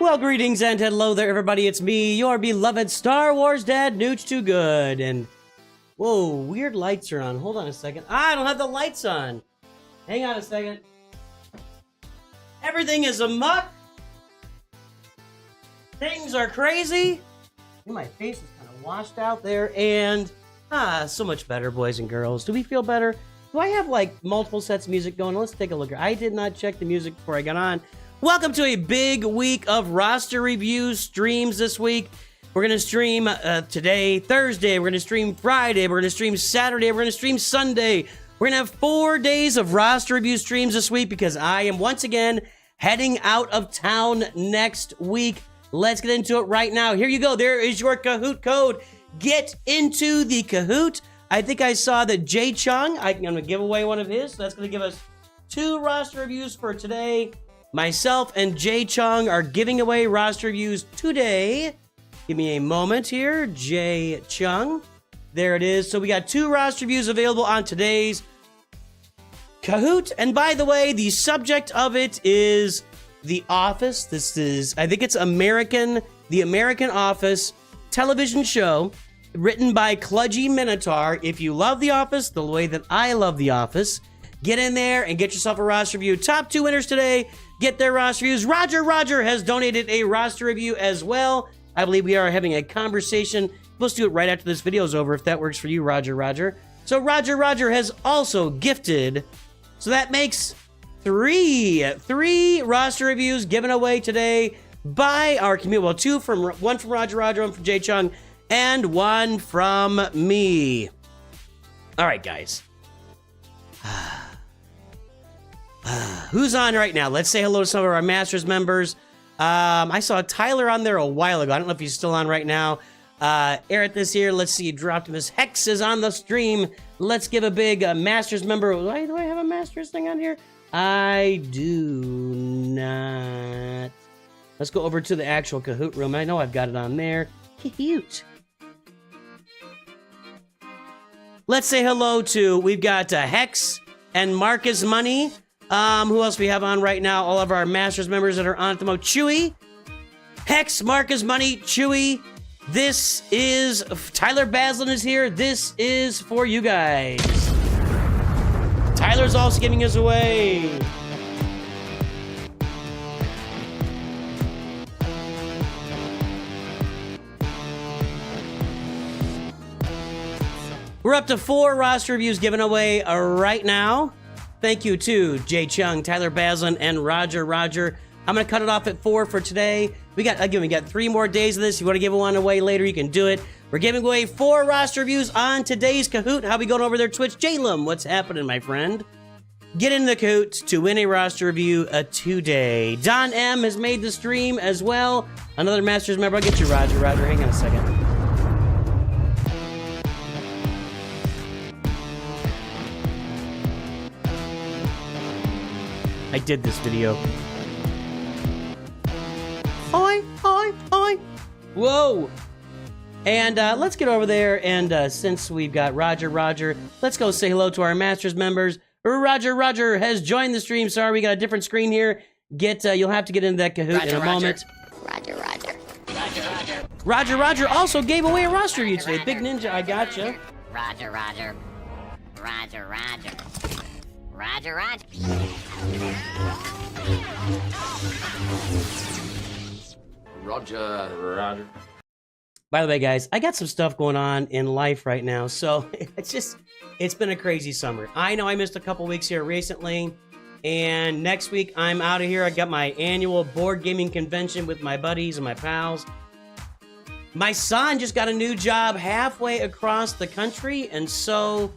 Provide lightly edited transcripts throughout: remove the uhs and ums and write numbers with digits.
Well, greetings and hello there, everybody. It's me, your beloved Star Wars dad, NOOCH Too Good. And, whoa, weird lights are on. Hold on a second. I don't have the lights on. Hang on a second. Everything is amok. Things are crazy. And my face is kind of washed out there. And, so much better, boys and girls. Do we feel better? Do I have, like, multiple sets of music going? Let's take a look. I did not check the music before I got on. Welcome to a big week of roster reviews, streams this week. We're going to stream today, Thursday. We're going to stream Friday. We're going to stream Saturday. We're going to stream Sunday. We're going to have 4 days of roster review streams this week because I am once again heading out of town next week. Let's get into it right now. Here you go. There is your Kahoot code. Get into the Kahoot. I think I saw that Jay Chung, I'm going to give away one of his. So that's going to give us 2 roster reviews for today. Myself and Jay Chung are giving away roster reviews today. Give me a moment here. Jay Chung. There it is. So we got 2 roster reviews available on today's Kahoot. And by the way, the subject of it is The Office. This is, I think it's the American Office television show written by Kludgy Minotaur. If you love The Office the way that I love The Office, get in there and get yourself a roster review. Top 2 winners today get their roster reviews. Roger has donated a roster review as well. I believe we are having a conversation. Let's do it right after this video is over if that works for you, Roger. So Roger has also gifted. So that makes three roster reviews given away today by our community. Well, one from Roger, one from Jay Chung, and one from me. All right, guys. Who's on right now? Let's say hello to some of our Masters members. I saw Tyler on there a while ago. I don't know if he's still on right now. Eric this here. Let's see. Optimus Hex is on the stream. Let's give a big Masters member. Do I have a Masters thing on here? I do not. Let's go over to the actual Kahoot room. I know I've got it on there. Kahoot. Let's say hello to, we've got Hex and Marcus Money. Who else we have on right now? All of our Masters members that are on at the moment. Chewy, Hex, Marcus Money, Chewy. This is, Tyler Baslin is here. This is for you guys. Tyler's also giving us away. We're up to 4 roster reviews given away right now. Thank you to Jay Chung, Tyler Baslin, and Roger. I'm going to cut it off at 4 for today. We got 3 more days of this. If you want to give one away later, you can do it. We're giving away 4 roster reviews on today's Kahoot. How we going over there, Twitch? Jalum, what's happening, my friend? Get in the Kahoot to win a roster review today. Don M has made the stream as well. Another Masters member. I'll get you, Roger. Hang on a second. I did this video. Oi. Whoa. And let's get over there, and since we've got Roger, let's go say hello to our Masters members. Roger has joined the stream. Sorry, we got a different screen here. You'll have to get into that Kahoot in a moment. Roger also gave away a roster review today. Big Ninja, I gotcha. Roger. By the way, guys, I got some stuff going on in life right now, so it's been a crazy summer. I know I missed a couple weeks here recently, and next week I'm out of here. I got my annual board gaming convention with my buddies and my pals. My son just got a new job halfway across the country, and so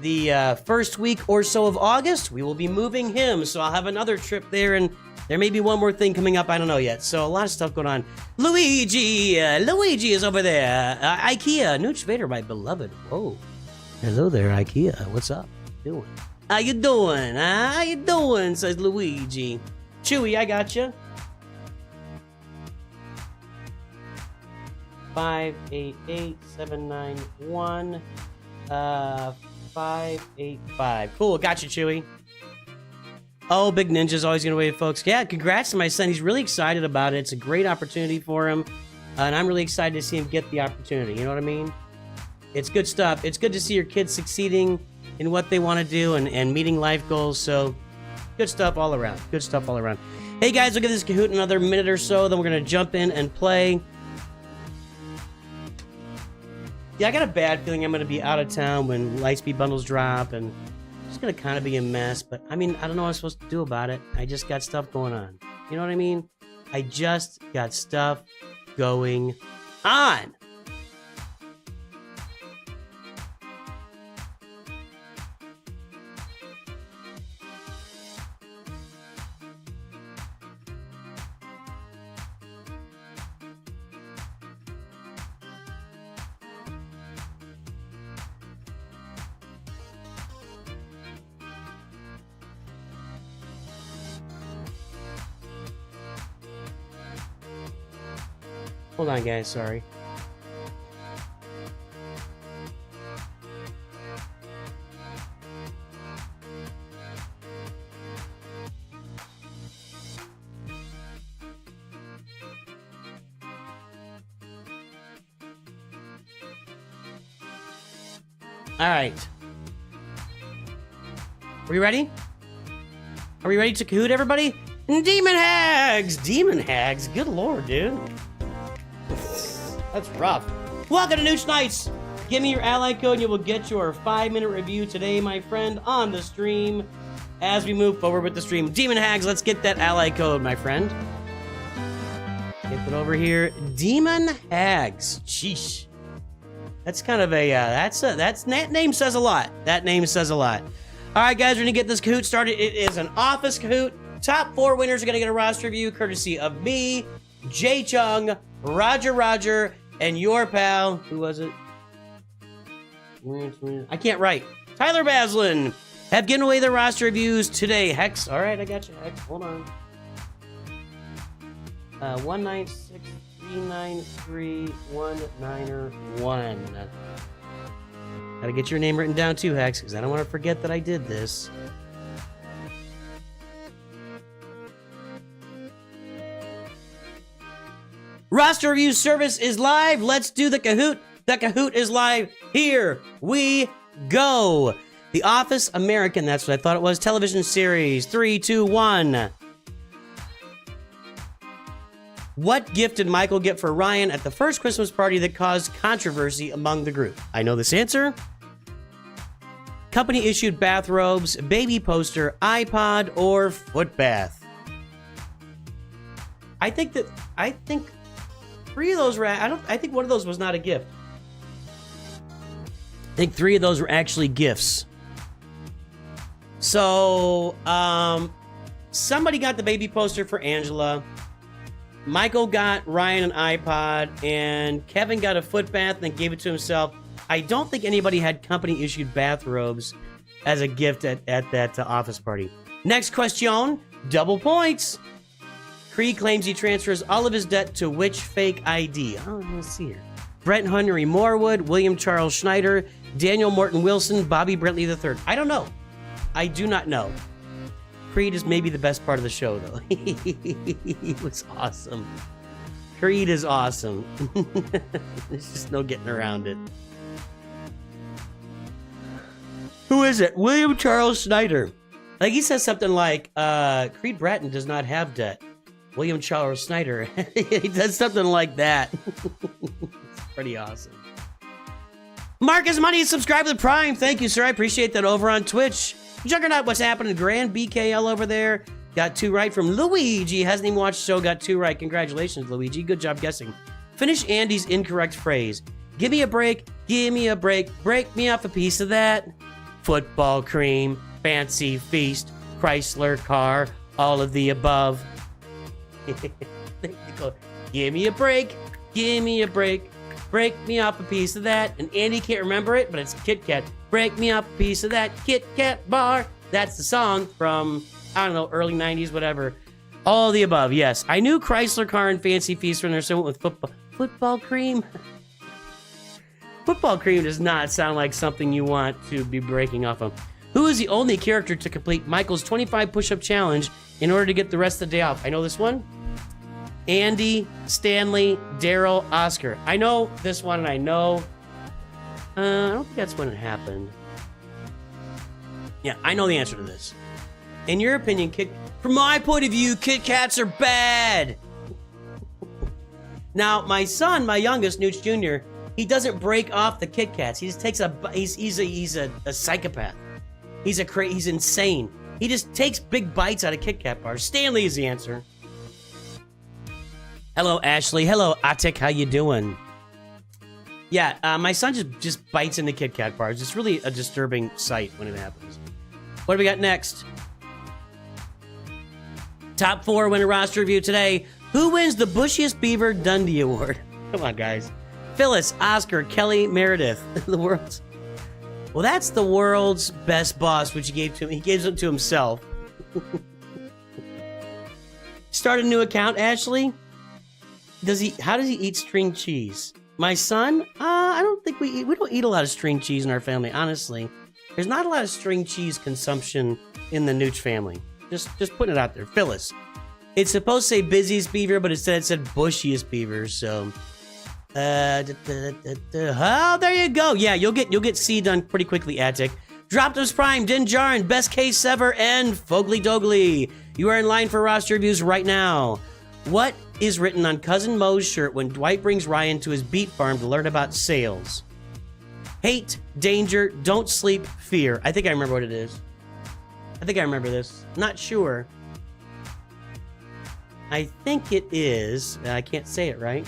the first week or so of August, we will be moving him, so I'll have another trip there, and there may be one more thing coming up. I don't know yet. So a lot of stuff going on. Luigi is over there. IKEA, Nooch Vader, my beloved. Whoa. Hello there, IKEA. What's up? How you doing? Says Luigi. Chewy, I gotcha. 588-791 585. Cool, gotcha, Chewy. Oh, Big Ninja's always gonna wait, folks. Yeah, congrats to my son. He's really excited about it. It's a great opportunity for him, and I'm really excited to see him get the opportunity. You know what I mean? It's good stuff. It's good to see your kids succeeding in what they want to do and meeting life goals. So, good stuff all around. Hey, guys, we'll give this Kahoot another minute or so, then we're gonna jump in and play. Yeah, I got a bad feeling I'm gonna be out of town when Lightspeed bundles drop, and it's gonna kind of be a mess, but I mean, I don't know what I'm supposed to do about it. I just got stuff going on. You know what I mean? I just got stuff going on. Hold on, guys, sorry. All right. Are we ready? Are we ready to Kahoot, everybody? Demon Hags! Good lord, dude. That's rough. Welcome to NOOCH Nights. Give me your ally code and you will get your 5-minute review today, my friend, on the stream. as we move forward with the stream. Demon Hags, let's get that ally code, my friend. Get it over here. Demon Hags. Sheesh. That's kind of a, that name says a lot. That name says a lot. All right, guys, we're going to get this Kahoot started. It is an office Kahoot. Top 4 winners are going to get a roster review courtesy of me, Jay Chung, Roger, and your pal. Who was it? I can't write. Tyler Baslin have given away the roster reviews today. Hex. All right, I got you, Hex. Hold on. 196393191. Gotta get your name written down too, Hex, because I don't want to forget that I did this. Roster review service is live. Let's do the Kahoot. The Kahoot is live. Here we go. The Office American, that's what I thought it was. Television series. 3, 2, 1. What gift did Michael get for Ryan at the first Christmas party that caused controversy among the group? I know this answer. Company issued bathrobes, baby poster, iPod, or foot bath. I think 3 of those were, I think one of those was not a gift. I think 3 of those were actually gifts. So, somebody got the baby poster for Angela. Michael got Ryan an iPod, and Kevin got a foot bath and then gave it to himself. I don't think anybody had company-issued bathrobes as a gift at that office party. Next question, double points. Creed claims he transfers all of his debt to which fake ID? Oh, let's see here. Brett Henry Morwood, William Charles Schneider, Daniel Morton Wilson, Bobby Brentley III. I don't know. I do not know. Creed is maybe the best part of the show, though. He was awesome. Creed is awesome. There's just no getting around it. Who is it? William Charles Schneider. Like, he says something like, Creed Bratton does not have debt. William Charles Schneider. He does something like that. It's pretty awesome. Marcus Money, subscribe to the Prime. Thank you, sir. I appreciate that over on Twitch. Juggernaut, what's happening? Grand BKL over there. Got 2 right from Luigi. Hasn't even watched the show. Got 2 right. Congratulations, Luigi. Good job guessing. Finish Andy's incorrect phrase. Give me a break. Give me a break. Break me off a piece of that. Football cream. Fancy feast. Chrysler car. All of the above. Give me a break. Give me a break. Break me off a piece of that. And Andy can't remember it, but it's Kit Kat. Break me off a piece of that Kit Kat bar. That's the song from, I don't know, early 90s, whatever. All the above, yes. I knew Chrysler car and Fancy Feast when they're so with football cream. Football cream does not sound like something you want to be breaking off of. Who is the only character to complete Michael's 25 push-up challenge in order to get the rest of the day off? I know this one. Andy, Stanley, Daryl, Oscar. I know this one, and I know... I don't think that's when it happened. Yeah, I know the answer to this. In your opinion, from my point of view, Kit Kats are bad. Now, my son, my youngest, Nooch Jr., he doesn't break off the Kit Kats. He just takes he's a psychopath. He's insane. He just takes big bites out of Kit Kat bars. Stanley is the answer. Hello, Ashley. Hello, Atik. How you doing? Yeah, my son just bites into Kit Kat bars. It's really a disturbing sight when it happens. What do we got next? Top 4 winner roster review today. Who wins the Bushiest Beaver Dundee Award? Come on, guys. Phyllis, Oscar, Kelly, Meredith. The world's... Well, that's the world's best boss, which he gave to him. He gave it to himself. Start a new account, Ashley. How does he eat string cheese? My son? I don't think we don't eat a lot of string cheese in our family, honestly. There's not a lot of string cheese consumption in the Nooch family. Just putting it out there. Phyllis. It's supposed to say busiest beaver, but instead it said bushiest beaver, so... Oh, there you go. Yeah, you'll get C done pretty quickly, Attic. Droptos Prime, Dinjarin, Best Case Ever, and Fogly Dogly. You are in line for roster reviews right now. What is written on Cousin Moe's shirt when Dwight brings Ryan to his beet farm to learn about sales? Hate, danger, don't sleep, fear. I think I remember what it is. I think I remember this. Not sure. I think it is. I can't say it right.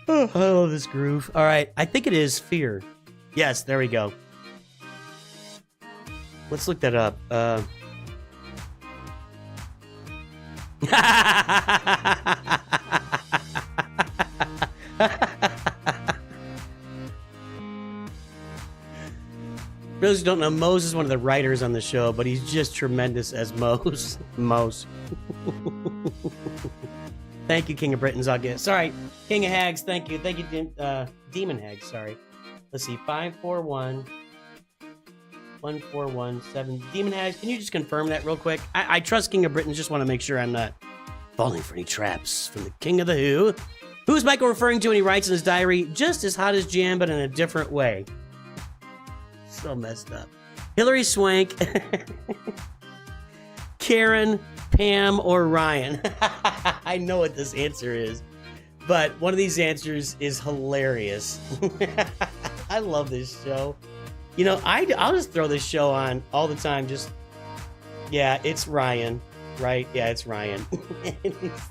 Oh, I love this groove. All right. I think it is Fear. Yes, there we go. Let's look that up. For those who don't know, Mose is one of the writers on the show, but he's just tremendous as Mose. Mose. Thank you, King of Britons. I'll get it. Sorry, King of Hags. Thank you. Thank you, Demon Hags. Sorry. Let's see. 541 1417. Demon Hags, can you just confirm that real quick? I trust King of Britons. Just want to make sure I'm not falling for any traps from the King of the Who. Who is Michael referring to when he writes in his diary? Just as hot as Jam, but in a different way. So messed up. Hillary Swank, Karen, Pam, or Ryan? I know what this answer is, but one of these answers is hilarious. I love this show. You know, I'll just throw this show on all the time. Yeah, it's Ryan, right? Yeah, it's Ryan.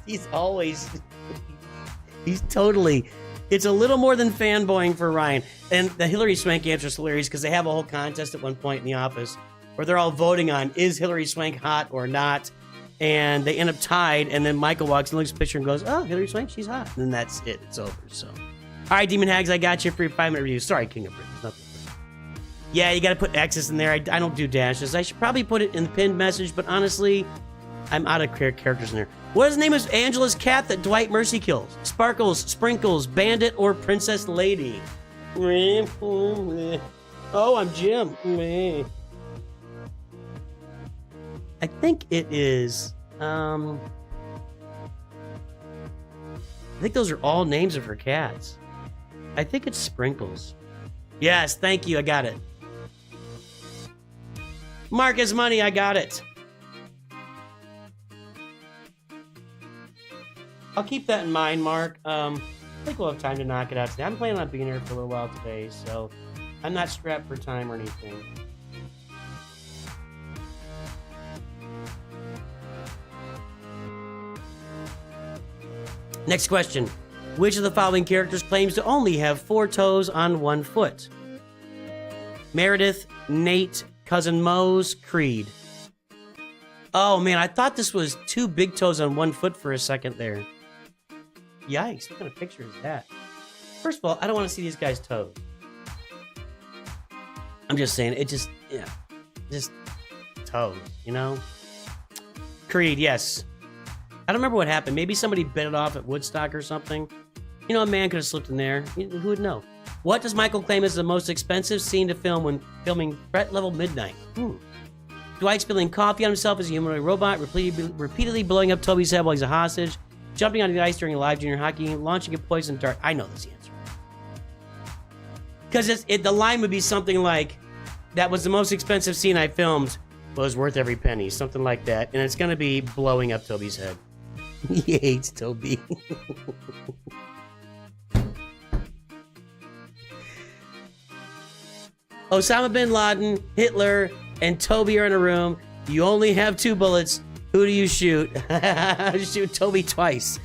He's always, he's totally, it's a little more than fanboying for Ryan. And the Hillary Swank answer is hilarious because they have a whole contest at one point in the office where they're all voting on, is Hillary Swank hot or not? And they end up tied, and then Michael walks and looks at the picture and goes, oh, Hillary Swank, she's hot. And then that's it. It's over. So, all right, Demon Hags, I got you for your 5-minute review. Sorry, King of Britons. Nothing. Yeah, you got to put X's in there. I don't do dashes. I should probably put it in the pinned message, but honestly, I'm out of characters in there. What is the name of Angela's cat that Dwight Mercy kills? Sparkles, Sprinkles, Bandit, or Princess Lady? Oh, I'm Jim. I think it is. I think those are all names of her cats. I think it's Sprinkles. Yes, thank you. I got it. Marcus Money, I got it. I'll keep that in mind, Mark. I think we'll have time to knock it out today. I'm planning on being here for a little while today, so I'm not strapped for time or anything. Next question. Which of the following characters claims to only have 4 toes on 1 foot? Meredith, Nate, Cousin Mose, Creed. Oh man, I thought this was 2 big toes on 1 foot for a second there. Yikes, what kind of picture is that? First of all, I don't want to see these guys' toes. I'm just saying, it just, yeah, just toes, you know? Creed, yes. I don't remember what happened. Maybe somebody bit it off at Woodstock or something. You know, a man could have slipped in there. Who would know? What does Michael claim is the most expensive scene to film when filming Threat Level Midnight? Dwight spilling coffee on himself as a humanoid robot, repeatedly blowing up Toby's head while he's a hostage, jumping onto the ice during a live junior hockey game, launching a poison dart. I know this answer. Because the line would be something like, that was the most expensive scene I filmed, but it was worth every penny. Something like that. And it's going to be blowing up Toby's head. He hates Toby. Osama bin Laden, Hitler, and Toby are in a room. You only have 2 bullets. Who do you shoot? Shoot Toby twice.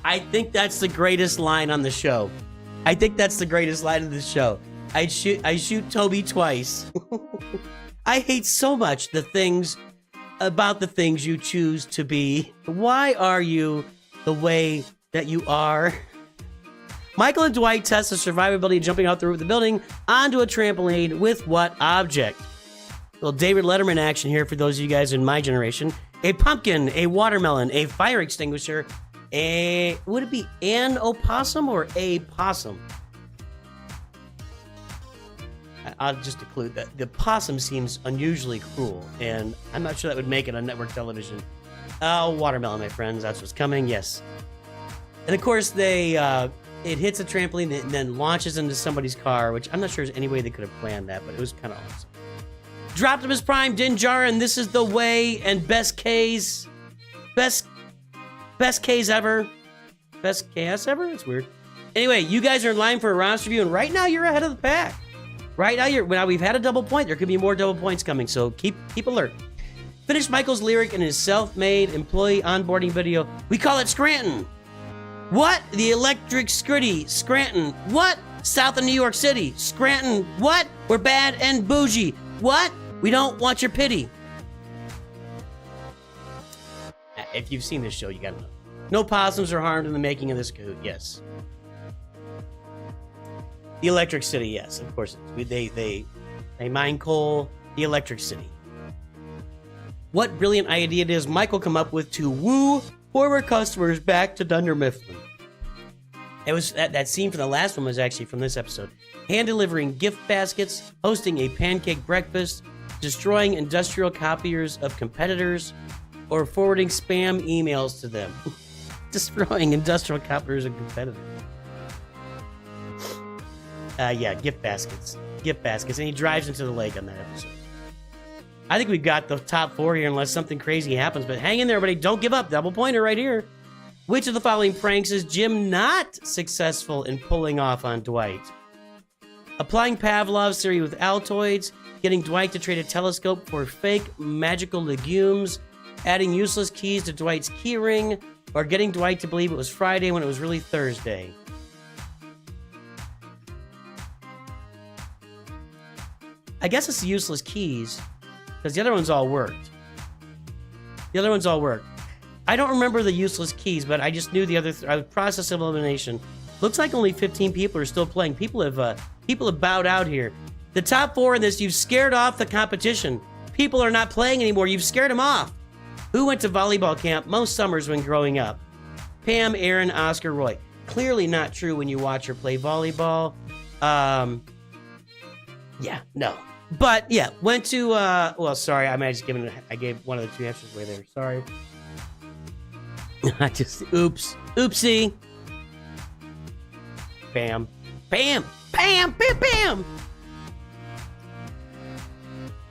I think that's the greatest line on the show. I think that's the greatest line of the show. I shoot Toby twice. I hate so much the things about the things you choose to be. Why are you the way that you are? Michael and Dwight test the survivability of jumping out the roof of the building onto a trampoline with what object? Little David Letterman action here for those of you guys in my generation. A pumpkin, a watermelon, a fire extinguisher, would it be an opossum or a possum? I'll just include that. The possum seems unusually cruel, and I'm not sure that would make it on network television. Oh, watermelon, my friends. That's what's coming. Yes. And of course, it hits a trampoline and then launches into somebody's car, which I'm not sure there's any way they could have planned that, but it was kind of awesome. Dropped him his prime, Din Djarin. This is the way, and best case. Best Ks ever. Best KS ever? It's weird. Anyway, you guys are in line for a roster review, and right now you're ahead of the pack. Right now we've had a double point. There could be more double points coming, so keep alert. Finish Michael's lyric in his self-made employee onboarding video. We call it Scranton. What? The Electric Scritty, Scranton. What? South of New York City, Scranton. What? We're bad and bougie. What? We don't want your pity. If you've seen this show, you gotta know. No possums are harmed in the making of this Kahoot. Yes. The Electric City. Yes, of course. They mine coal. The Electric City. What brilliant idea does Michael come up with to woo former customers back to Dunder Mifflin? It was that scene from the last one was actually from this episode. Hand delivering gift baskets, hosting a pancake breakfast, destroying industrial copiers of competitors, or forwarding spam emails to them. Destroying industrial copiers of competitors. Yeah, gift baskets. Gift baskets. And he drives into the lake on that episode. I think we've got the top 4 here unless something crazy happens. But hang in there, everybody. Don't give up. Double pointer right here. Which of the following pranks is Jim not successful in pulling off on Dwight? Applying Pavlov's theory with Altoids, getting Dwight to trade a telescope for fake magical legumes, adding useless keys to Dwight's keyring, or getting Dwight to believe it was Friday when it was really Thursday. I guess it's the useless keys, because the other ones all worked. I don't remember the useless keys, but I just knew the other process of elimination. Looks like only 15 people are still playing. People have bowed out here. The top 4 in this, you've scared off the competition. People are not playing anymore. You've scared them off. Who went to volleyball camp most summers when growing up? Pam, Aaron, Oscar, Roy. Clearly not true when you watch her play volleyball. Yeah, no. But yeah, went to well, sorry, I gave one of the 2 answers away there. Sorry. Oopsie. Bam.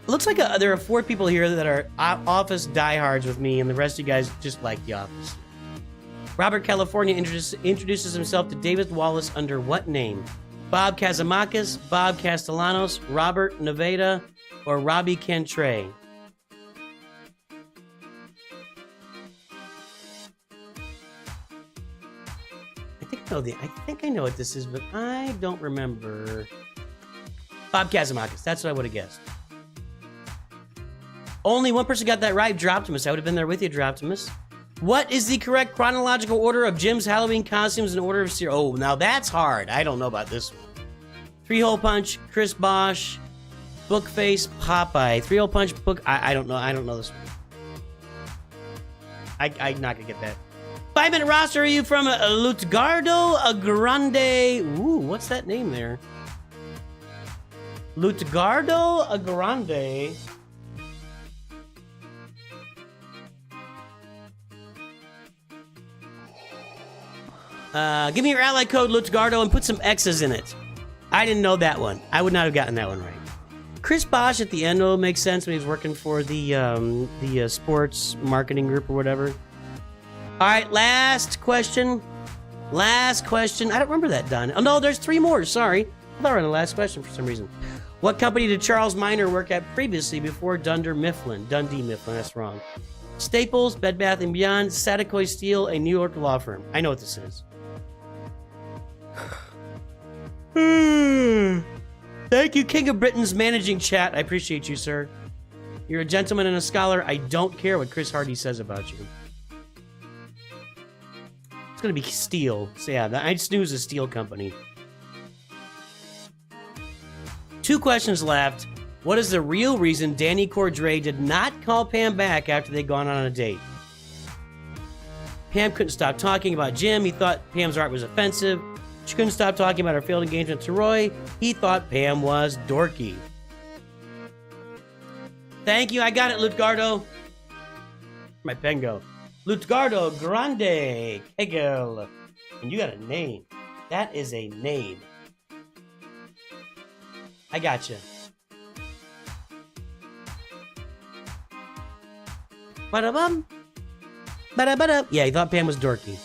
Looks like there are 4 people here that are Office diehards with me, and the rest of you guys just like The Office. Robert California introduces himself to David Wallace under what name? Bob Kazamakis, Bob Castellanos, Robert Nevada, or Robbie Cantray? I think I know what this is, but I don't remember. Bob Kazamakis. That's what I would have guessed. Only one person got that right, Droptimus. I would have been there with you, Droptimus. What is the correct chronological order of Jim's Halloween costumes in order of series? Oh, now that's hard. I don't know about this one. 3-Hole Punch, Chris Bosch, Bookface, Popeye. 3-Hole Punch, Book. I don't know. I don't know this one. I'm not gonna get that. 5-minute roster. Are you from Lutgardo Grande? Ooh, what's that name there? Lutgardo Grande. Give me your ally code, Lutgardo, and put some X's in it. I didn't know that one. I would not have gotten that one right. Chris Bosch at the end will make sense when he's working for the sports marketing group or whatever. All right, last question. I don't remember that done. Oh, no, there's 3 more. Sorry. I thought we were on the last question for some reason. What company did Charles Miner work at previously before Dundee Mifflin? That's wrong. Staples, Bed Bath & Beyond, Saticoy Steel, a New York law firm. I know what this is. Thank you, King of Britain's managing chat. I appreciate you, sir. You're a gentleman and a scholar. I don't care what Chris Hardy says about you. It's going to be Steel. So yeah, I just knew it was a steel company. 2 questions left. What is the real reason Danny Cordray did not call Pam back after they'd gone on a date? Pam couldn't stop talking about Jim. He thought Pam's art was offensive. She couldn't stop talking about her failed engagement to Roy. He thought Pam was dorky. Thank you. I got it, Lutgardo. My pen go. Lutgardo Grande Kegel. And you got a name. That is a name. I got you. Ba-da-bum. Ba-da-ba-da. Yeah, he thought Pam was dorky.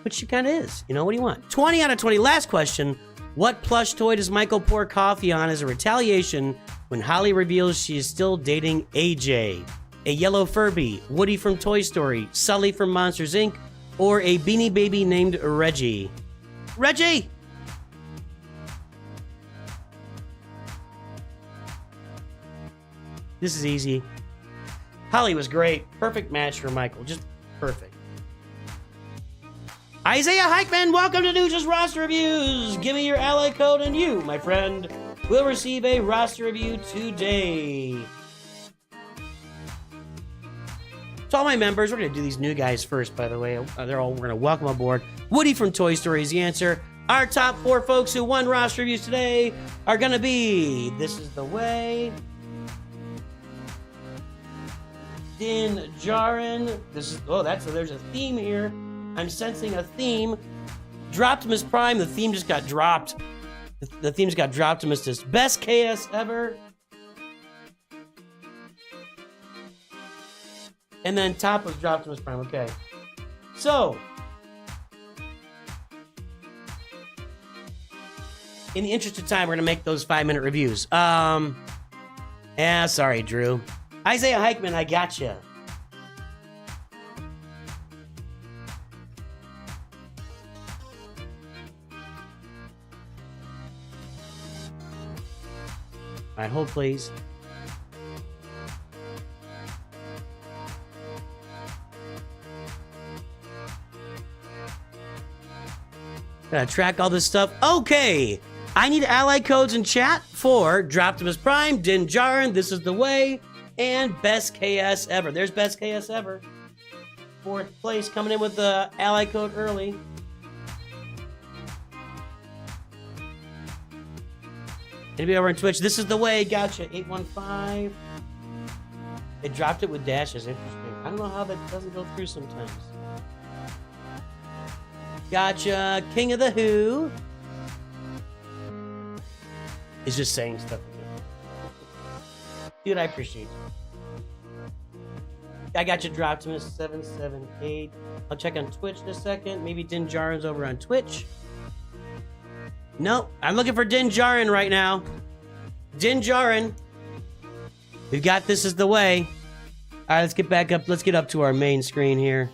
But she kind of is. You know, what do you want? 20 out of 20. Last question. What plush toy does Michael pour coffee on as a retaliation when Holly reveals she is still dating AJ? A yellow Furby, Woody from Toy Story, Sully from Monsters, Inc., or a Beanie Baby named Reggie? Reggie! This is easy. Holly was great. Perfect match for Michael. Just perfect. Isaiah Heichman, welcome to NOOCH's Roster Reviews. Give me your ally code and you, my friend, will receive a roster review today. To all my members, we're going to do these new guys first, by the way. We're going to welcome aboard. Woody from Toy Story is the answer. Our top 4 folks who won roster reviews today are going to be This Is the Way, Din Djarin. There's a theme here. I'm sensing a theme. Droptimus Prime, the theme just got dropped. The theme just got dropped to Mr. Best KS ever. And then top was Droptimus Prime, okay. So, in the interest of time, we're gonna make those 5-minute reviews. Sorry, Drew. Isaiah Heichman, I gotcha. All right, hold please. Gotta track all this stuff. Okay, I need ally codes in chat for Droptimus Prime, Din Djarin, This Is the Way, and Best KS Ever. There's Best KS Ever. 4th place, coming in with the ally code early. Anybody over on Twitch? This Is the Way. Gotcha. 815. They dropped it with dashes. Interesting. I don't know how that doesn't go through sometimes. Gotcha. King of the Who is just saying stuff. Dude, I appreciate you. I got you, Droptimus 778. I'll check on Twitch in a second. Maybe Din Djarin's over on Twitch. Nope, I'm looking for Din Djarin right now. Din Djarin. We've got This Is the Way. All right, let's get back up. Let's get up to our main screen here.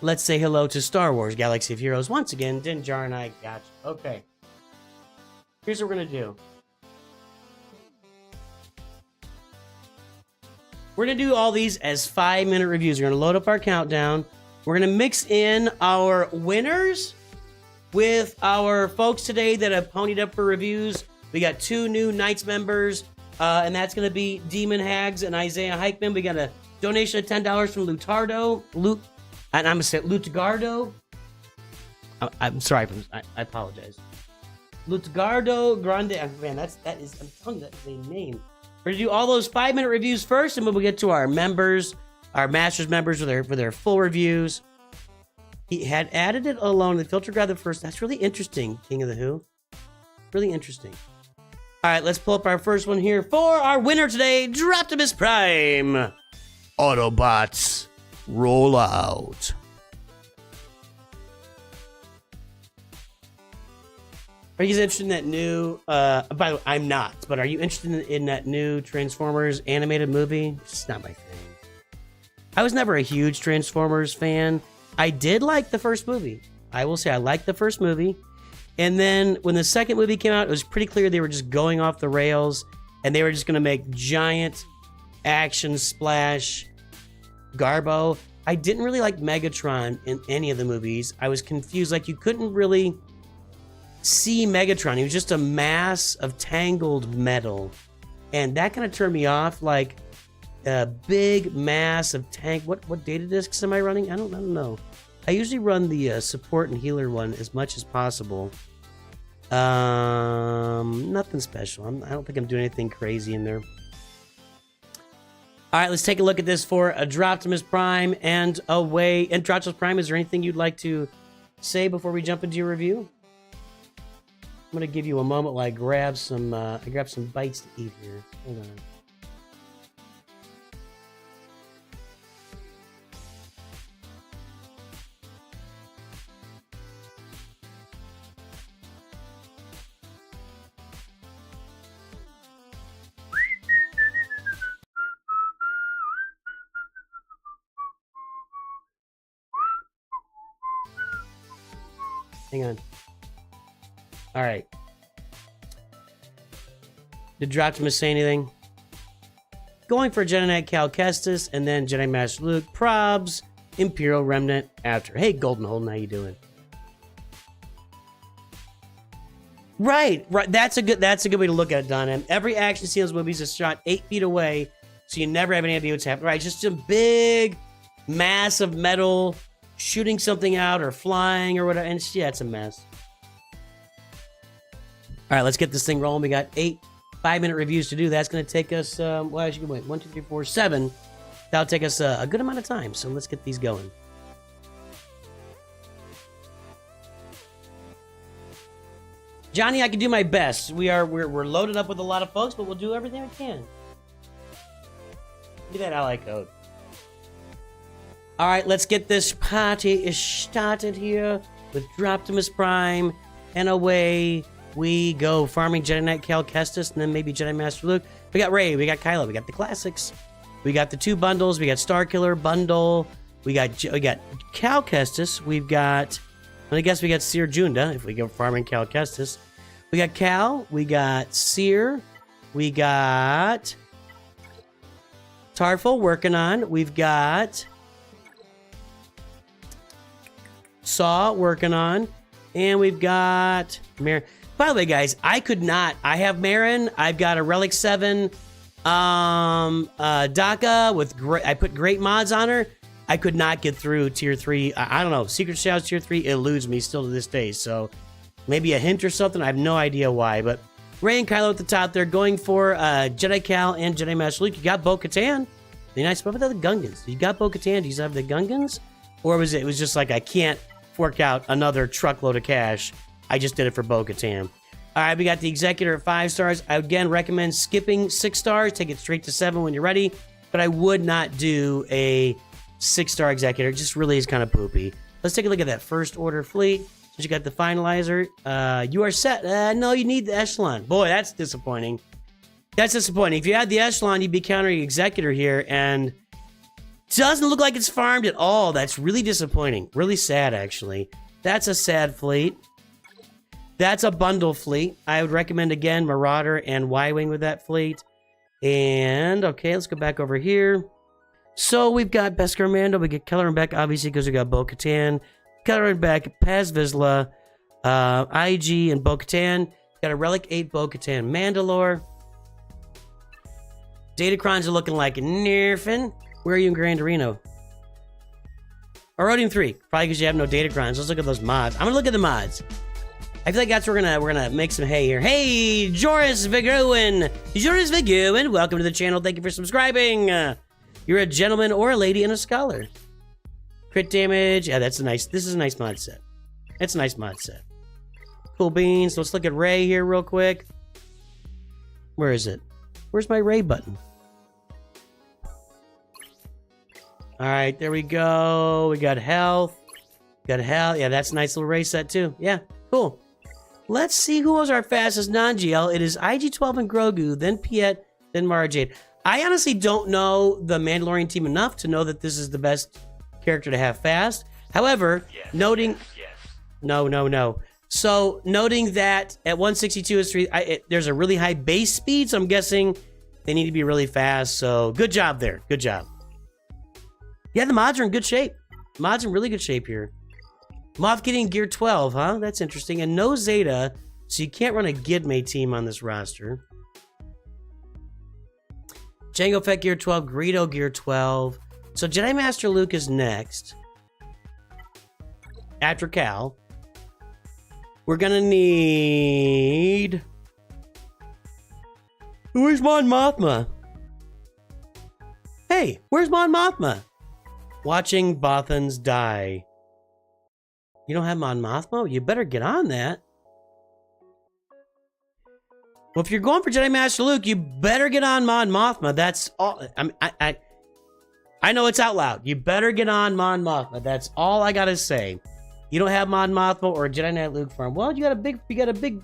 Let's say hello to Star Wars Galaxy of Heroes. Once again, Din Djarin, I got you. Okay. Here's what we're going to do. We're going to do all these as 5-minute reviews. We're going to load up our countdown. We're going to mix in our winners with our folks today that have ponied up for reviews. We got 2 new Knights members, and that's going to be Demon Hags and Isaiah Heichman. We got a donation of $10 from Lutardo. And I'm going to say Lutgardo. I'm sorry, I apologize. Lutgardo Grande. Man, I'm telling you, that is a name. We're going to do all those 5-minute reviews first, and then we'll get to our members, our Masters members with their full reviews. He had added it alone. The filter grabbed the first. That's really interesting, King of the Who. Really interesting. All right, let's pull up our first one here for our winner today, Droptimus Prime. Autobots, roll out. Are you interested in that new, by the way, I'm not, but are you interested in that new Transformers animated movie? It's not my thing. I was never a huge Transformers fan. I did like the first movie. I will say I liked the first movie. And then when the second movie came out, it was pretty clear they were just going off the rails and they were just going to make giant action splash Garbo. I didn't really like Megatron in any of the movies. I was confused. Like, you couldn't really see Megatron. He was just a mass of tangled metal. And that kind of turned me off. Like, a big mass of tank. What data discs am I running? I don't know. I usually run the support and healer one as much as possible. Nothing special. I don't think I'm doing anything crazy in there. All right, let's take a look at this for a Droptimus Prime and away. And Droptimus Prime, is there anything you'd like to say before we jump into your review? I'm gonna give you a moment while I grab some bites to eat here. Hold on. Hang on. All right. Did Droptimus say anything? Going for Jedi Knight Cal Kestis, and then Jedi Master Luke, Probs, Imperial Remnant after. Hey, Golden Holden, how you doing? Right. That's a good way to look at it, Don. And every action scene in those movies is shot 8 feet away, so you never have any idea what's happening. Right, just a big mass of metal shooting something out or flying or whatever. And yeah, it's a mess. All right, let's get this thing rolling. We got 8 5-minute reviews to do. That's going to take us, well, I should wait. 1, 2, 3, 4, 7. That'll take us a good amount of time. So let's get these going. Johnny, I can do my best. We're loaded up with a lot of folks, but we'll do everything we can. Look at that ally code. All right, let's get this party started here with Droptimus Prime, and away we go. Farming Jedi Knight Cal Kestis, and then maybe Jedi Master Luke. We got Rey, we got Kylo, we got the classics. We got the 2 bundles. We got Starkiller bundle. We got Cal Kestis. We've got, I guess we got Seer Junda if we go farming Cal Kestis. We got Cal. We got Seer. We got Tarful working on. We've got Saw working on, and we've got Marin. By the way, guys, I have Marin. I've got a Relic 7 DACA with I put great mods on her. I could not get through tier 3. I don't know. Secret Shouts tier 3 eludes me still to this day. So maybe a hint or something. I have no idea why. But Rey and Kylo at the top there, going for Jedi Cal and Jedi Master Luke. You got Bo-Katan. The nice stuff about the Gungans. You got Bo-Katan. Do you have the Gungans? Or was it was just like, I can't fork out another truckload of cash. I just did it for Bo-Katan. All right, we got the Executor at 5 stars. I again recommend skipping 6 stars. Take it straight to 7 when you're ready. But I would not do a 6-star Executor. It just really is kind of poopy. Let's take a look at that First Order fleet. So you got the Finalizer. You are set. No, you need the Echelon. Boy, that's disappointing. That's disappointing. If you had the Echelon, you'd be countering Executor here, and doesn't look like it's farmed at all. That's really disappointing. Really sad, actually. That's a sad fleet. That's a bundle fleet. I would recommend, again, Marauder and Y-Wing with that fleet. And, okay, let's go back over here. So we've got Beskar Mando. We get Keller and Beck, obviously, because we got Bo-Katan. Keller and Beck, Paz Vizsla, IG, and Bo-Katan. Got a Relic 8 Bo-Katan Mandalore. Datacrons are looking like nerfing. Where are you in Gran Torino? Erodium 3. Probably because you have no Datacrons. Let's look at those mods. I'm going to look at the mods. I feel like that's where we're gonna make some hay here. Hey, Joris Vigruin! Joris Vigruin, welcome to the channel. Thank you for subscribing. You're a gentleman or a lady and a scholar. Crit damage. Yeah, that's a nice. This is a nice mod set. It's a nice mod set. Cool beans. Let's look at Rey here real quick. Where is it? Where's my Rey button? All right, there we go. We got health. Got health. Yeah, that's a nice little Rey set too. Yeah, cool. Let's see who was our fastest non-GL. It is IG-12 and Grogu, then Piet, then Mara Jade. I honestly don't know the Mandalorian team enough to know that this is the best character to have fast. However, noting... No. So, noting that at 162 is 3, there's a really high base speed, so I'm guessing they need to be really fast. So, good job there. Good job. Yeah, the mods are in good shape. Mods are in really good shape here. Moff getting gear 12, huh? That's interesting. And no Zeta, so you can't run a Gidme team on this roster. Jango Fett gear 12, Greedo gear 12. So Jedi Master Luke is next. After Cal. We're gonna need... Where's Mon Mothma? Hey, where's Mon Mothma? Watching Bothans die. You don't have Mon Mothma? You better get on that. Well, if you're going for Jedi Master Luke, you better get on Mon Mothma. That's all. I know it's out loud. You better get on Mon Mothma. That's all I gotta say. You don't have Mon Mothma or Jedi Knight Luke farm. Well, you got a big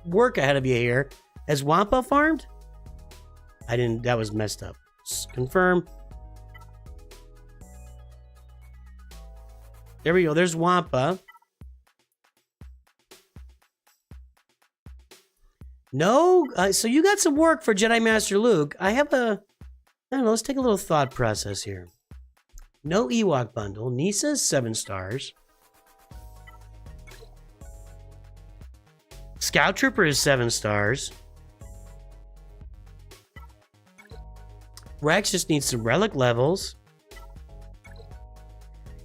work ahead of you here. Has Wampa farmed? I didn't. That was messed up. Confirm. There we go. There's Wampa. No, so you got some work for Jedi Master Luke. I don't know, let's take a little thought process here. No Ewok bundle. Nisa's 7 stars. Scout Trooper is 7 stars. Rex just needs some relic levels.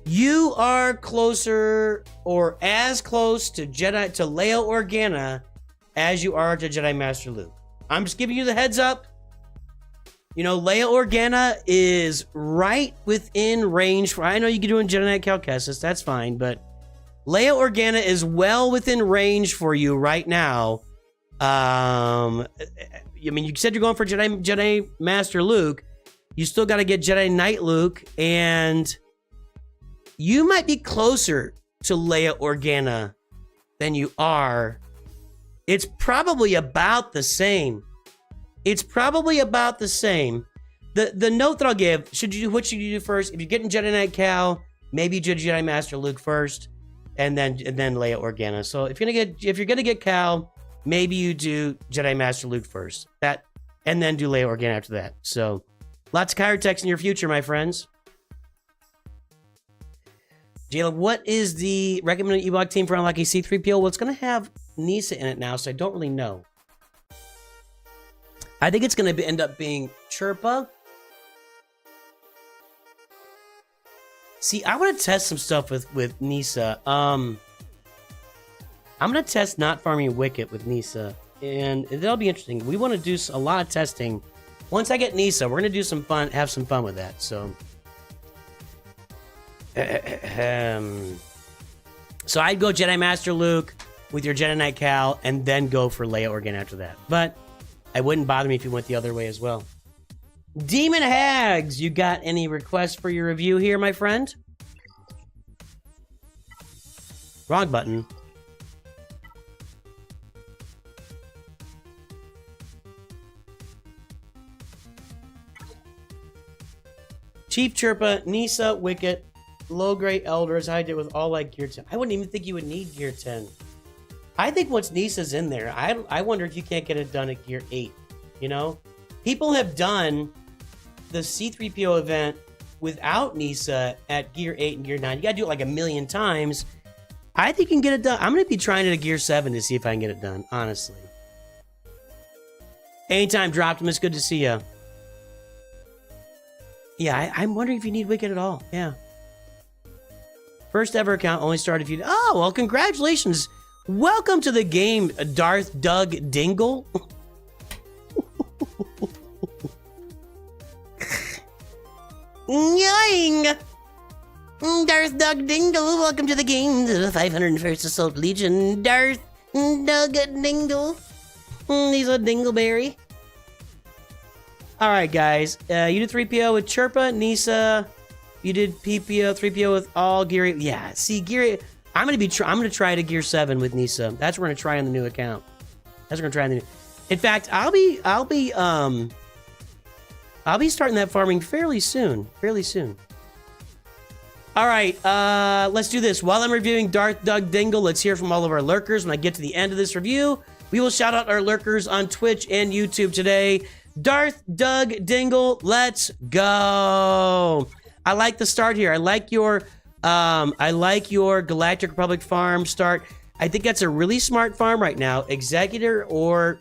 You are closer or as close to Leia Organa as you are to Jedi Master Luke. I'm just giving you the heads up. You know, Leia Organa is right within range for, I know you can do in Jedi Knight Cal Kestis, that's fine, but Leia Organa is well within range for you right now. I mean, you said you're going for Jedi Master Luke. You still got to get Jedi Knight Luke, and you might be closer to Leia Organa than you are. It's probably about the same. It's probably about the same. The note that I'll give, what should you do first? If you're getting Jedi Knight Cal, maybe Jedi Master Luke first, and then Leia Organa. So if you're gonna get Cal, maybe you do Jedi Master Luke first. And then do Leia Organa after that. So lots of chirotex in your future, my friends. Jayla, what is the recommended Ewok team for unlocking C-3PO? Well, it's going to have Nisa in it now, so I don't really know. I think it's going to end up being Chirpa. See, I want to test some stuff with Nisa. I'm going to test not farming Wicket with Nisa, and that'll be interesting. We want to do a lot of testing. Once I get Nisa, we're going to do some fun, have some fun with that, so... So I'd go Jedi Master Luke with your Jedi Knight Cal, and then go for Leia Organa after that. But I wouldn't bother me if you went the other way as well. Demon Hags, you got any requests for your review here, my friend? Wrong button. Chief Chirpa, Nisa, Wicket, low-grade Elders. I did with all like Gear 10. I wouldn't even think you would need Gear 10. I think once Nisa's in there, I wonder if you can't get it done at Gear 8. You know? People have done the C-3PO event without Nisa at Gear 8 and Gear 9. You gotta do it like a million times. I think you can get it done. I'm gonna be trying it at Gear 7 to see if I can get it done, honestly. Anytime, Droptimus, good to see you. Yeah, I'm wondering if you need Wicket at all. Yeah. First ever account, only started if you... Oh, well, congratulations. Welcome to the game, Darth Doug Dingle. Yoing! Darth Doug Dingle, welcome to the game, the 501st Assault Legion. Darth Doug Dingle. He's a dingleberry. Alright, guys. You did 3PO with Chirpa, Nisa. You did PPO, 3PO with all Gear 8. Yeah, see, Gear 8. I'm gonna try to Gear 7 with Nisa. That's what we're gonna try on the new account. That's what we're gonna try on the new. In fact, I'll be starting that farming fairly soon. Alright, let's do this. While I'm reviewing Darth Doug Dingle, let's hear from all of our lurkers. When I get to the end of this review, we will shout out our lurkers on Twitch and YouTube today. Darth Doug Dingle, let's go. I like the start here. I like your Galactic Republic farm start. I think that's a really smart farm right now. Executor or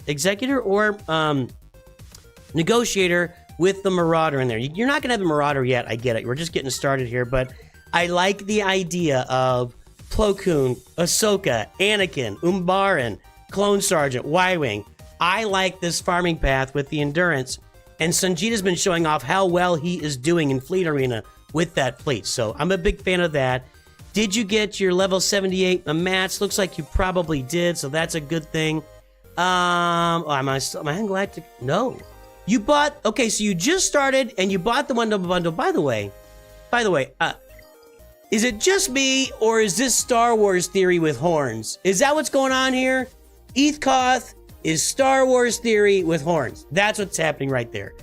Negotiator with the Marauder in there. You're not gonna have a Marauder yet. I get it. We're just getting started here, but I like the idea of Plo Koon, Ahsoka, Anakin, Umbaran, Clone Sergeant, Y-Wing. I like this farming path with the Endurance, and Sanjita's been showing off how well he is doing in Fleet Arena with that fleet, so I'm a big fan of that. Did you get your level 78 mats? Looks like you probably did, so that's a good thing. Am I Galactic? No. You bought, okay, so you just started, and you bought the one double bundle. By the way, is it just me, or is this Star Wars theory with horns? Is that what's going on here? Eathkoth is Star Wars theory with horns. That's what's happening right there.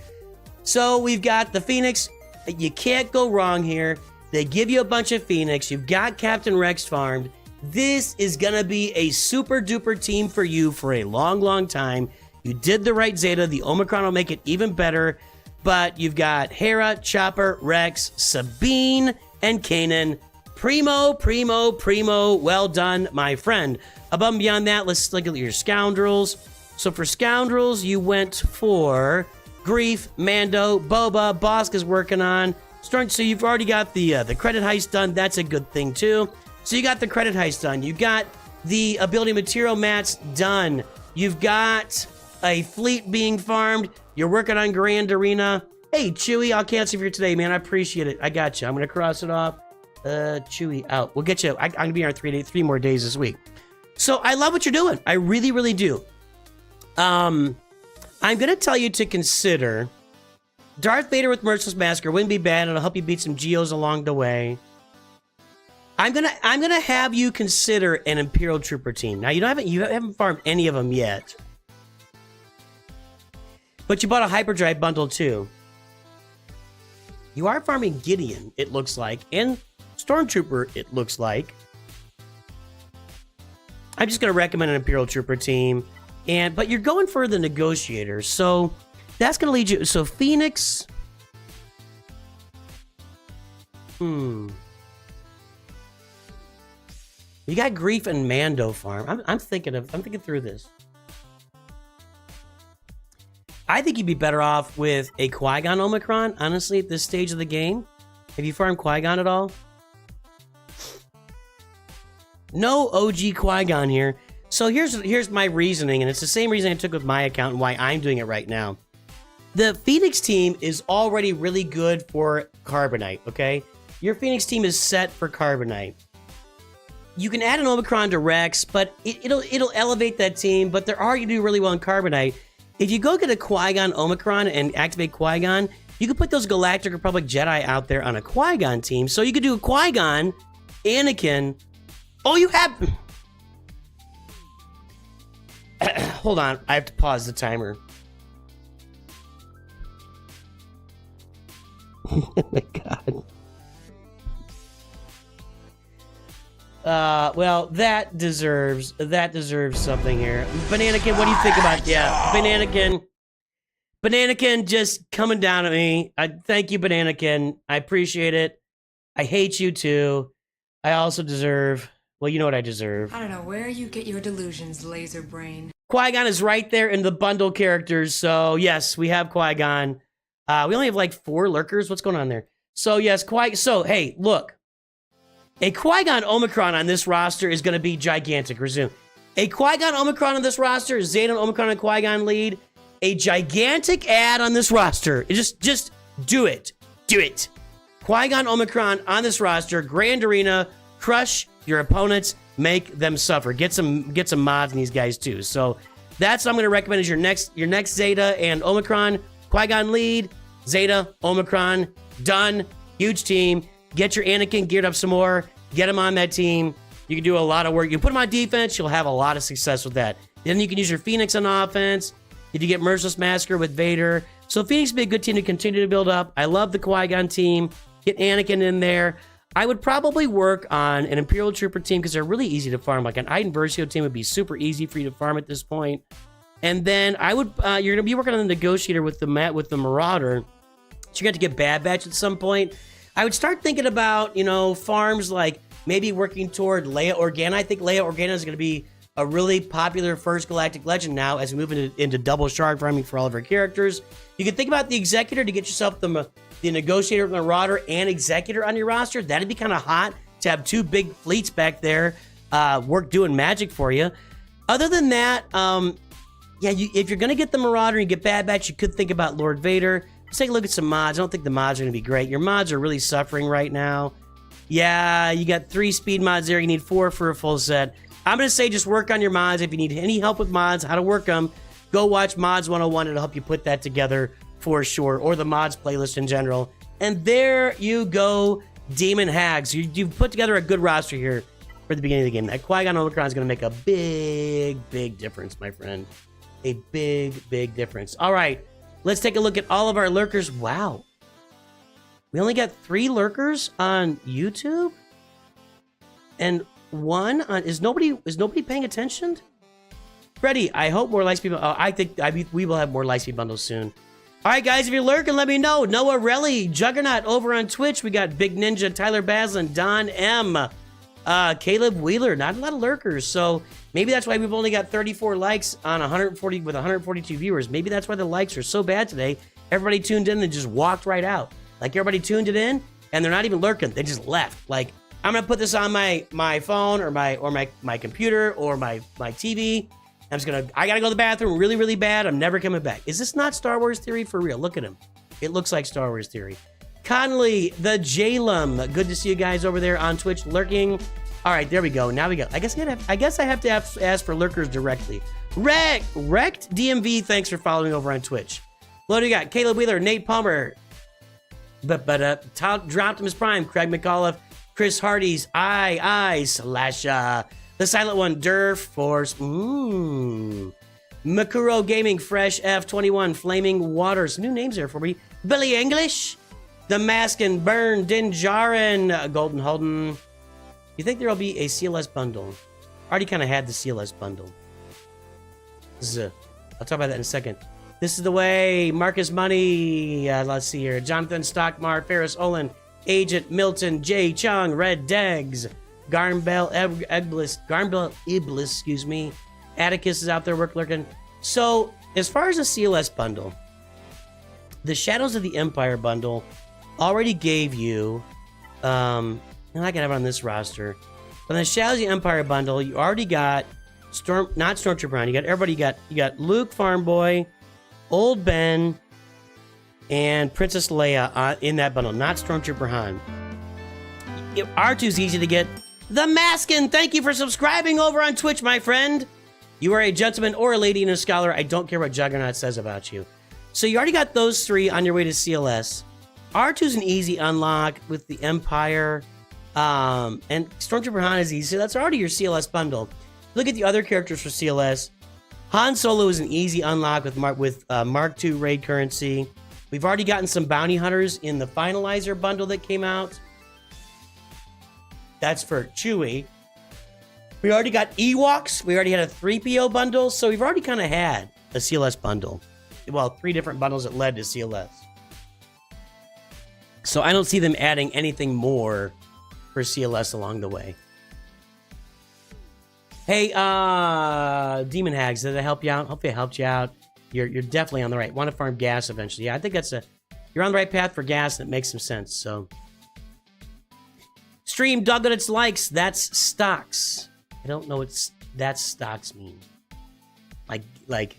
So we've got the Phoenix. You can't go wrong here. They give you a bunch of Phoenix. You've got Captain Rex farmed. This is gonna be a super duper team for you for a long, long time. You did the right Zeta. The Omicron will make it even better. But you've got Hera, Chopper, Rex, Sabine, and Kanan. Primo. Well done, my friend. Above and beyond that, let's look at your scoundrels. So for scoundrels, you went for Grief, Mando, Boba, Bosk is working on. So you've already got the credit heist done. That's a good thing too. So you got the credit heist done. You got the ability material mats done. You've got a fleet being farmed. You're working on Grand Arena. Hey, Chewy, I'll cancel for you today, man. I appreciate it. I got you. I'm going to cross it off. Chewy out. We'll get you. I'm going to be on 3 more days this week. So I love what you're doing. I really, really do. I'm going to tell you to consider Darth Vader with Merciless Massacre. Wouldn't be bad. It'll help you beat some Geos along the way. I'm gonna have you consider an Imperial Trooper team. Now you haven't farmed any of them yet, but you bought a Hyperdrive bundle too. You are farming Gideon, it looks like, and Stormtrooper, it looks like. I'm just gonna recommend an Imperial Trooper team, but you're going for the Negotiator, so that's gonna lead you. So Phoenix. You got Grief and Mando farm. I'm thinking through this. I think you'd be better off with a Qui-Gon Omicron, honestly, at this stage of the game. Have you farmed Qui-Gon at all? No OG Qui-Gon here. So here's my reasoning, and it's the same reason I took with my account and why I'm doing it right now. The Phoenix team is already really good for Carbonite, okay? Your Phoenix team is set for Carbonite. You can add an Omicron to Rex, but it'll elevate that team, but they're already doing really well in Carbonite. If you go get a Qui-Gon Omicron and activate Qui-Gon, you can put those Galactic Republic Jedi out there on a Qui-Gon team. So you could do a Qui-Gon, Anakin. Oh, you have... Hold on, I have to pause the timer. Oh my God. Well, that deserves something here. Bananakin, what do you think about? Yeah, Bananakin just coming down at me. I thank you, Bananakin. I appreciate it. I hate you too. I also deserve. Well, you know what I deserve. I don't know where you get your delusions, laser brain. Qui-Gon is right there in the bundle characters. So yes, we have Qui-Gon. We only have like 4 lurkers. What's going on there? So yes, So hey, look. A Qui-Gon Omicron on this roster is going to be gigantic. Resume. A Qui-Gon Omicron on this roster, Zeta Omicron and Qui-Gon lead. A gigantic ad on this roster. Just do it. Do it. Qui-Gon Omicron on this roster. Grand Arena. Crush your opponents. Make them suffer. Get some mods in these guys too. So that's what I'm going to recommend is your next Zeta and Omicron. Qui-Gon lead. Zeta, Omicron. Done. Huge team. Get your Anakin geared up some more. Get him on that team. You can do a lot of work. You put him on defense, you'll have a lot of success with that. Then you can use your Phoenix on offense. Did you get Merciless Massacre with Vader? So Phoenix would be a good team to continue to build up. I love the Qui-Gon team. Get Anakin in there. I would probably work on an Imperial Trooper team because they're really easy to farm. Like an Iden Versio team would be super easy for you to farm at this point. And then I would, you're going to be working on the Negotiator with the Marauder. So you're going to get Bad Batch at some point. I would start thinking about, farms like maybe working toward Leia Organa. I think Leia Organa is going to be a really popular first Galactic Legend now as we move into double shard farming for all of our characters. You can think about the Executor to get yourself the Negotiator, Marauder, and Executor on your roster. That'd be kind of hot to have 2 big fleets back there doing magic for you. Other than that, if you're going to get the Marauder and get Bad Batch, you could think about Lord Vader. Let's take a look at some mods. I don't think the mods are going to be great. Your mods are really suffering right now. Yeah, you got 3 speed mods there. You need 4 for a full set. I'm going to say just work on your mods. If you need any help with mods, how to work them, go watch Mods 101. It'll help you put that together for sure, or the mods playlist in general. And there you go, Demon Hags. You've put together a good roster here for the beginning of the game. That Qui-Gon Omicron is going to make a big difference, my friend. A big difference. All right. Let's take a look at all of our lurkers. Wow. We only got 3 lurkers on YouTube? And one on, is nobody paying attention? Freddie, I hope more Lightspeed. I think we will have more Lightspeed bundles soon. All right, guys, if you're lurking, let me know. Noah Relly, Juggernaut over on Twitch. We got Big Ninja, Tyler Baslin, Don M, Caleb Wheeler. Not a lot of lurkers, so maybe that's why we've only got 34 likes on 140 with 142 viewers. Maybe that's why the likes are so bad today. Everybody tuned in and just walked right out. Like everybody tuned it in, and they're not even lurking. They just left. Like I'm gonna put this on my phone or my computer or my TV. I gotta go to the bathroom really, really bad. I'm never coming back. Is this not Star Wars Theory for real? Look at him. It looks like Star Wars Theory. Conley, the Jalum. Good to see you guys over there on Twitch lurking. All right, there we go. Now we go. I guess I have to ask for lurkers directly. Wrecked DMV, thanks for following over on Twitch. What do you got? Caleb Wheeler, Nate Palmer. Dropped him his prime. Craig McAuliffe, Chris Hardy's / The Silent One, Durf, Force, Makuro Gaming, Fresh F21, Flaming Waters, new names there for me. Billy English, The Mask and Burn, Dinjarin, Golden Holden. You think there'll be a CLS bundle? Already kind of had the CLS bundle. I'll talk about that in a second. This is the way. Marcus Money, let's see here. Jonathan Stockmar, Ferris Olin, Agent Milton, J. Chung, Red Degs. Garnbell Iblis, excuse me. Atticus is out there lurking. So, as far as the CLS bundle, the Shadows of the Empire bundle already gave you, and I can have it on this roster, but the Shadows of the Empire bundle, you already got not Stormtrooper Han, you got everybody, you got Luke Farm Boy, Old Ben, and Princess Leia in that bundle, not Stormtrooper Han. R2's easy to get. The Maskin, thank you for subscribing over on Twitch, my friend. You are a gentleman or a lady and a scholar. I don't care what Juggernaut says about you. So you already got those three on your way to CLS. R2's an easy unlock with the Empire. And Stormtrooper Han is easy. So that's already your CLS bundle. Look at the other characters for CLS. Han Solo is an easy unlock with Mark II raid currency. We've already gotten some bounty hunters in the Finalizer bundle that came out. That's for Chewie. We already got Ewoks. We already had a 3PO bundle. So we've already kind of had a CLS bundle. Well, 3 different bundles that led to CLS. So I don't see them adding anything more for CLS along the way. Hey, Demon Hags, did I help you out? Hopefully I helped you out. You're definitely on the right. Want to farm gas eventually. Yeah, I think you're on the right path for gas, and it makes some sense. So Stream dug on its likes. That's stocks. I don't know what that's stocks mean. Like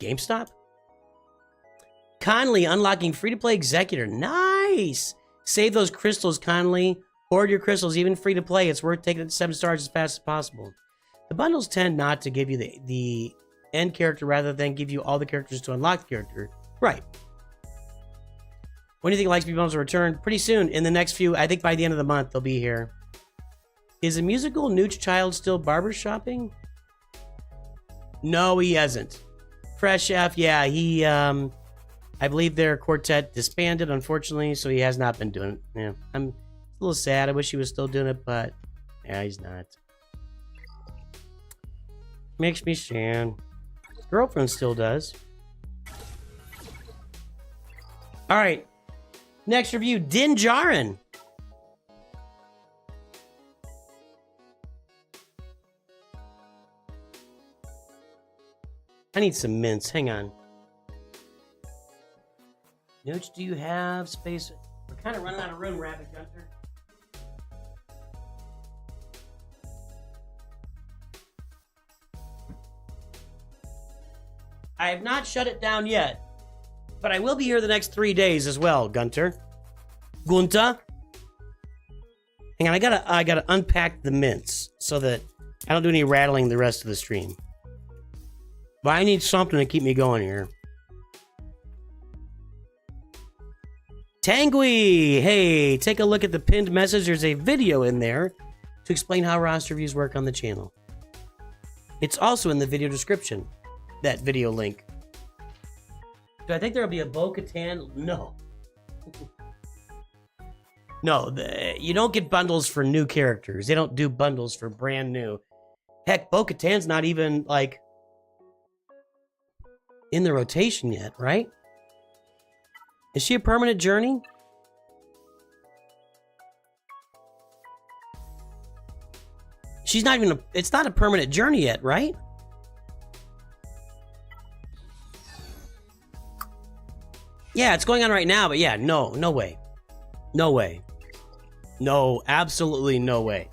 GameStop? Conley unlocking free-to-play executor. Nice! Save those crystals, Conley. Hoard your crystals, even free-to-play. It's worth taking it to 7 stars as fast as possible. The bundles tend not to give you the end character rather than give you all the characters to unlock the character. Right. When do you think Lightspeed bundles will return? Pretty soon. In the next few, I think by the end of the month, they'll be here. Is a musical Nooch child still barber shopping? No, he hasn't. Fresh F, yeah, he, I believe their quartet disbanded, unfortunately, so he has not been doing it. Yeah, I'm a little sad. I wish he was still doing it, but yeah, he's not. Makes me sad. His girlfriend still does. All right. Next review, Dinjarin. I need some mints. Hang on. Nooch, do you have space? We're kind of running out of room, Rabbit Gunter. I have not shut it down yet, but I will be here the next 3 days as well, Gunter. Gunta. Hang on, I gotta unpack the mints so that I don't do any rattling the rest of the stream. But I need something to keep me going here. Tangui! Hey, take a look at the pinned message. There's a video in there to explain how roster reviews work on the channel. It's also in the video description, that video link. Do I think there'll be a Bo-Katan? No. No, you don't get bundles for new characters. They don't do bundles for brand new. Heck, Bo-Katan's not even, like, in the rotation yet, right? Is she a permanent journey? She's not even it's not a permanent journey yet, right? Yeah, it's going on right now, but yeah, no way. No way. No, absolutely no way.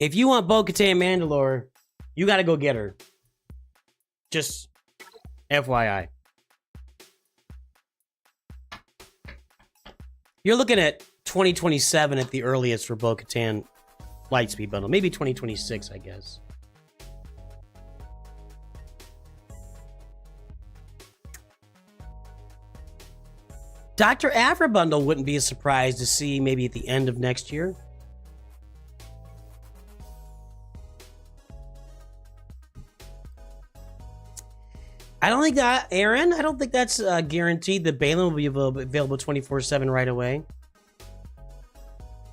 If you want Bo-Katan Mandalore, you gotta go get her. Just FYI. You're looking at 2027 at the earliest for Bo-Katan Lightspeed bundle. Maybe 2026, I guess. Dr. Aphra bundle wouldn't be a surprise to see maybe at the end of next year. I don't think that, Aaron, I don't think that's guaranteed that Balin will be available 24/7 right away.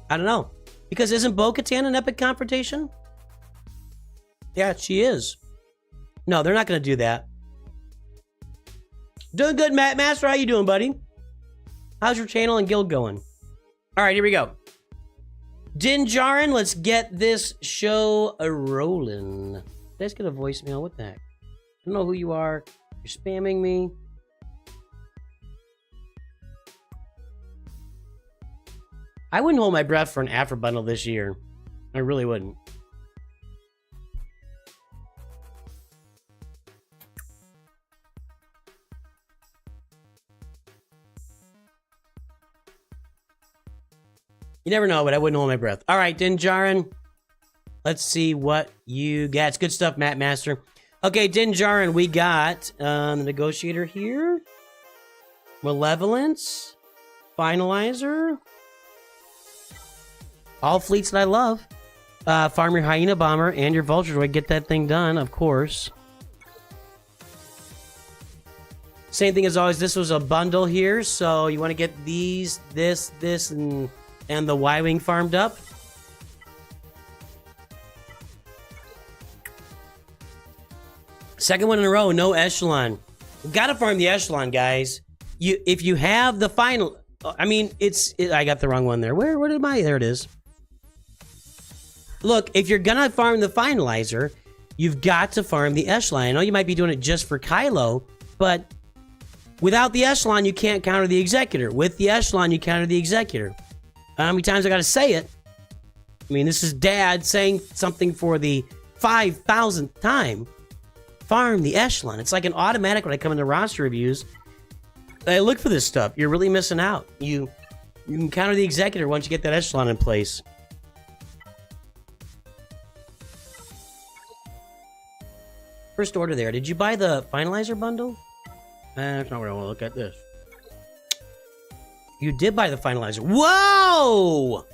I don't know. Because isn't Bo-Katan an epic confrontation? Yeah, she is. No, they're not going to do that. Doing good, Matt Master. How you doing, buddy? How's your channel and guild going? All right, here we go. Din Djarin, let's get this show a-rolling. Did I just get a voicemail? What the heck? I don't know who you are. You're spamming me. I wouldn't hold my breath for an Aphra bundle this year. I really wouldn't. You never know, but I wouldn't hold my breath. All right, Din Djarin. Let's see what you got. It's good stuff, Matt Master. Okay, Din Djarin, we got the Negotiator here. Malevolence. Finalizer. All fleets that I love. Farm your Hyena Bomber and your Vulture Droid. Get that thing done, of course. Same thing as always. This was a bundle here, so you want to get these, this, and the Y-Wing farmed up. Second one in a row, no Echelon. Gotta farm the Echelon, guys. If you have the final... I mean, I got the wrong one there. Where did my... There it is. Look, if you're gonna farm the Finalizer, you've got to farm the Echelon. I know you might be doing it just for Kylo, but without the Echelon, you can't counter the Executor. With the Echelon, you counter the Executor. How many times I gotta say it? I mean, this is Dad saying something for the 5,000th time. Farm the Echelon. It's like an automatic when I come into roster reviews. I look for this stuff. You're really missing out. You can counter the Executor once you get that Echelon in place. First order there. Did you buy the Finalizer bundle? That's not what I want to look at this. You did buy the Finalizer. Whoa!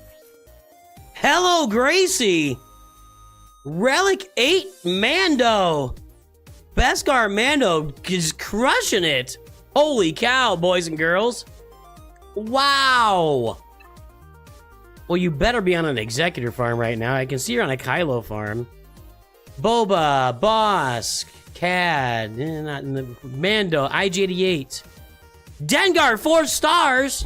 Hello, Gracie! Relic 8 Mando! Beskar Mando is crushing it! Holy cow, boys and girls! Wow! Well, you better be on an Executor farm right now. I can see you're on a Kylo farm. Boba, Boss, Cad, Mando, IG-88. Dengar, 4 stars!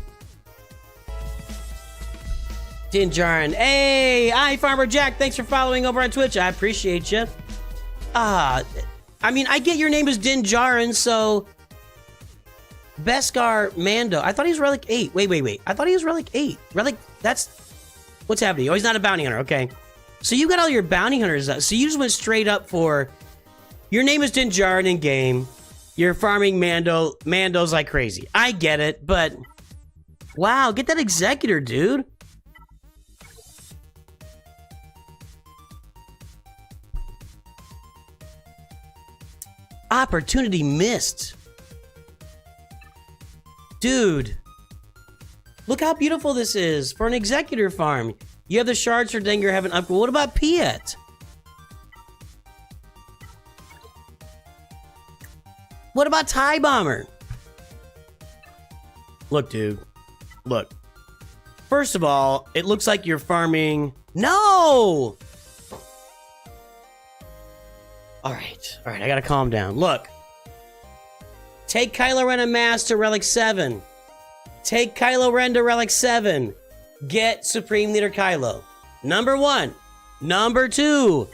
Din Djarin. Hey, Farmer Jack, thanks for following over on Twitch. I appreciate you. I mean, I get your name is Din Djarin, so... Beskar Mando. I thought he was Relic 8. Wait. I thought he was Relic 8. Relic... That's... What's happening? Oh, he's not a bounty hunter. Okay. So you got all your bounty hunters up. So you just went straight up for... Your name is Din Djarin in game. You're farming Mandos like crazy. I get it, but... Wow, get that Executor, dude. Opportunity missed. Dude. Look how beautiful this is for an Executor farm. You have the shards for Dengar, haven't upgraded. What about Piet? What about TIE Bomber? Look, dude. look. First of all, it looks like you're farming. No! All right, I gotta calm down. Look. Take Kylo Ren and Mass to Relic 7. Take Kylo Ren to Relic 7. Get Supreme Leader Kylo. Number 1. Number 2.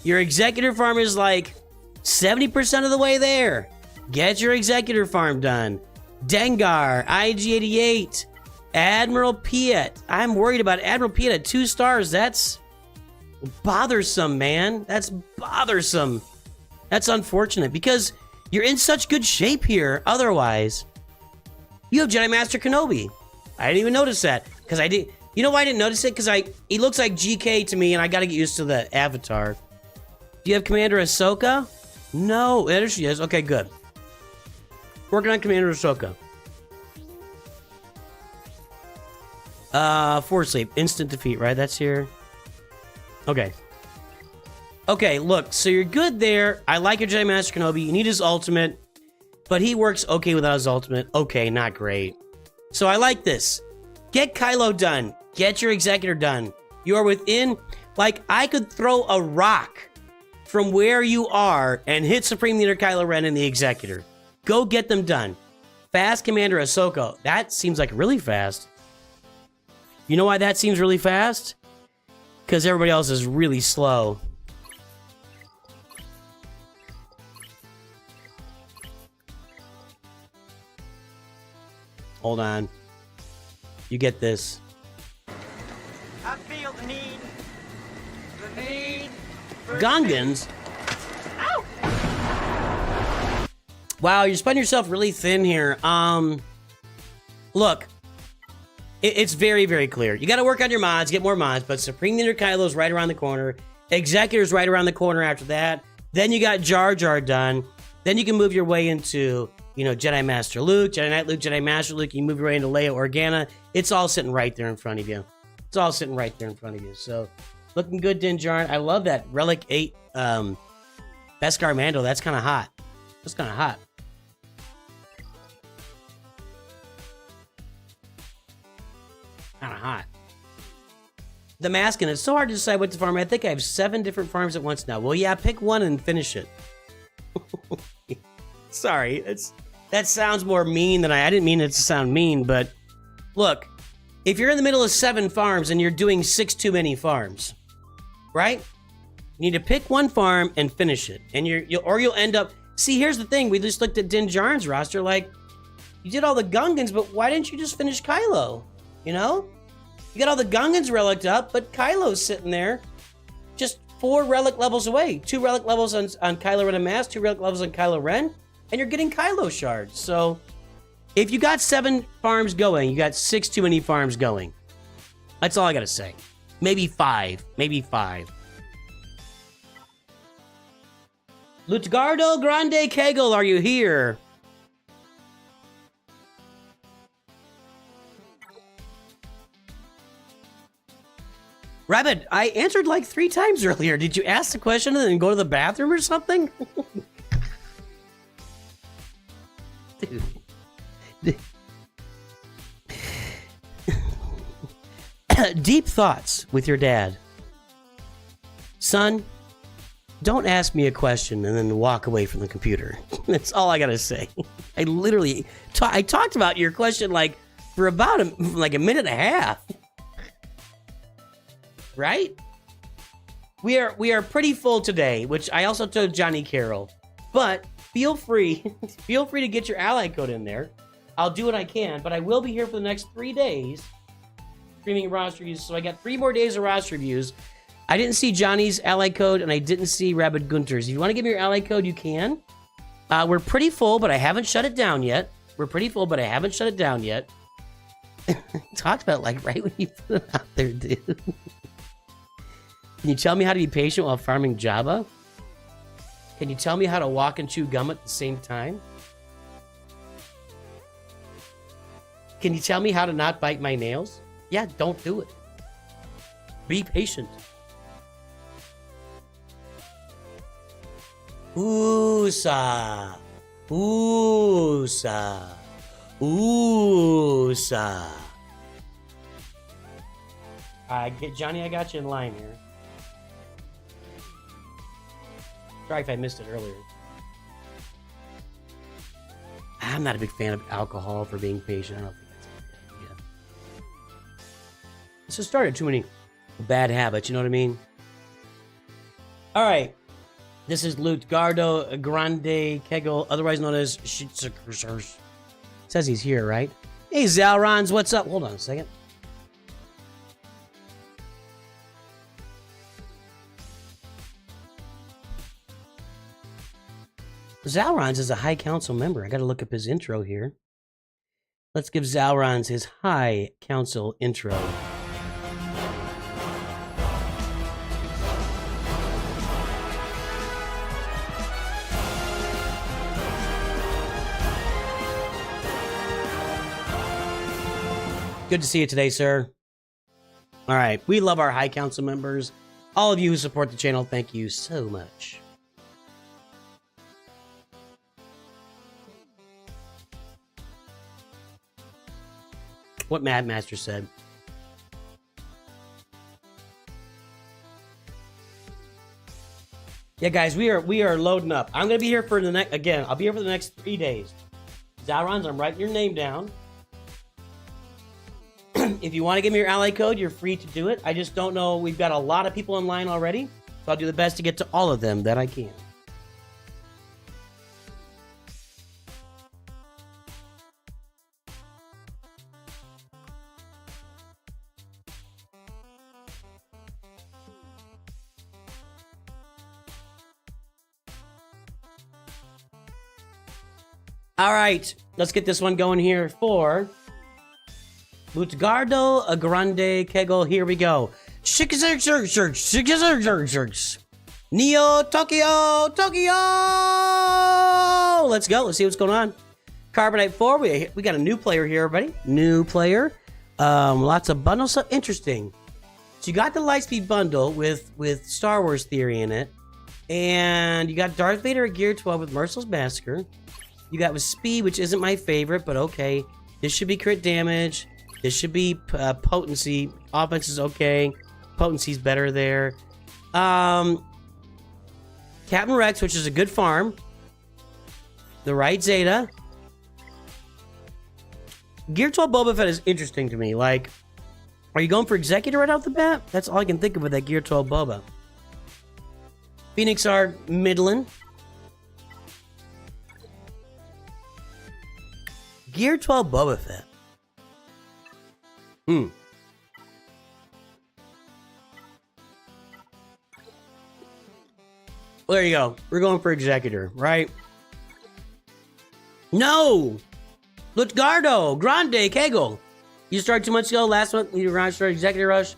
Your Executor farm is like 70% of the way there. Get your Executor farm done. Dengar, IG-88, Admiral Piet. I'm worried about Admiral Piet at 2 stars. That's bothersome, man. That's bothersome. That's unfortunate because you're in such good shape here. Otherwise, you have Jedi Master Kenobi. I didn't even notice that because I did. You know why I didn't notice it? Because he looks like GK to me, and I got to get used to the avatar. Do you have Commander Ahsoka? No, there she is. Okay, good. Working on Commander Ahsoka. Forward sleep, instant defeat, right? That's here. Okay. Okay, look, so you're good there. I like your Jedi Master Kenobi. You need his ultimate, but he works okay without his ultimate. Okay, not great. So I like this. Get Kylo done. Get your Executor done. You are within, like, I could throw a rock from where you are and hit Supreme Leader Kylo Ren and the Executor. Go get them done. Fast Commander Ahsoka. That seems like really fast. You know why that seems really fast? Because everybody else is really slow. Hold on. You get this. I feel the need. The need. Gungans? Ow! Wow, you're spreading yourself really thin here. Look. It's very, very clear. You got to work on your mods, get more mods, but Supreme Leader Kylo's right around the corner. Executor's right around the corner after that. Then you got Jar Jar done. Then you can move your way into, you know, Jedi Master Luke, Jedi Knight Luke, Jedi Master Luke. You can move your way into Leia Organa. It's all sitting right there in front of you. It's all sitting right there in front of you. So, looking good, Din Djarin. I love that Relic 8 Beskar Mando. That's kind of hot. That's kind of hot. Kind of hot. The Maskin. It's so hard to decide what to farm. I think I have 7 different farms at once now. Well, yeah, pick one and finish it. Sorry, that sounds more mean than I didn't mean it to sound mean, but look, if you're in the middle of 7 farms and you're doing 6 too many farms, right? You need to pick one farm and finish it, and you'll end up. See, here's the thing: we just looked at Din Djarin's roster. Like, you did all the Gungans, but why didn't you just finish Kylo? You know, you got all the Gungans relicked up, but Kylo's sitting there, just 4 relic levels away. 2 relic levels on Kylo Ren and Mass, 2 relic levels on Kylo Ren, and you're getting Kylo shards. So, if you got 7 farms going, you got 6 too many farms going. That's all I gotta say. Maybe 5. Maybe 5. Lutgardo Grande Kegel, are you here? Rabbit, I answered like 3 times earlier. Did you ask the question and then go to the bathroom or something? Dude. Deep thoughts with your dad. Son, don't ask me a question and then walk away from the computer. That's all I gotta say. I literally, I talked about your question like for about a minute and a half. Right? We are pretty full today, which I also told Johnny Carroll. But feel free to get your ally code in there. I'll do what I can, but I will be here for the next 3 days streaming roster reviews. So I got 3 more days of roster reviews. I didn't see Johnny's ally code, and I didn't see Rabid Gunter's. If you want to give me your ally code, you can. We're pretty full, but I haven't shut it down yet. Talked about like right when you put it out there, dude. Can you tell me how to be patient while farming Jabba? Can you tell me how to walk and chew gum at the same time? Can you tell me how to not bite my nails? Yeah, don't do it. Be patient. Oosa. Oosa. Oosa. Johnny, I got you in line here. Sorry if I missed it earlier. I'm not a big fan of alcohol for being patient. I don't think that's a good idea. This has started too many bad habits, you know what I mean? All right. This is Lutgardo Grande Kegel, otherwise known as Shitsukursers. Says he's here, right? Hey, Xalrons, what's up? Hold on a second. Xalrons is a High Council member. I gotta look up his intro here. Let's give Xalrons his High Council intro. Good to see you today, sir. All right, we love our High Council members. All of you who support the channel, thank you so much. What Mad Master said. Yeah, guys, we are loading up. I'm gonna be here for the next I'll be here for the next 3 days. Xalrons, I'm writing your name down. If you want to give me your ally code, you're free to do it. I just don't know. We've got a lot of people online already, so I'll do the best to get to all of them that I can. All right, let's get this one going here for Lutgardo Grande Kegel. Here we go. Neo Tokyo. Let's go. Let's see what's going on. Carbonite 4. We got a new player here, everybody. New player. Lots of bundle stuff. Interesting. So you got the Lightspeed bundle with Star Wars theory in it, and you got Darth Vader at Gear 12 with Merciless Massacre. You got with speed, which isn't my favorite, but okay. This should be crit damage. This should be potency. Offense is okay. Potency's better there. Captain Rex, which is a good farm. The right Zeta. Gear 12 Boba Fett is interesting to me. Like, are you going for Executor right off the bat? That's all I can think of with that Gear 12 Boba. Phoenix are middling. Gear 12 Boba Fett. Well, there you go. We're going for Executor, right? No! Lutgardo Grande Kegel. You started 2 months ago. Last month, you started Executor Rush.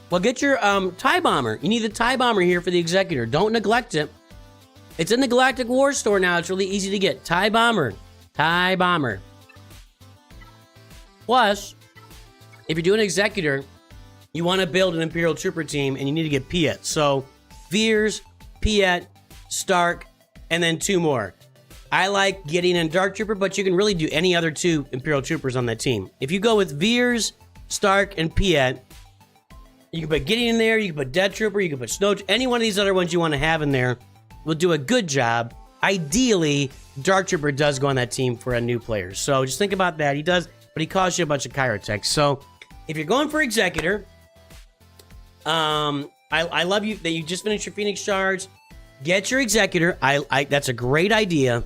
Well, get your TIE Bomber. You need the TIE Bomber here for the Executor. Don't neglect it. It's in the Galactic War store now. It's really easy to get. TIE Bomber. TIE Bomber. Plus, if you're doing Executor, you want to build an Imperial Trooper team, and you need to get Piet. So, Veers, Piet, Stark, and then 2 more. I like Gideon and Dark Trooper, but you can really do any other 2 Imperial Troopers on that team. If you go with Veers, Stark, and Piet, you can put Gideon in there, you can put Death Trooper, you can put Snow... Any one of these other ones you want to have in there will do a good job. Ideally, Dark Trooper does go on that team for a new player. So, just think about that. He does... but he costs you a bunch of Chirotech. So, if you're going for Executor, I love you that you just finished your Phoenix Shards. Get your Executor. That's a great idea.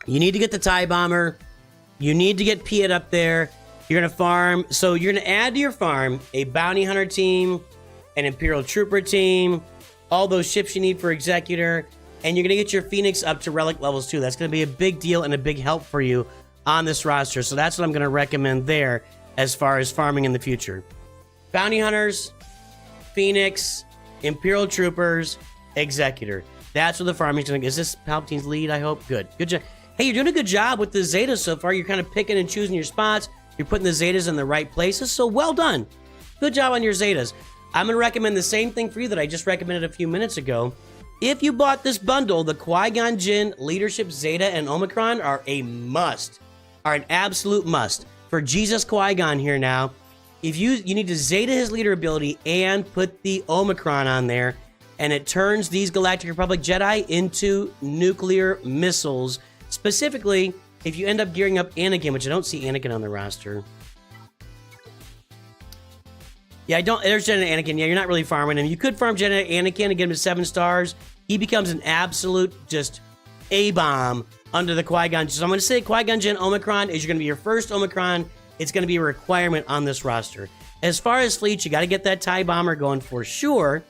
You need to get the TIE Bomber. You need to get Piet up there. You're going to farm. So, you're going to add to your farm a Bounty Hunter team, an Imperial Trooper team, all those ships you need for Executor, and you're going to get your Phoenix up to Relic levels too. That's going to be a big deal and a big help for you on this roster. So that's what I'm going to recommend there as far as farming in the future. Bounty Hunters, Phoenix, Imperial Troopers, Executor. That's what the farming's going to... Is this Palpatine's lead, I hope? Good. Good job. Hey, you're doing a good job with the Zetas so far. You're kind of picking and choosing your spots. You're putting the Zetas in the right places, so well done. Good job on your Zetas. I'm going to recommend the same thing for you that I just recommended a few minutes ago. If you bought this bundle, the Qui-Gon Jinn, Leadership, Zeta, and Omicron are a must. Are an absolute must. For Jesus Qui-Gon here now, if you need to Zeta his leader ability and put the Omicron on there, and it turns these Galactic Republic Jedi into nuclear missiles. Specifically, if you end up gearing up Anakin, which I don't see Anakin on the roster. Yeah, there's Jedi Anakin. Yeah, you're not really farming him. You could farm Jedi Anakin and get him to 7 stars. He becomes an absolute just A-bomb under the Qui-Gon. So I'm going to say Qui-Gon Jinn Omicron is going to be your first Omicron. It's going to be a requirement on this roster. As far as fleets, you got to get that TIE Bomber going for sure.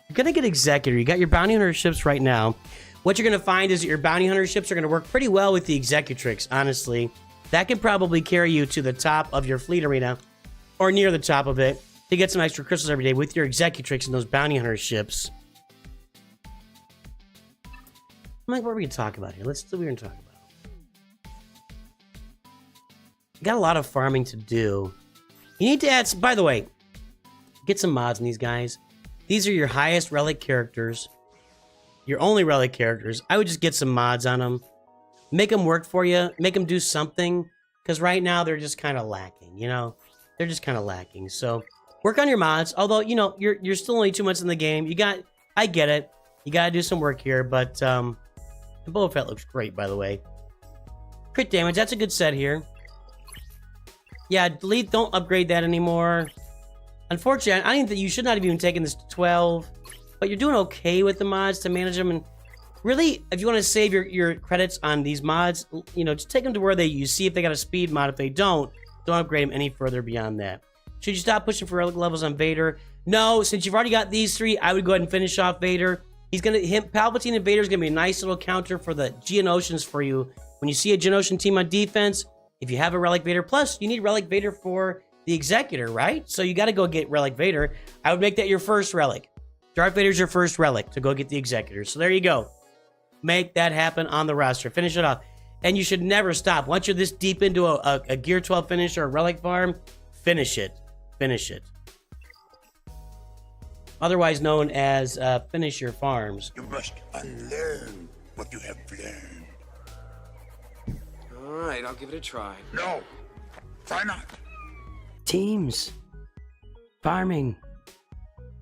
You're going to get Executor. You got your Bounty Hunter ships right now. What you're going to find is that your Bounty Hunter ships are going to work pretty well with the Executrix, honestly. That can probably carry you to the top of your fleet arena, or near the top of it, to get some extra crystals every day with your Executrix and those Bounty Hunter ships. I'm like, what are we going to talk about here? Let's see what we're going to talk about. Got a lot of farming to do. You need to add, by the way, get some mods in these guys. These are your highest relic characters. Your only relic characters. I would just get some mods on them. Make them work for you. Make them do something. Because right now, they're just kind of lacking, you know? They're just kind of lacking. So, work on your mods. Although, you know, you're still only 2 months in the game. I get it. You got to do some work here. But, the Boba Fett looks great, by the way. Crit damage. That's a good set here. Yeah, delete. Don't upgrade that anymore. Unfortunately, I think that you should not have even taken this to 12, but you're doing okay with the mods to manage them. And really, if you want to save your credits on these mods, you know, just take them to where you see if they got a speed mod. If they don't upgrade them any further beyond that. Should you stop pushing for relic levels on Vader? No, since you've already got these 3, I would go ahead and finish off Vader. Palpatine and Vader is gonna be a nice little counter for the Geonosians for you. When you see a Geonosian team on defense, if you have a Relic Vader, plus you need Relic Vader for the Executor, right? So you got to go get Relic Vader. I would make that your first relic. Darth Vader's your first relic to go get the Executor. So there you go. Make that happen on the roster. Finish it off. And you should never stop. Once you're this deep into a Gear 12 finish or a relic farm, finish it. Finish it. Otherwise known as finish your farms. You must unlearn what you have learned. All right, I'll give it a try. No, try not. Teams. Farming.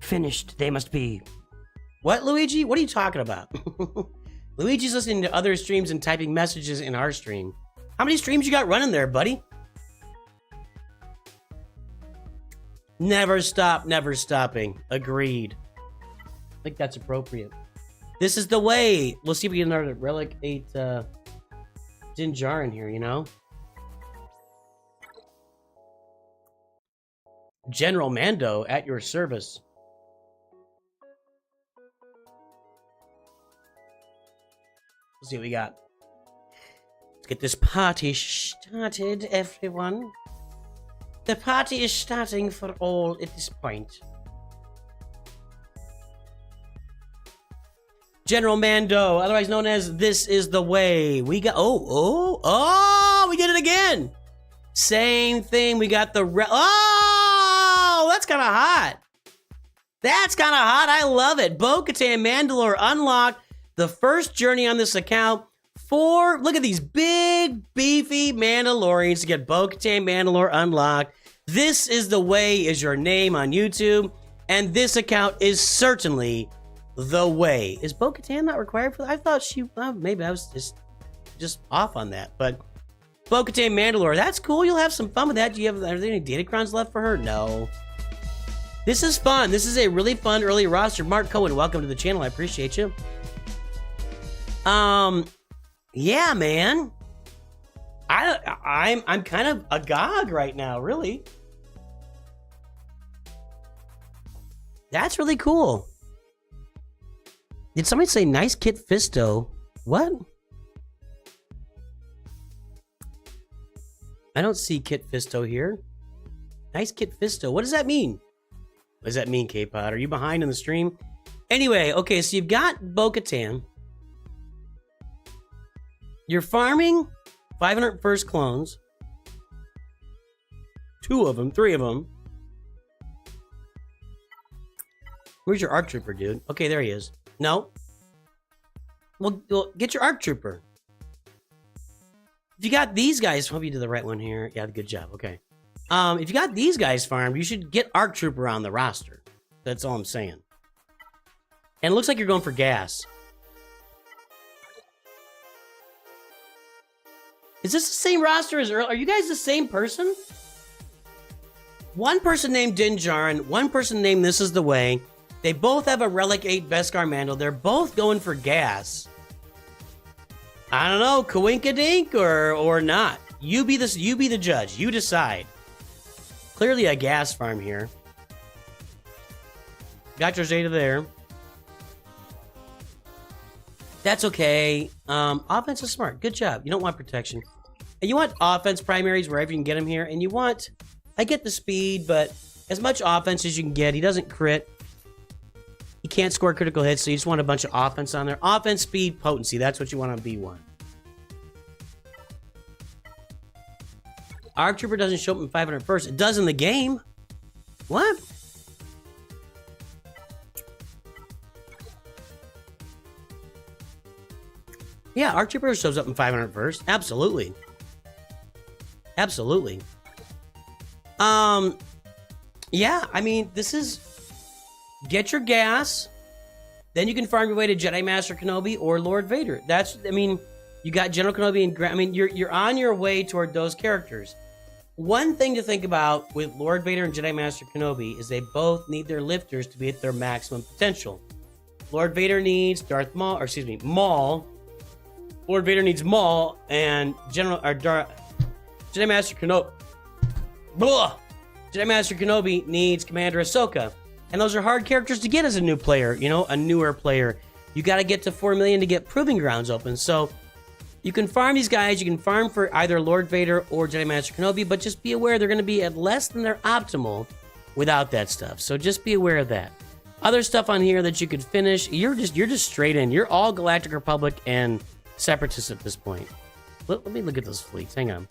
Finished. They must be. What, Luigi? What are you talking about? Luigi's listening to other streams and typing messages in our stream. How many streams you got running there, buddy? Never stop, never stopping. Agreed. I think that's appropriate. This is the way. We'll see if we get another Relic 8 Din Djarin here, you know? General Mando at your service. Let's see what we got. Let's get this party started, everyone. The party is starting for all at this point. General Mando, otherwise known as This Is the Way. We got, we did it again. Same thing, we got the, that's kind of hot. That's kind of hot, I love it. Bo-Katan Mandalore unlocked the first journey on this account. Look at these big, beefy Mandalorians to get Bo-Katan Mandalore unlocked. This Is the Way is your name on YouTube, and this account is certainly the way. Is Bo-Katan not required for that? I thought she, maybe I was just off on that, but Bo-Katan Mandalore, that's cool. You'll have some fun with that. Are there any datacrons left for her? No. This is fun. This is a really fun early roster. Mark Cohen, welcome to the channel. I appreciate you. Yeah, man. I'm kind of agog right now, really. That's really cool. Did somebody say nice Kit Fisto? What? I don't see Kit Fisto here. Nice Kit Fisto. What does that mean? What does that mean, K-Pod? Are you behind in the stream? Anyway, okay, so you've got Bo-Katan. You're farming 500 first clones. 2 of them, 3 of them. Where's your ARC Trooper, dude? Okay, there he is. No. Well, get your ARC Trooper. If you got these guys, hope you did the right one here. Yeah, good job. Okay. If you got these guys farmed, you should get ARC Trooper on the roster. That's all I'm saying. And it looks like you're going for gas. Is this the same roster as earlier? Are you guys the same person? One person named Dinjarin, one person named This Is the Way. They both have a Relic 8 Beskar Mando. They're both going for gas. I don't know, Kawinka-dink or not. You be the judge. You decide. Clearly a gas farm here. Got your Zeta there. That's okay. Offense is smart. Good job. You don't want protection. And you want offense primaries wherever you can get them here. And you want... I get the speed, but as much offense as you can get. He doesn't crit. He can't score critical hits, so you just want a bunch of offense on there. Offense, speed, potency. That's what you want on B1. ARC Trooper doesn't show up in 500 first. It does in the game. What? Yeah, ARC Trooper shows up in 500 first. Absolutely. Absolutely. Yeah, I mean, this is... Get your gas. Then you can farm your way to Jedi Master Kenobi or Lord Vader. That's, I mean, you got General Kenobi and... I mean, you're on your way toward those characters. One thing to think about with Lord Vader and Jedi Master Kenobi is they both need their lifters to be at their maximum potential. Lord Vader needs Maul. Lord Vader needs Maul, and Jedi Master Kenobi. Jedi Master Kenobi needs Commander Ahsoka. And those are hard characters to get as a new player, you know, a newer player. You got to get to 4 million to get Proving Grounds open. So you can farm these guys. You can farm for either Lord Vader or Jedi Master Kenobi, but just be aware they're going to be at less than their optimal without that stuff. So just be aware of that. Other stuff on here that you could finish, you're just straight in. You're all Galactic Republic and Separatists at this point. Let me look at those fleets. Hang on.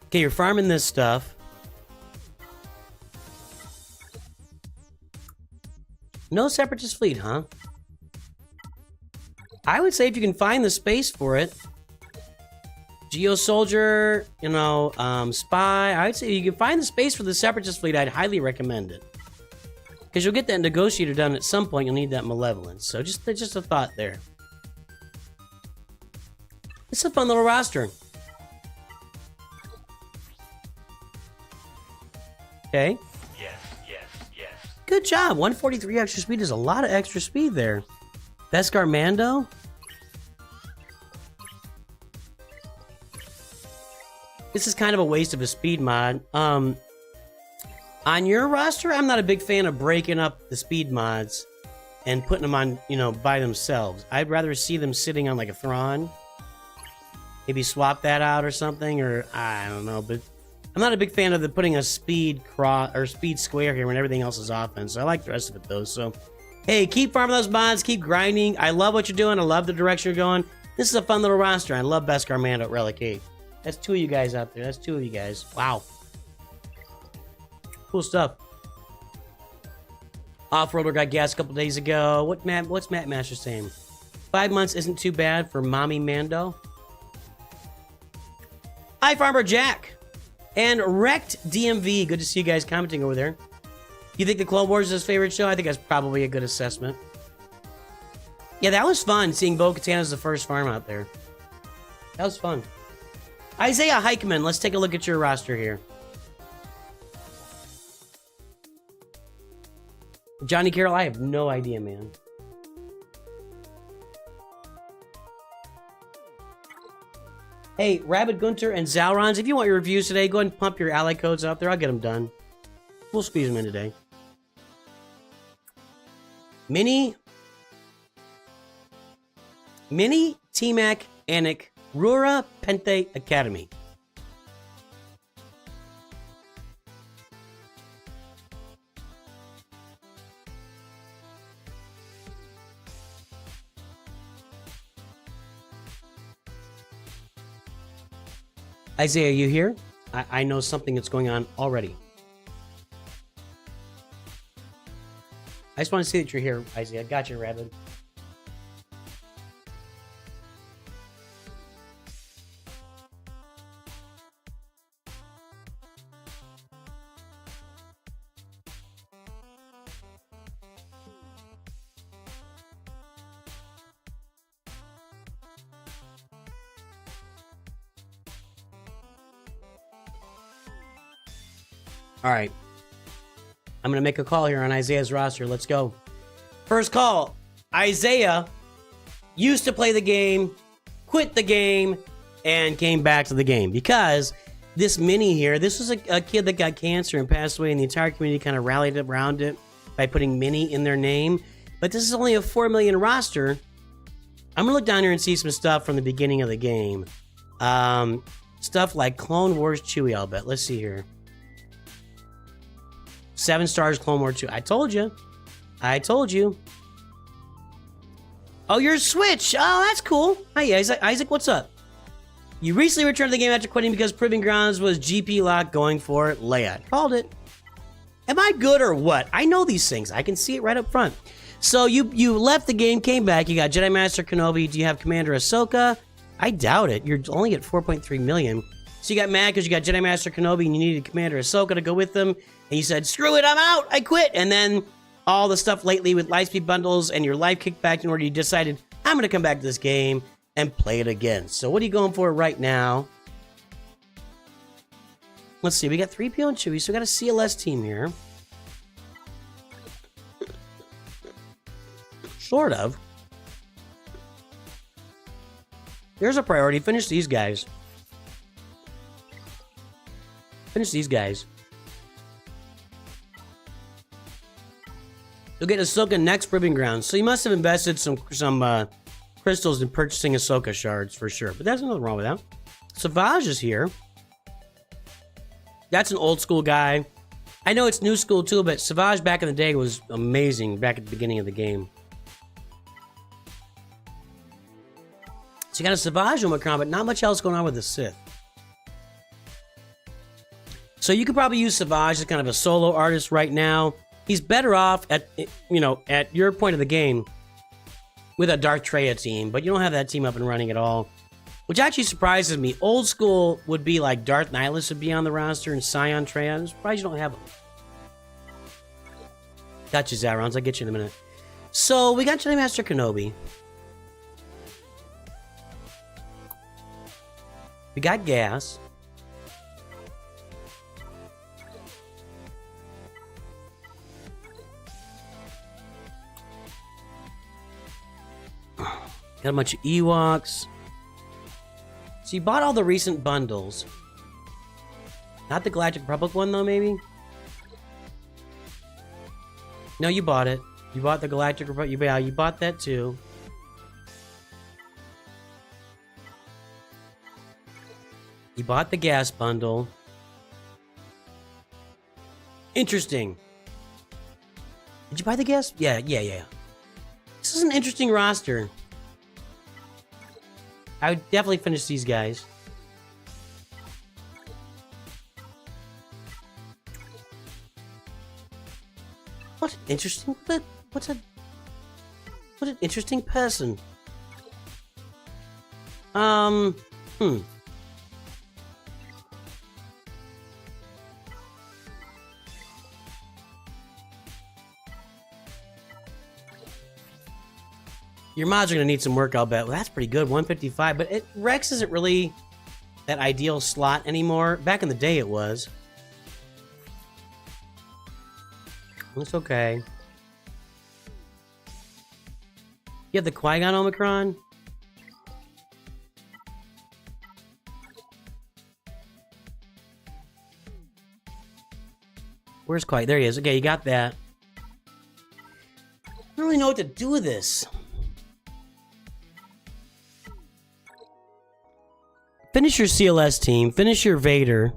Okay, you're farming this stuff. No Separatist fleet, huh? I would say if you can find the space for it. Geo Soldier, you know, Spy. I would say if you can find the space for the Separatist fleet, I'd highly recommend it. Because you'll get that Negotiator done at some point. You'll need that Malevolence. So just a thought there. It's a fun little roster. Okay. Yes. Good job. 143 extra speed is a lot of extra speed there. Beskar Mando. This is kind of a waste of a speed mod. On your roster, I'm not a big fan of breaking up the speed mods and putting them on, you know, by themselves. I'd rather see them sitting on like a Thrawn. Maybe swap that out or something, or I don't know, but I'm not a big fan of putting a speed speed square here when everything else is offense. So I like the rest of it though. So, hey, keep farming those mods, keep grinding. I love what you're doing. I love the direction you're going. This is a fun little roster. I love Beskar Mando at Relic 8. That's 2 of you guys out there. That's 2 of you guys. Wow. Cool stuff. Offworlder got gas a couple days ago. What's Matt Master saying? 5 months isn't too bad for Mommy Mando. Hi, Farmer Jack. And Wrecked DMV. Good to see you guys commenting over there. You think the Clone Wars is his favorite show? I think that's probably a good assessment. Yeah, that was fun, seeing Bo-Katan as the first farm out there. That was fun. Isaiah Heikman, let's take a look at your roster here. Johnny Carroll, I have no idea, man. Hey, Rabbit Gunter and Xalrons, if you want your reviews today, go ahead and pump your ally codes out there. I'll get them done. We'll squeeze them in today. Mini T-Mac Anik Rura Pente Academy. Isaiah, are you here? I know something that's going on already. I just want to see that you're here, Isaiah. Got you, Rabbit. All right. I'm going to make a call here on Isaiah's roster. Let's go. First call. Isaiah used to play the game, quit the game, and came back to the game because this mini here, this was a kid that got cancer and passed away, and the entire community kind of rallied around it by putting mini in their name. But this is only a 4 million roster. I'm going to look down here and see some stuff from the beginning of the game. Stuff like Clone Wars Chewie, I'll bet. Let's see here. 7 stars Clone Wars Chewie. I told you. I told you. Oh, you're Switch. Oh, that's cool. Hi, Isaac. Isaac, what's up? You recently returned to the game after quitting because Proving Grounds was GP lock going for it. Leia. Called it. Am I good or what? I know these things. I can see it right up front. So you left the game, came back. You got Jedi Master Kenobi. Do you have Commander Ahsoka? I doubt it. You're only at 4.3 million. So you got mad because you got Jedi Master Kenobi and you needed Commander Ahsoka to go with them. And you said, screw it, I'm out. I quit. And then all the stuff lately with Lightspeed bundles and your life kicked back in order, you decided, I'm going to come back to this game and play it again. So what are you going for right now? Let's see. We got 3PO and Chewie, so we got a CLS team here. Sort of. Here's a priority. Finish these guys. Finish these guys. You'll get Ahsoka next Proving Grounds. So you must have invested some crystals in purchasing Ahsoka shards for sure. But there's nothing wrong with that. Savage is here. That's an old school guy. I know it's new school too, but Savage back in the day was amazing back at the beginning of the game. So you got a Savage Omicron, but not much else going on with the Sith. So you could probably use Savage as kind of a solo artist right now. He's better off at, at your point of the game with a Darth Treya team, but you don't have that team up and running at all, which actually surprises me. Old school would be like Darth Nihilus would be on the roster and Scion Treya. I'm surprised you don't have them. Got you, Xalrons. I'll get you in a minute. So we got Jedi Master Kenobi. We got Gas. Got a bunch of Ewoks. So you bought all the recent bundles. Not the Galactic Republic one, though, maybe? No, you bought it. You bought the Galactic Republic. Yeah, you bought that, too. You bought the gas bundle. Interesting. Did you buy the gas? Yeah. This is an interesting roster. I would definitely finish these guys. What an interesting... What an interesting person. Your mods are going to need some work, I'll bet. Well, that's pretty good, 155. But Rex isn't really that ideal slot anymore. Back in the day, it was. That's okay. You have the Qui-Gon Omicron? Where's Qui? There he is. Okay, you got that. I don't really know what to do with this. Finish your CLS team. Finish your Vader.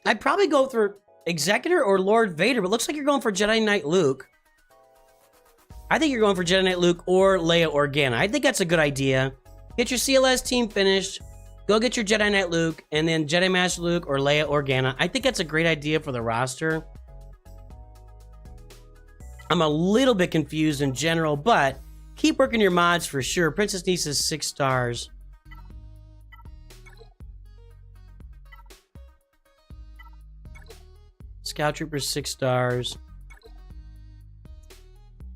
I'd probably go for Executor or Lord Vader, but it looks like you're going for Jedi Knight Luke. I think you're going for Jedi Knight Luke or Leia Organa. I think that's a good idea. Get your CLS team finished. Go get your Jedi Knight Luke, and then Jedi Master Luke or Leia Organa. I think that's a great idea for the roster. I'm a little bit confused in general, but keep working your mods for sure. Princess Niece is 6 stars. Scout Trooper 6 stars.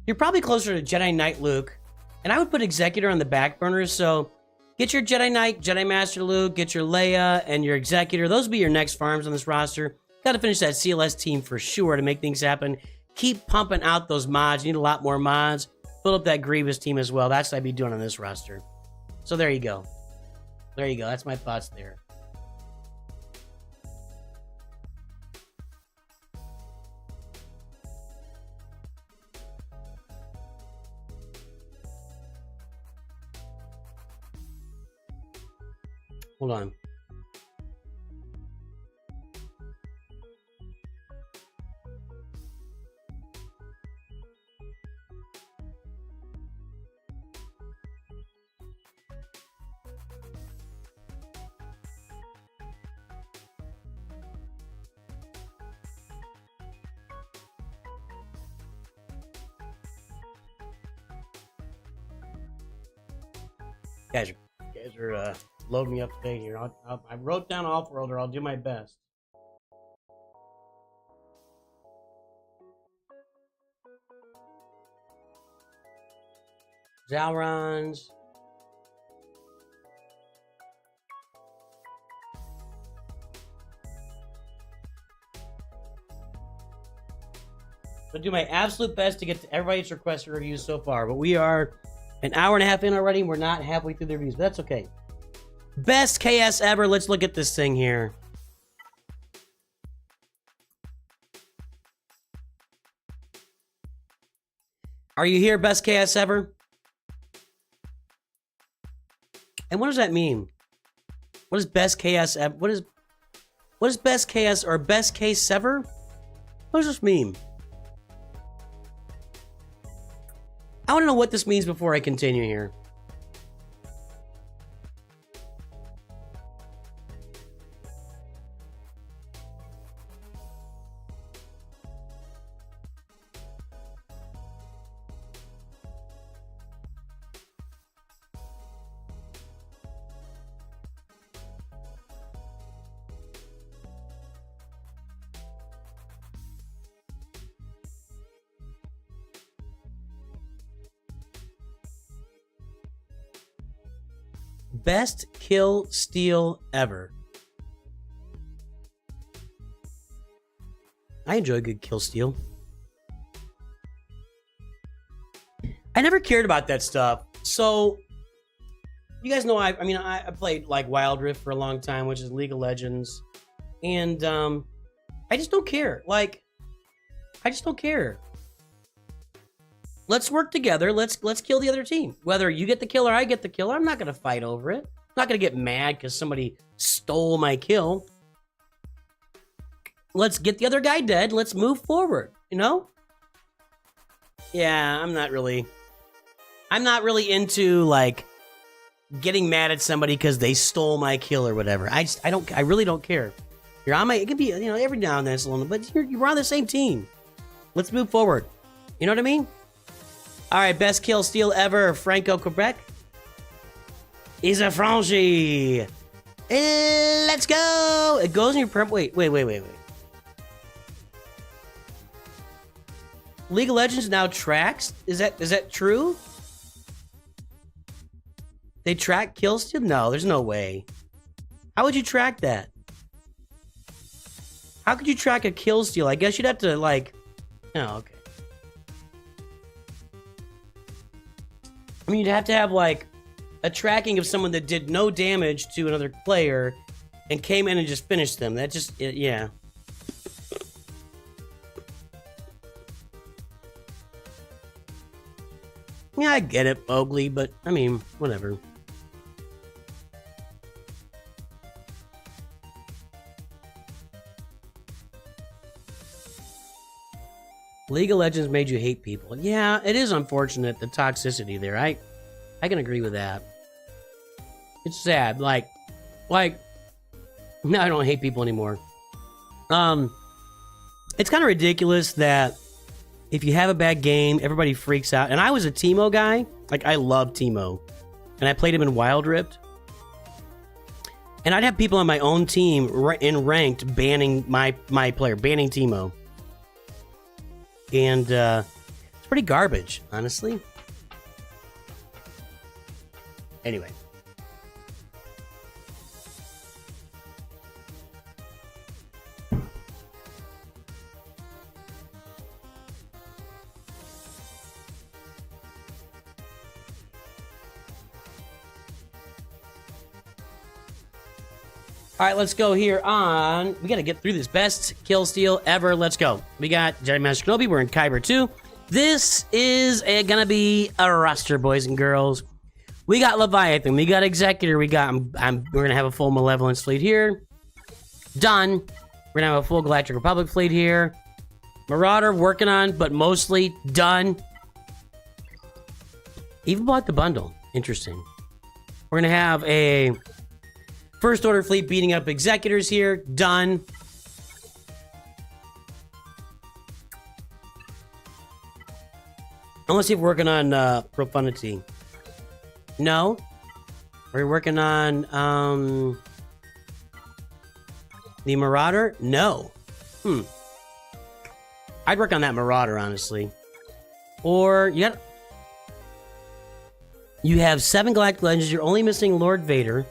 You're probably closer to Jedi Knight Luke, and I would put Executor on the back burner, so Get your Jedi Knight, Jedi Master Luke, get your Leia, and your Executor. Those will be your next farms on this roster. Got to finish that CLS team for sure to make things happen. Keep pumping out those mods. You need a lot more mods. Fill up that Grievous team as well. That's what I'd be doing on this roster. So there you go. There you go. That's my thoughts there. Hold on. Guys are loading me up today here. I wrote down Offworlder. I'll do my best. Xalrons. I'll do my absolute best to get to everybody's requested reviews so far, but we are an hour and a half in already, and we're not halfway through the reviews, but that's okay. Best KS ever. Let's look at this thing here. Are you here, best KS ever? And what does that mean? What is best KS ever? What is best KS or best case ever? What does this mean? I want to know what this means before I continue here. Best kill steal ever. I enjoy a good kill steal. I never cared about that stuff. So, you guys know I played like Wild Rift for a long time, which is League of Legends. And I just don't care. Like, I just don't care. Let's work together. Let's kill the other team. Whether you get the kill or I get the kill, I'm not going to fight over it. I'm not going to get mad because somebody stole my kill. Let's get the other guy dead. Let's move forward, you know? Yeah, I'm not really into, like, getting mad at somebody because they stole my kill or whatever. I really don't care. You're on it can be, you know, every now and then it's a little, but you're on the same team. Let's move forward. You know what I mean? All right, best kill steal ever, Franco Quebec. He's a Franchi. Let's go. It goes in your perp. Wait. League of Legends now tracks. Is that true? They track kill steal? No, there's no way. How would you track that? How could you track a kill steal? I guess you'd have to like. Oh, okay. I mean, you'd have to have, like, a tracking of someone that did no damage to another player and came in and just finished them. That just, yeah. Yeah, I get it, Mowgli, but, I mean, whatever. League of Legends made you hate people. Yeah, it is unfortunate, the toxicity there. I can agree with that. It's sad. Like, no, I don't hate people anymore. It's kind of ridiculous that if you have a bad game, everybody freaks out. And I was a Teemo guy. Like, I love Teemo. And I played him in Wild Rift. And I'd have people on my own team in ranked banning my player, banning Teemo. And it's pretty garbage, honestly. Anyway. All right, let's go here on. We got to get through this best kill steal ever. Let's go. We got Jedi Master Kenobi. We're in Kyber 2. This is gonna be a roster, boys and girls. We got Leviathan. We got Executor. We got. We're gonna have a full Malevolence fleet here. Done. We're gonna have a full Galactic Republic fleet here. Marauder working on, but mostly done. Even bought the bundle. Interesting. We're gonna have a First Order fleet beating up Executors here. Done. Let's see if we're working on Profundity. No. We're working on the Marauder? No. I'd work on that Marauder, honestly. Or you have 7 Galactic Legends. You're only missing Lord Vader.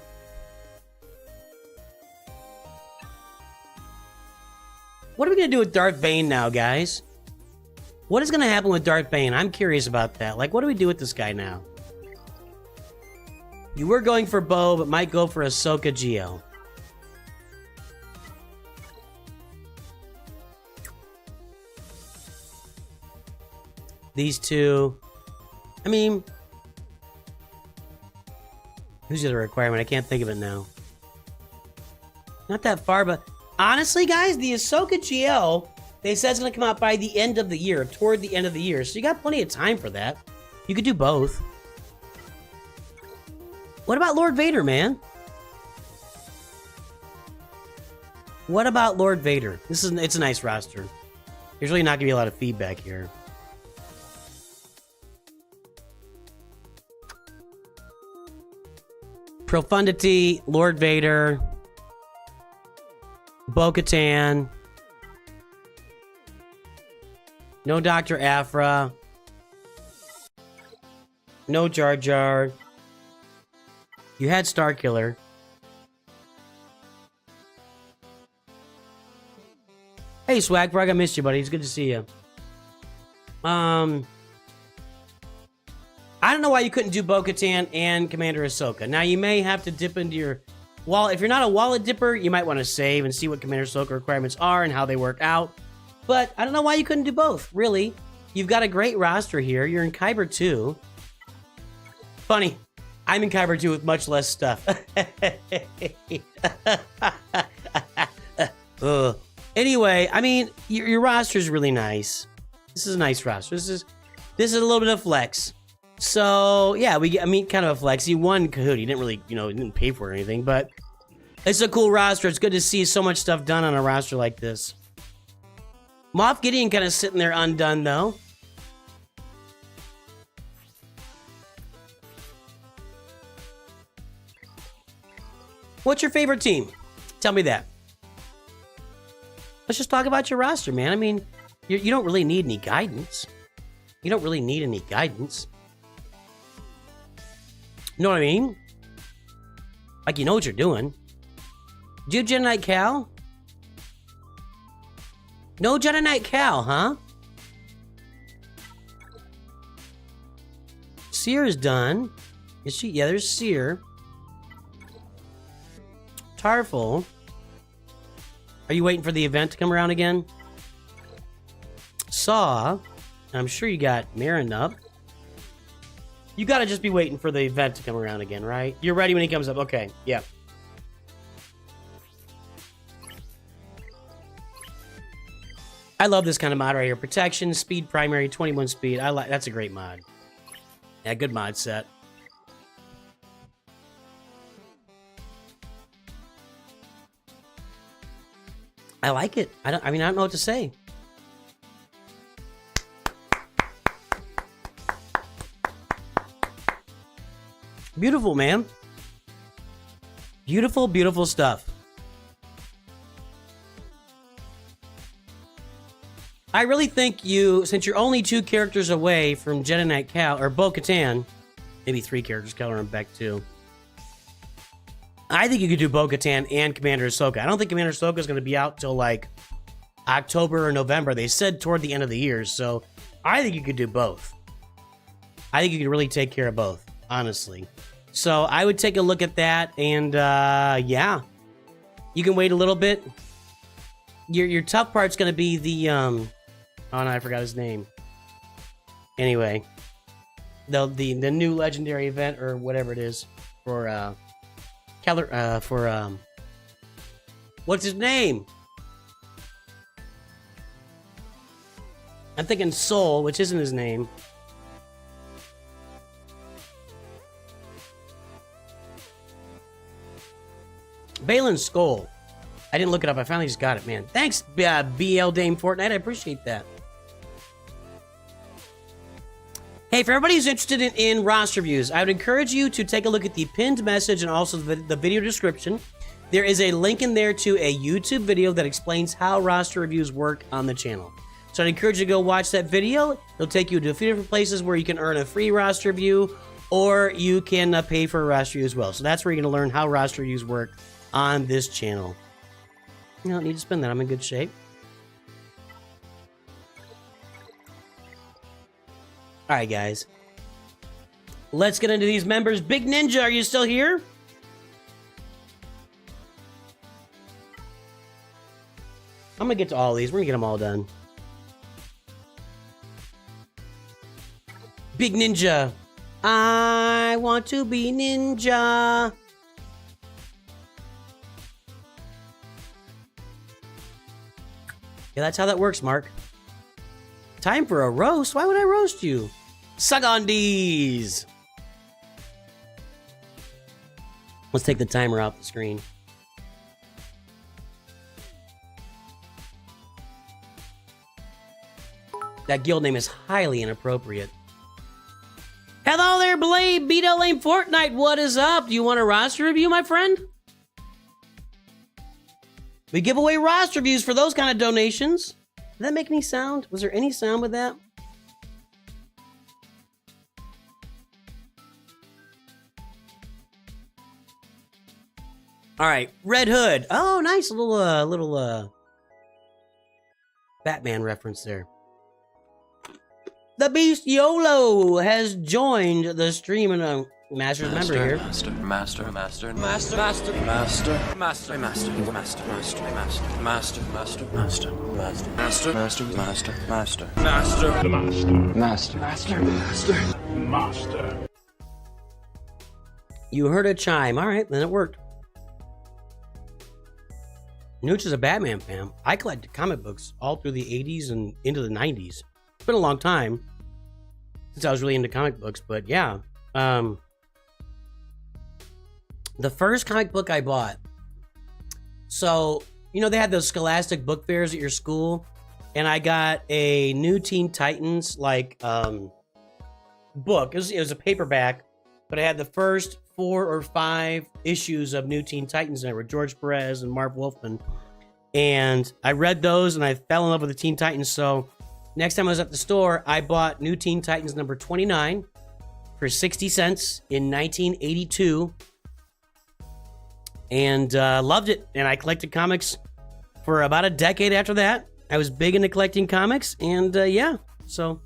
What are we going to do with Darth Bane now, guys? What is going to happen with Darth Bane? I'm curious about that. Like, what do we do with this guy now? You were going for Bo, but might go for Ahsoka GL. These two. I mean, who's the other requirement? I can't think of it now. Not that far, but honestly, guys, the Ahsoka GL, they said it's going to come out by the end of the year, toward the end of the year. So you got plenty of time for that. You could do both. What about Lord Vader, man? What about Lord Vader? It's a nice roster. There's really not going to be a lot of feedback here. Profundity, Lord Vader, Bo-Katan, no Dr. Aphra, no Jar Jar. You had Starkiller. Hey, Swagfrog, I missed you, buddy. It's good to see you. I don't know why you couldn't do Bo-Katan and Commander Ahsoka. Now, you may have to dip into your wallet. If you're not a wallet dipper, you might want to save and see what Commander Ahsoka requirements are and how they work out. But I don't know why you couldn't do both, really. You've got a great roster here. You're in Kyber 2. Funny. I'm in Kyber 2 with much less stuff. Anyway, I mean, your roster is really nice. This is a nice roster. This is a little bit of flex. So, yeah, kind of a flex. He won Kahoot. He didn't really, didn't pay for it or anything, but it's a cool roster. It's good to see so much stuff done on a roster like this. Moff Gideon kind of sitting there undone, though. What's your favorite team? Tell me that. Let's just talk about your roster, man. I mean, you don't really need any guidance. You don't really need any guidance. You know what I mean? Like, you know what you're doing. Do you Jedi Knight Cal? No Jedi Knight Cal, huh? Seer is done. Is she? Yeah, there's Seer. Tarful. Are you waiting for the event to come around again? Saw. I'm sure you got Marin up. You gotta just be waiting for the event to come around again, right? You're ready when he comes up. Okay, yeah. I love this kind of mod right here. Protection, speed primary, 21 speed. That's a great mod. Yeah, good mod set. I like it. I don't know what to say. Beautiful, man. Beautiful, beautiful stuff. I really think since you're only 2 characters away from Jedi Knight Cal, or Bo-Katan, maybe 3 characters, Keller and Beck too. I think you could do Bo-Katan and Commander Ahsoka. I don't think Commander Ahsoka is going to be out till like October or November. They said toward the end of the year, so I think you could do both. I think you could really take care of both, honestly. So I would take a look at that, and yeah. You can wait a little bit. Your tough part's gonna be the oh no, I forgot his name. Anyway, the new legendary event or whatever it is for what's his name? I'm thinking Soul, which isn't his name. Balin's Skull. I didn't look it up. I finally just got it, man. Thanks, BL Dame Fortnite. I appreciate that. Hey, for everybody who's interested in roster views, I would encourage you to take a look at the pinned message and also the video description. There is a link in there to a YouTube video that explains how roster reviews work on the channel. So I'd encourage you to go watch that video. It'll take you to a few different places where you can earn a free roster view, or you can pay for a roster view as well. So that's where you're going to learn how roster views work on this channel. You don't need to spend that. I'm in good shape. All right, guys. Let's get into these members. Big Ninja, are you still here? I'm going to get to all these. We're going to get them all done. Big Ninja. I want to be ninja. Yeah, that's how that works, Mark. Time for a roast? Why would I roast you? Suck on these. Let's take the timer off the screen. That guild name is highly inappropriate. Hello there, Blade. Beto Lame Fortnite. What is up? Do you want a roster review, my friend? We give away roster reviews for those kind of donations. Did that make any sound? Was there any sound with that? All right, Red Hood. Oh, nice little Batman reference there. The Beast YOLO has joined the stream and a Master's member here. Master. You heard a chime. All right, then it worked. Nooch is a Batman fan. I collected comic books all through the 80s and into the 90s. It's been a long time since I was really into comic books, but yeah. The first comic book I bought. So, you know, they had those Scholastic book fairs at your school, and I got a New Teen Titans book. It was a paperback, but I had the first 4 or 5 issues of New Teen Titans in it with George Perez and Marv Wolfman. And I read those and I fell in love with the Teen Titans. So next time I was at the store, I bought New Teen Titans number 29 for 60 cents in 1982. And loved it. And I collected comics for about a decade after that. I was big into collecting comics. And yeah, so...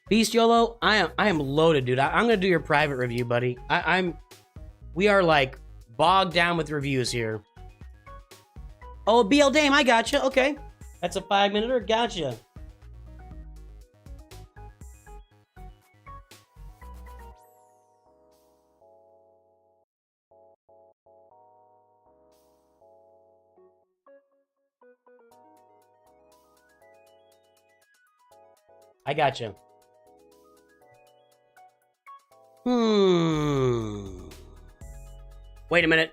Beast YOLO, I am loaded, dude. I'm gonna do your private review, buddy. We are like bogged down with reviews here. Oh, BL Dame, I gotcha. Okay, that's a 5-minute. Gotcha. I gotcha. Wait a minute.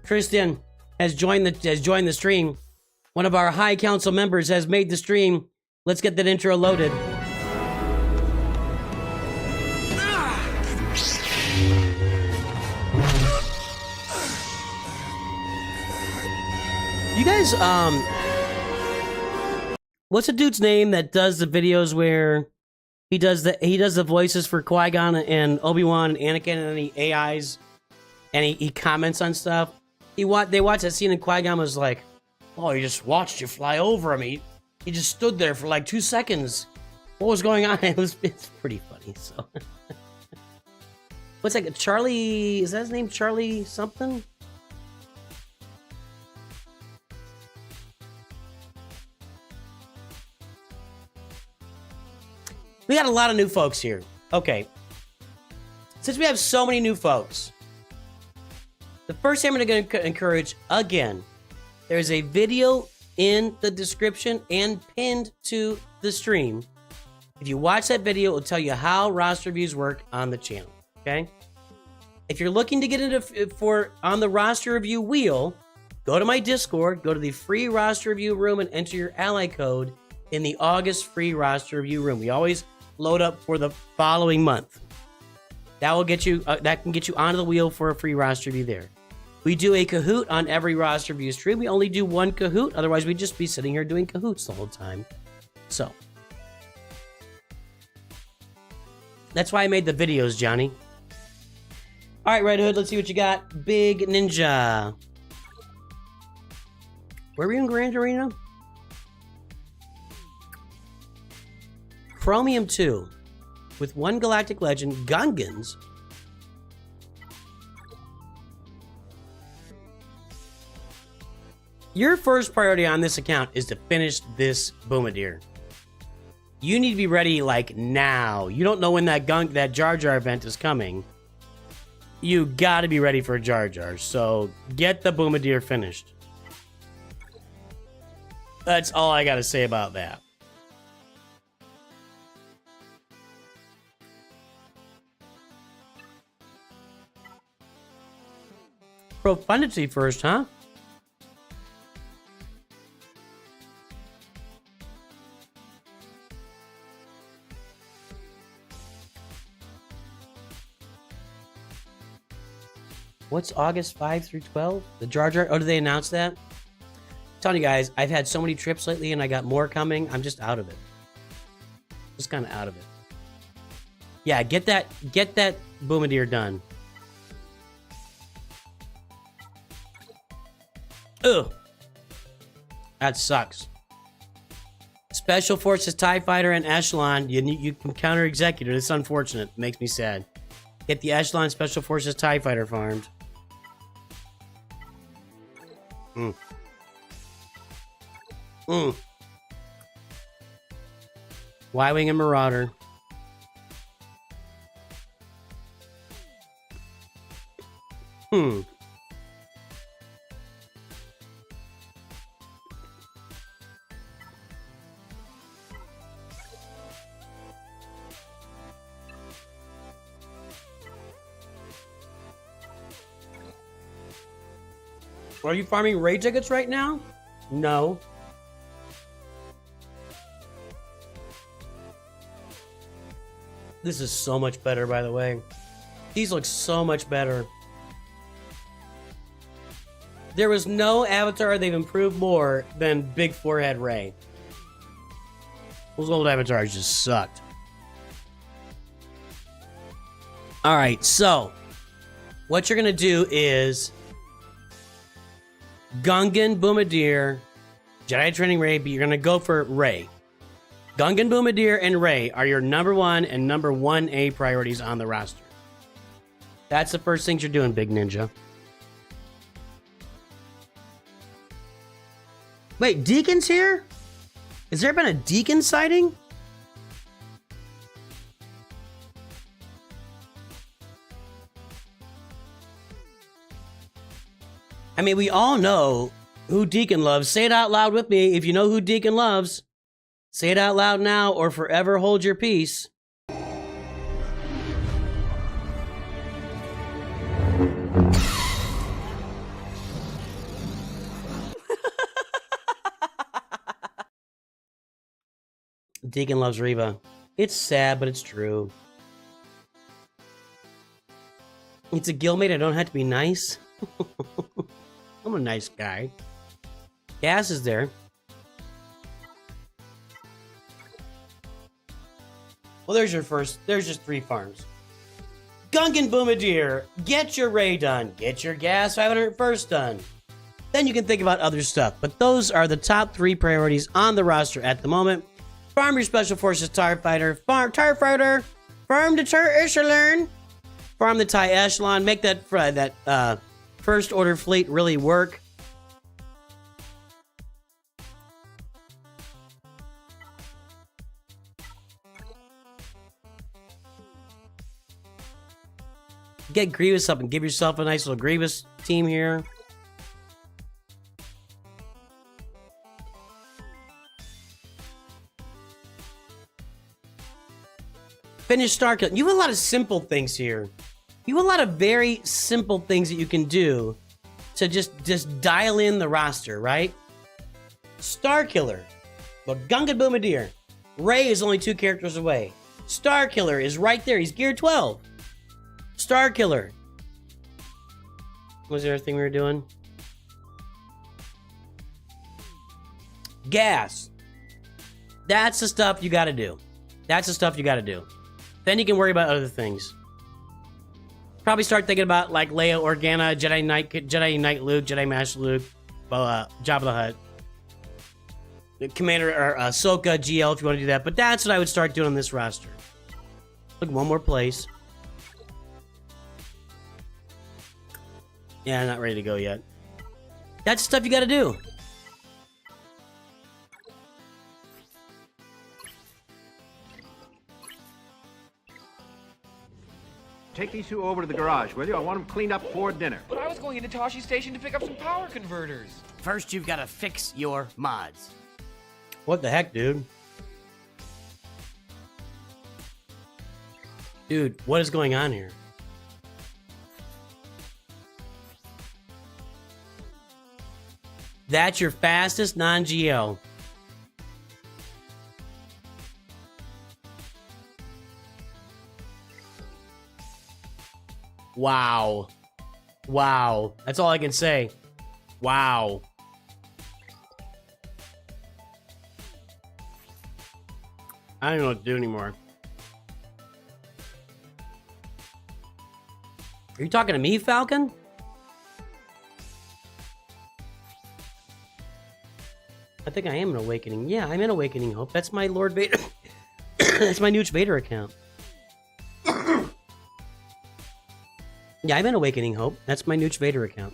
Christian has joined the stream. One of our High Council members has made the stream. Let's get that intro loaded. You guys, what's the dude's name that does the videos where He does the voices for Qui-Gon and Obi-Wan and Anakin, and then he AIs and he comments on stuff. They watched that scene and Qui-Gon was like, "Oh, he just watched you fly over him. He just stood there for like 2 seconds. What was going on?" It's pretty funny. So, what's like Charlie? Is that his name? Charlie something? We got a lot of new folks here. Okay. Since we have so many new folks, the first thing I'm going to encourage, again, there's a video in the description and pinned to the stream. If you watch that video, it'll tell you how roster reviews work on the channel, okay? If you're looking to get into on the roster review wheel, go to my Discord, go to the free roster review room and enter your ally code in the August free roster review room. We always load up for the following month. That will get you. That can get you onto the wheel for a free roster review there. We do a Kahoot on every roster review stream. We only do one Kahoot. Otherwise, we'd just be sitting here doing Kahoots the whole time. So that's why I made the videos, Johnny. All right, Red Hood. Let's see what you got. Big Ninja. Where were you in Grand Arena? Chromium 2 with one Galactic Legend, Gungans. Your first priority on this account is to finish this Bombardier. You need to be ready like now. You don't know when that Jar Jar event is coming. You gotta be ready for Jar Jar. So get the Bombardier finished. That's all I gotta say about that. Profundity first, huh? What's August 5 through 12? The Jar Jar? Oh, did they announce that? I'm telling you guys, I've had so many trips lately and I got more coming. I'm just out of it. Just kind of out of it. Yeah, get that Bombardier done. Ugh. That sucks. Special Forces TIE Fighter and Echelon. You can counter Executor. It's unfortunate. It makes me sad. Get the Echelon Special Forces TIE Fighter farmed. Y-Wing and Marauder. Are you farming raid tickets right now? No. This is so much better, by the way. These look so much better. There was no avatar they've improved more than Big Forehead Ray. Those old avatars just sucked. Alright, so what you're gonna do is Gungan, Bombardier, Jedi Training Ray, but you're gonna go for Ray. Gungan, Bombardier, and Ray are your number 1 and number 1A priorities on the roster. That's the first things you're doing, Big Ninja. Wait, Deacon's here? Has there been a Deacon sighting? I mean, we all know who Deacon loves. Say it out loud with me. If you know who Deacon loves, say it out loud now or forever hold your peace. Deacon loves Reva. It's sad, but it's true. It's a guildmate. I don't have to be nice. I'm a nice guy. Gas is there. Well, there's just 3 farms. Gungan Boomadier, get your Ray done. Get your Gas 501st done. Then you can think about other stuff. But those are the top 3 priorities on the roster at the moment. Farm your Special Forces TIE Fighter. TIE Fighter. Farm the TIE Echelon. Farm the TIE Echelon. Make that First Order fleet really work. Get Grievous up and give yourself a nice little Grievous team here. Finish Starkill. You have a lot of simple things here. You have a lot of very simple things that you can do to just dial in the roster, right? Starkiller. But Gungan Boomadier. Ray is only 2 characters away. Starkiller is right there. He's gear 12. Starkiller. What was the other thing we were doing? Gas. That's the stuff you gotta do. That's the stuff you gotta do. Then you can worry about other things. Probably start thinking about like Leia Organa, Jedi Knight Luke, Jedi Master Luke, Jabba the Hutt. Commander or Ahsoka GL if you want to do that. But that's what I would start doing on this roster. Look, one more place. Yeah, not ready to go yet. That's the stuff you gotta do. Take these 2 over to the garage, will you? I want them cleaned up for dinner. But I was going into Toshi Station to pick up some power converters. First, you've got to fix your mods. What the heck, dude? Dude, what is going on here? That's your fastest non-GL. Wow. Wow. That's all I can say. Wow. I don't know what to do anymore. Are you talking to me, Falcon? I think I am an Awakening. Yeah, I'm in Awakening Hope. That's my Lord Vader. That's my NOOCH Vader account. Yeah, I'm in Awakening Hope. That's my NOOCH Vader account.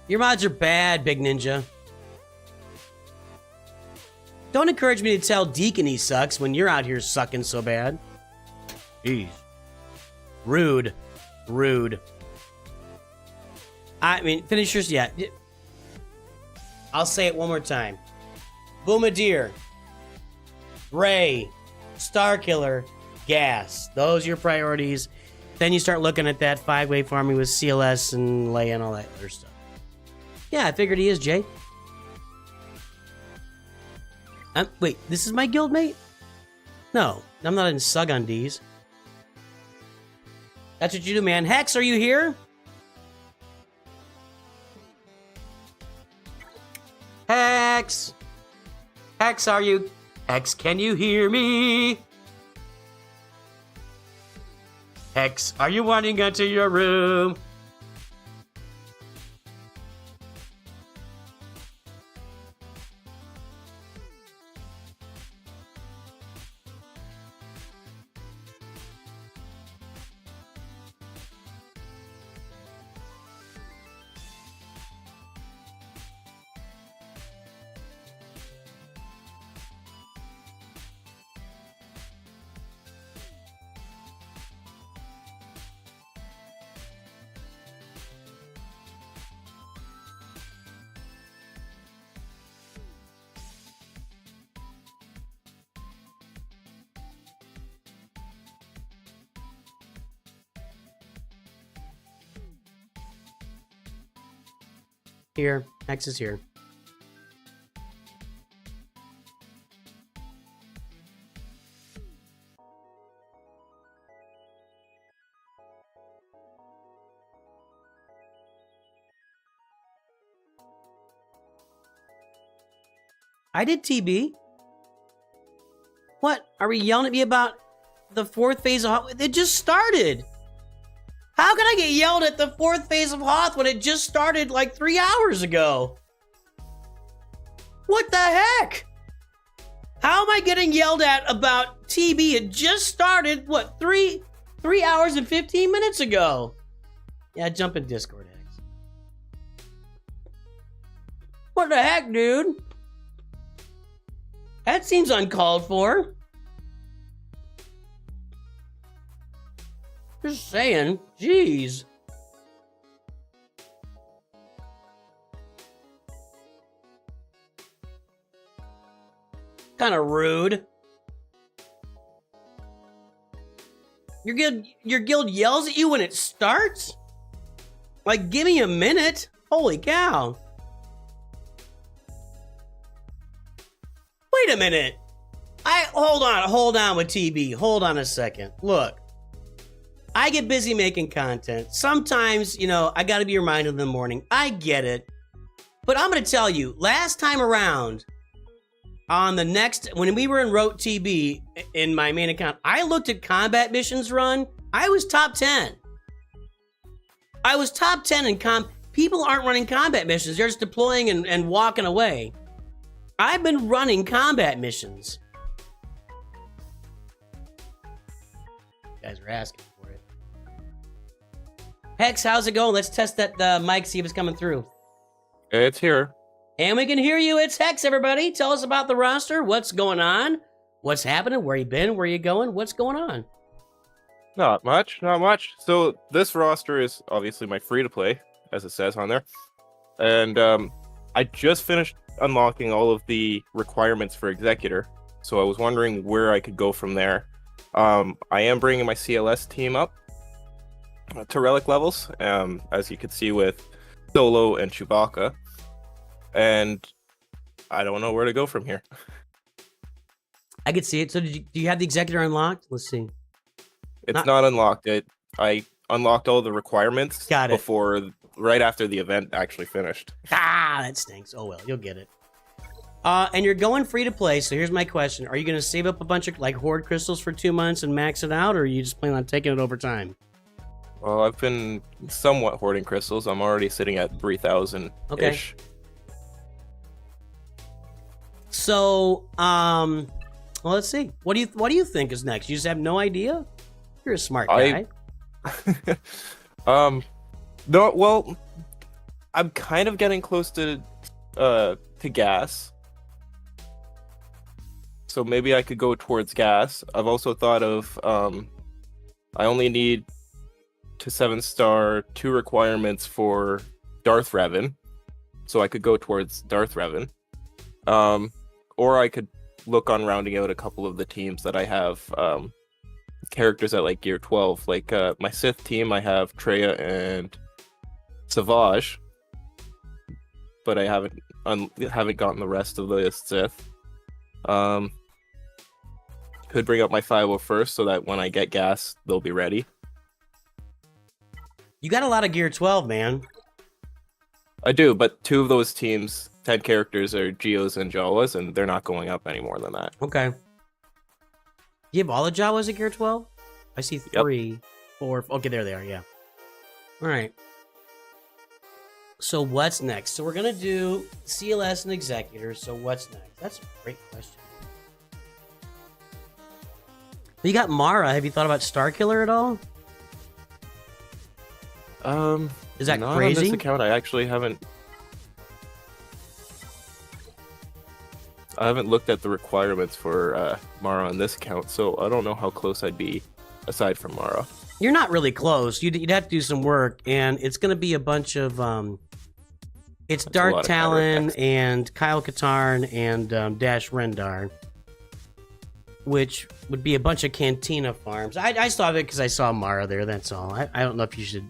Your mods are bad, Big Ninja. Don't encourage me to tell Deacon he sucks when you're out here sucking so bad. Jeez. Rude. Rude. I mean, finishers, yeah. I'll say it one more time. Boomadier. Ray, Starkiller, Gas. Those are your priorities. Then you start looking at that 5-way farming with CLS and Leia and all that other stuff. Yeah, I figured he is, Jay. Wait, this is my guildmate? No, I'm not in Sug on D's. That's what you do, man. Hex, are you here? Hex! Hex, are you... Hex, can you hear me? Hex, are you wanting into your room? Here, Hex is here. I did TB. What? Are we yelling at me about the 4th phase of Hoth? It just started. How can I get yelled at the 4th phase of Hoth when it just started like 3 hours ago? What the heck? How am I getting yelled at about TB? It just started, what, 3 hours and 15 minutes ago? Yeah, jump in Discord, X. What the heck, dude? That seems uncalled for. Just saying, jeez. Kind of rude. Your guild yells at you when it starts? Like, give me a minute. Holy cow. Wait a minute. Hold on with TB. Hold on a second. Look, I get busy making content. Sometimes, I gotta be reminded in the morning. I get it. But I'm gonna tell you, last time around, when we were in Rote TB in my main account, I looked at combat missions run. I was top 10. I was top 10 in people aren't running combat missions. They're just deploying and walking away. I've been running combat missions. You guys are asking for it. Hex, how's it going? Let's test that mic, see if it's coming through. It's here. And we can hear you. It's Hex, everybody. Tell us about the roster. What's going on? What's happening? Where you been? Where you going? What's going on? Not much. So this roster is obviously my free-to-play, as it says on there. And I just finished unlocking all of the requirements for Executor. So I was wondering where I could go from there. I am bringing my CLS team up to Relic levels, as you can see with Solo and Chewbacca. And I don't know where to go from here. I could see it. So do you have the Executor unlocked? Let's see. It's not unlocked. I unlocked all the requirements right after the event actually finished. That stinks. Oh well, you'll get it. And you're going free to play, so here's my question. Are you going to save up a bunch of Horde crystals for 2 months and max it out, or are you just planning on taking it over time? Well, I've been somewhat hoarding crystals. I'm already sitting at 3,000-ish. Okay. So, well, let's see. What do you think is next? You just have no idea? You're a smart guy. No, well, I'm kind of getting close to gas. So maybe I could go towards gas. I've also thought of I only need to 7-star 2 requirements for Darth Revan. So I could go towards Darth Revan. Or I could look on rounding out a couple of the teams that I have characters at like gear 12. Like my Sith team, I have Traya and Savage, but I haven't gotten the rest of the Sith. Could bring up my 501st so that when I get gas, they'll be ready. You got a lot of gear 12, man. I do, but 2 of those teams, 10 characters, are Geos and Jawas, and they're not going up any more than that. Okay. You have all the Jawas at gear 12? I see 3, 4. Okay, there they are, yeah. All right. So what's next? So we're going to do CLS and Executor, so what's next? That's a great question. You got Mara. Have you thought about Starkiller at all? Is that not crazy? On this account, I actually haven't. I haven't looked at the requirements for Mara on this account, so I don't know how close I'd be aside from Mara. You're not really close. You'd have to do some work, and it's going to be a bunch of it's That's Dark Talon and Kyle Katarn and Dash Rendar, which would be a bunch of Cantina farms. I saw it because I saw Mara there. That's all. I don't know if you should.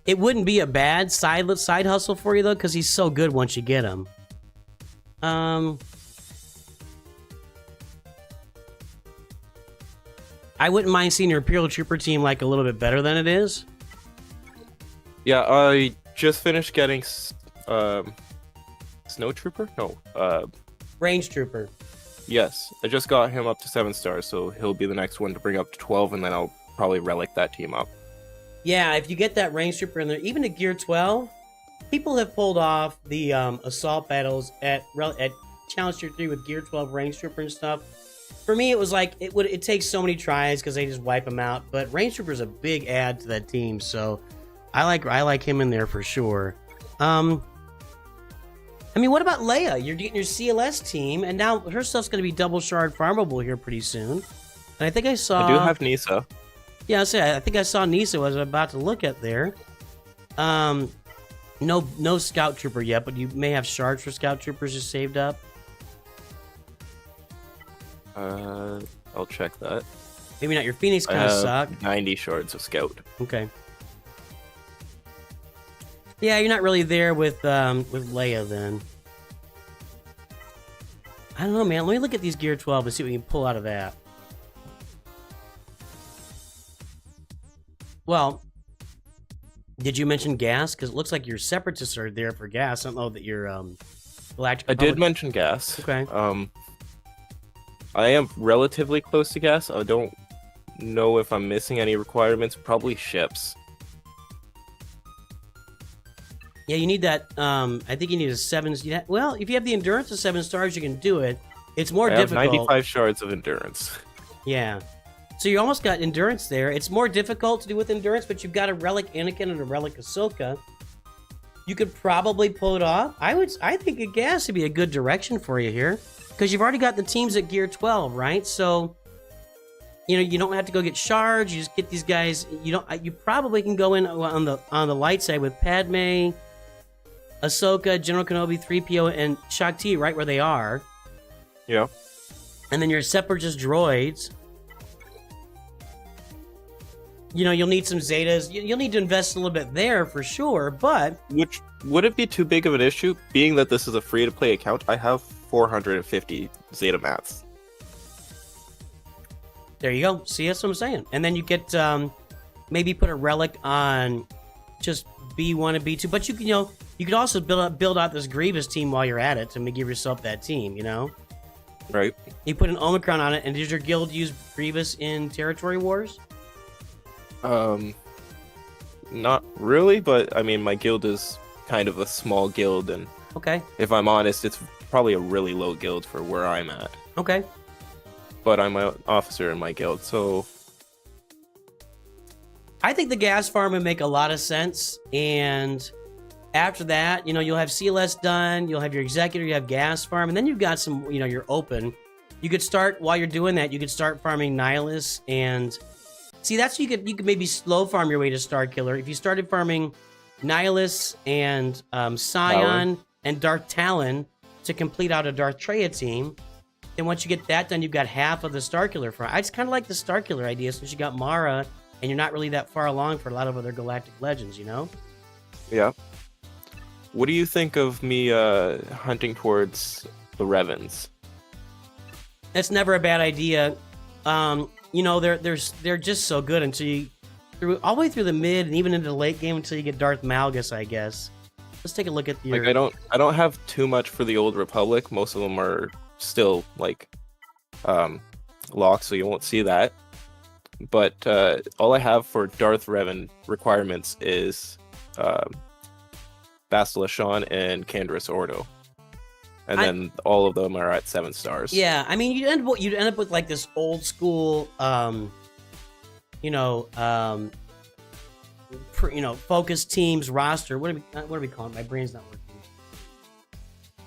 It wouldn't be a bad side hustle for you though, because he's so good once you get him. I wouldn't mind seeing your Imperial Trooper team like a little bit better than it is. Yeah, I just finished getting Snow Trooper? No, Range Trooper. Yes, I just got him up to 7 stars, so he'll be the next one to bring up to 12, and then I'll probably relic that team up. Yeah, if you get that Range Trooper in there, even at Gear 12, people have pulled off the assault battles at Challenge Tier 3 with Gear 12 Range Trooper and stuff. For me, it was like, it takes so many tries because they just wipe them out, but Range Trooper is a big add to that team, so I like him in there for sure. I mean, what about Leia? You're getting your CLS team, and now her stuff's going to be double shard farmable here pretty soon. And I think I saw... I do have Nisa. Yeah, I think I saw Nisa was about to look at there. No Scout Trooper yet, but you may have shards for Scout Troopers just saved up. I'll check that. Maybe not. Your Phoenix kind of suck. 90 shards of Scout. Okay. Yeah, you're not really there with Leia then. I don't know, man. Let me look at these Gear 12 and see what we can pull out of that. Well, did you mention gas? Because it looks like your Separatists are there for gas. I don't know that your Galactic I Republic... did mention gas. Okay. I am relatively close to gas. I don't know if I'm missing any requirements. Probably ships. Yeah, you need that. I think you need a 7. Well, if you have the endurance of 7 stars, you can do it. It's more difficult. I have 95 shards of endurance. Yeah. So you almost got endurance there. It's more difficult to do with endurance, but you've got a relic Anakin and a relic Ahsoka. You could probably pull it off. I think a gas would be a good direction for you here, because you've already got the teams at Gear 12, right? So you don't have to go get shards. You just get these guys. You probably can go in on the light side with Padme, Ahsoka, General Kenobi, 3PO, and Shakti right where they are. Yeah. And then your Separatist droids. You'll need some Zetas. You'll need to invest a little bit there for sure, but... Which, would it be too big of an issue? Being that this is a free-to-play account, I have 450 Zeta mats. There you go. See, that's what I'm saying. And then you get, maybe put a relic on just B1 and B2, but you could also build out this Grievous team while you're at it to give yourself that team, Right. You put an Omicron on it, and does your guild use Grievous in Territory Wars? Not really, but I mean, my guild is kind of a small guild, and Okay. if I'm honest, it's probably a really low guild for where I'm at. Okay. But I'm an officer in my guild, so... I think the gas farm would make a lot of sense, and after that, you'll have CLS done, you'll have your executor, you have gas farm, and then you've got some, you're open. You could start, while you're doing that, you could start farming Nihilus, and see, that's you could maybe slow farm your way to Star Killer. If you started farming Nihilus and Scion and Darth Talon to complete out a Darth Traya team, then once you get that done, you've got half of the Star Killer farm. I just kind of like the Star Killer idea, since you got Mara, and you're not really that far along for a lot of other Galactic Legends, Yeah. What do you think of me hunting towards the Revens? That's never a bad idea. They're just so good until all the way through the mid and even into the late game until you get Darth Malgus, I guess. Let's take a look at your... Like, I don't have too much for the Old Republic. Most of them are still locked, so you won't see that. But all I have for Darth Revan requirements is Bastila Shan and Canderous Ordo. And then all of them are at 7 stars. Yeah, I mean, you'd end up with like this old school, focus teams roster. What are we calling it? My brain's not working.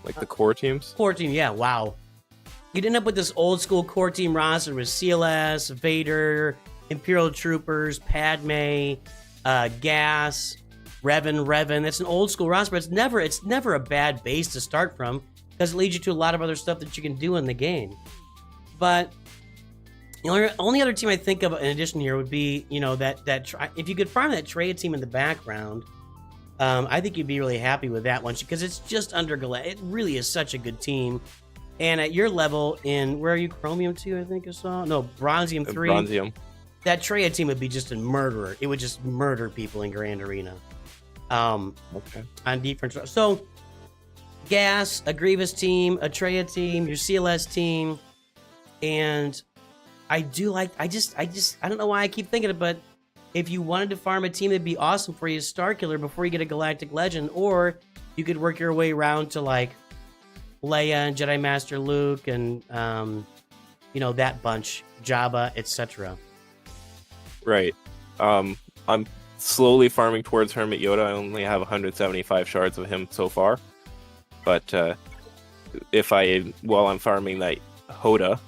Like the core teams? Core team, yeah. Wow. You'd end up with this old school core team roster with CLS, Vader, Imperial Troopers, Padme, Gas, Revan. It's an old school roster, but it's never a bad base to start from, because it leads you to a lot of other stuff that you can do in the game. But the only other team I think of in addition here would be, if you could farm that Traya team in the background, I think you'd be really happy with that one, because it's just under Galactic. It really is such a good team. And at your level where are you, Chromium 2, I think I saw? No, Bronzium 3. Bronzium. That Traya team would be just a murderer. It would just murder people in Grand Arena. Okay. On different... So, Gas, a Grievous team, a Treya team, your CLS team, and I do like. I don't know why I keep thinking it, but if you wanted to farm a team, it'd be awesome for you, Starkiller, before you get a Galactic Legend, or you could work your way around to like Leia and Jedi Master Luke and that bunch, Jabba, etc. Right. I'm slowly farming towards Hermit Yoda. I only have 175 shards of him so far. But while I'm farming that Hermit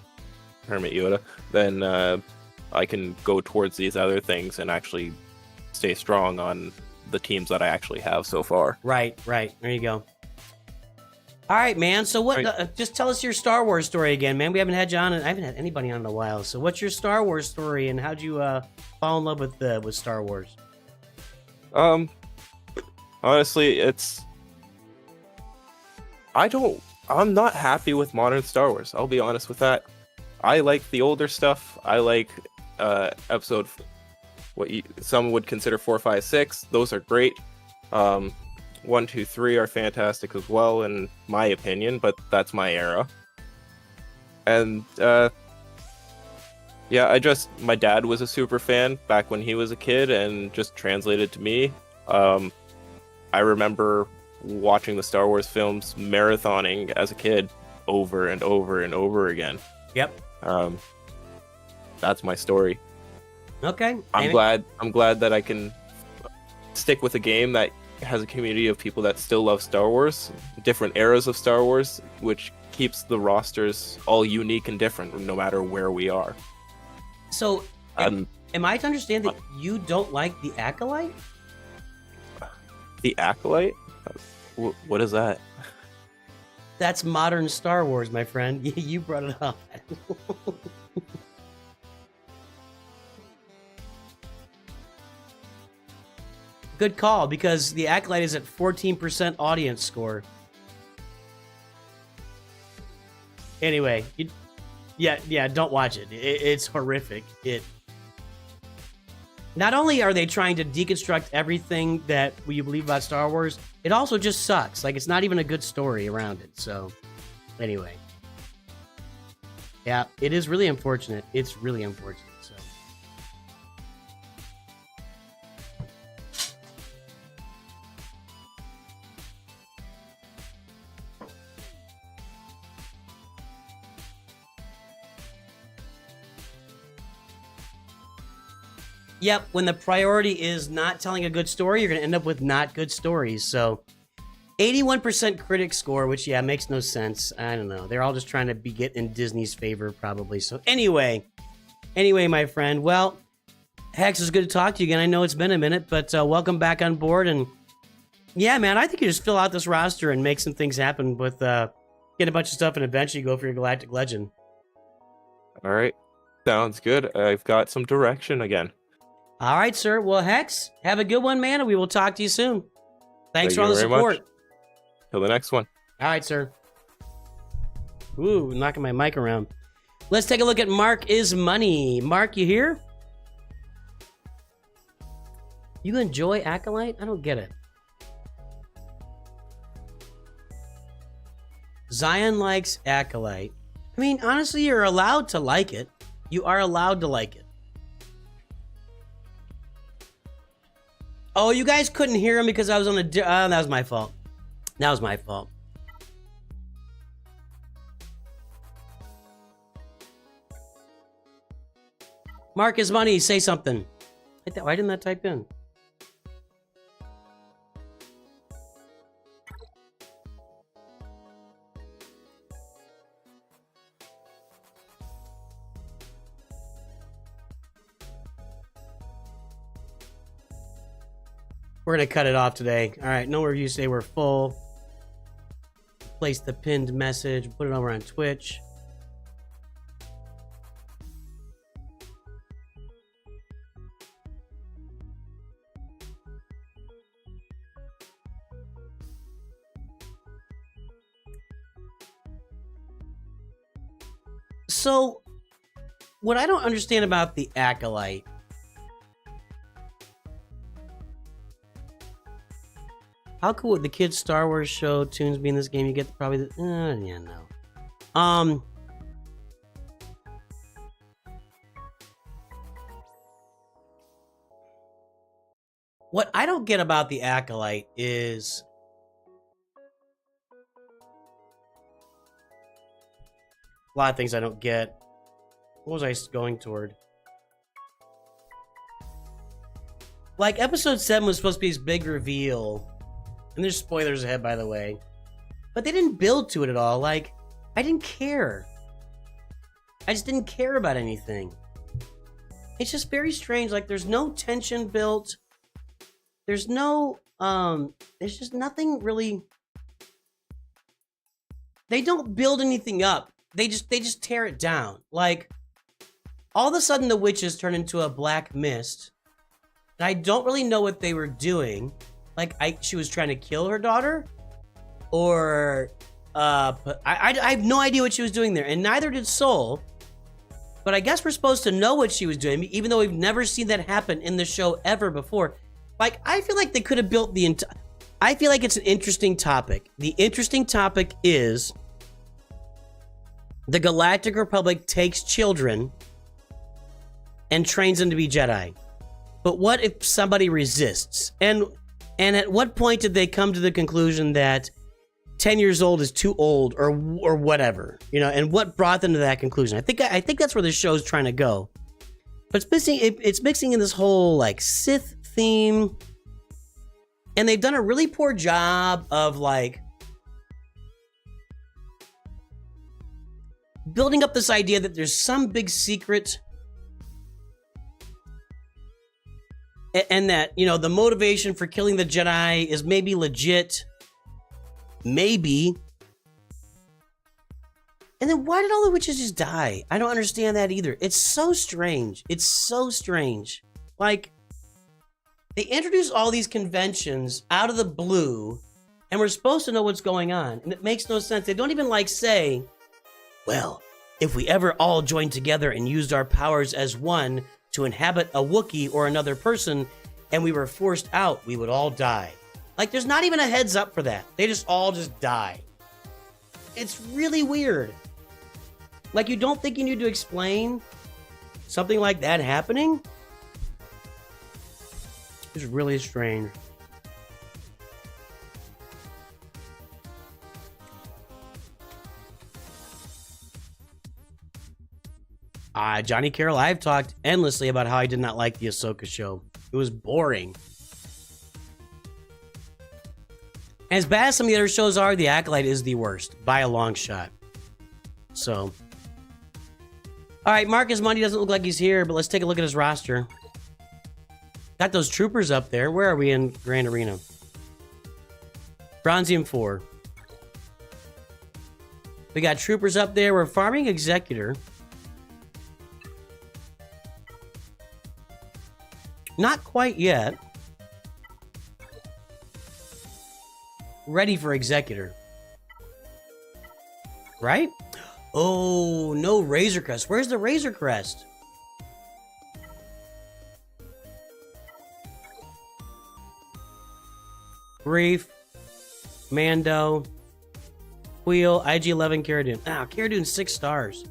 Yoda, then I can go towards these other things and actually stay strong on the teams that I actually have so far. Right. There you go. All right, man. So what? Just tell us your Star Wars story again, man. We haven't had you on, and I haven't had anybody on in a while. So what's your Star Wars story, and how'd you fall in love with Star Wars? Honestly, I'm not happy with modern Star Wars. I'll be honest with that. I like the older stuff. I like episode some would consider 4, 5, 6. Those are great. 1, 2, 3 are fantastic as well, in my opinion, but that's my era. And my dad was a super fan back when he was a kid, and just translated to me. I remember watching the Star Wars films, marathoning as a kid over and over and over again. Yep. That's my story. Okay. I'm glad that I can stick with a game that has a community of people that still love Star Wars, different eras of Star Wars, which keeps the rosters all unique and different no matter where we are. So, am I to understand that you don't like the Acolyte? The Acolyte? What is that? That's modern Star Wars, my friend. You brought it up. Good call, because the Acolyte is at 14% audience score. Anyway, don't watch it. It's horrific. Not only are they trying to deconstruct everything that we believe about Star Wars, it also just sucks. Like, it's not even a good story around it. So, anyway. Yeah, it is really unfortunate. It's really unfortunate. So. Yep, when the priority is not telling a good story, you're going to end up with not good stories. So, 81% critic score, which, makes no sense. I don't know. They're all just trying to get in Disney's favor, probably. So, anyway, my friend. Well, Hex, it's good to talk to you again. I know it's been a minute, but welcome back on board. And, yeah, man, I think you just fill out this roster and make some things happen with get a bunch of stuff and eventually go for your Galactic Legend. All right. Sounds good. I've got some direction again. All right, sir. Well, Hex, have a good one, man, and we will talk to you soon. Thanks Thank for all you the very support. much. Till the next one. All right, sir. Ooh, knocking my mic around. Let's take a look at Mark is Money. Mark, you here? You enjoy Acolyte? I don't get it. Zion likes Acolyte. I mean, honestly, you're allowed to like it. You are allowed to like it. Oh, you guys couldn't hear him because I was on a... that was my fault. That was my fault. Mark is Money, say something. Why didn't that type in? We're going to cut it off today. All right, no reviews today. We're full. Place the pinned message. Put it over on Twitch. So, what I don't understand about the Acolyte... How cool would the kids Star Wars show tunes be in this game? You get probably the, yeah, no. What I don't get about the Acolyte is a lot of things I don't get. What was I going toward? Like, episode 7 was supposed to be this big reveal. And there's spoilers ahead, by the way. But they didn't build to it at all. Like, I didn't care. I just didn't care about anything. It's just very strange. Like, there's no tension built. There's no, there's just nothing really. They don't build anything up. They just tear it down. Like, all of a sudden the witches turn into a black mist. And I don't really know what they were doing. Like, she was trying to kill her daughter? Or, I have no idea what she was doing there. And neither did Soul. But I guess we're supposed to know what she was doing, even though we've never seen that happen in the show ever before. Like, I feel like they could have built the entire... I feel like it's an interesting topic. The interesting topic is... the Galactic Republic takes children and trains them to be Jedi. But what if somebody resists? And at what point did they come to the conclusion that 10 years old is too old or whatever? You know, and what brought them to that conclusion? I think that's where the show's trying to go. But it's mixing in this whole like Sith theme. And they've done a really poor job of like building up this idea that there's some big secret and that, you know, the motivation for killing the Jedi is maybe legit. Maybe. And then why did all the witches just die? I don't understand that either. It's so strange. It's so strange. Like, they introduce all these conventions out of the blue, and we're supposed to know what's going on. And it makes no sense. They don't even like say, well, if we ever all joined together and used our powers as one to inhabit a Wookiee or another person, and we were forced out, we would all die. Like, there's not even a heads up for that. They just all just die. It's really weird. Like, you don't think you need to explain something like that happening? It's really strange. Johnny Carroll, I've talked endlessly about how I did not like the Ahsoka show. It was boring. As bad as some of the other shows are, The Acolyte is the worst, by a long shot. So. Alright, Marcus Money doesn't look like he's here, but let's take a look at his roster. Got those troopers up there. Where are we in Grand Arena? Bronzium 4. We got troopers up there. We're farming Executor. Not quite yet. Ready for Executor. Right? Oh, no Razor Crest. Where's the Razor Crest? Brief. Mando. Wheel. IG-11 Cara Dune. Ah, Cara Dune's 6 stars.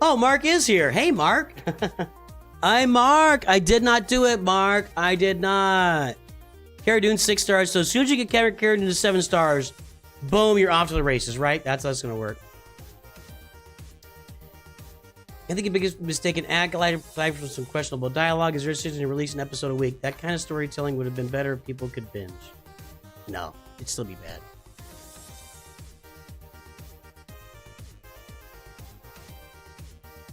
Oh, Mark is here. Hey, Mark. Hi, Mark. I did not do it, Mark. I did not. Cara Dune 6 stars. So as soon as you get Cara Dune to 7 stars, boom, you're off to the races, right? That's how it's going to work. I think the biggest mistake in Acolyte, aside from some questionable dialogue, is their decision to release an episode a week. That kind of storytelling would have been better if people could binge. No, it'd still be bad.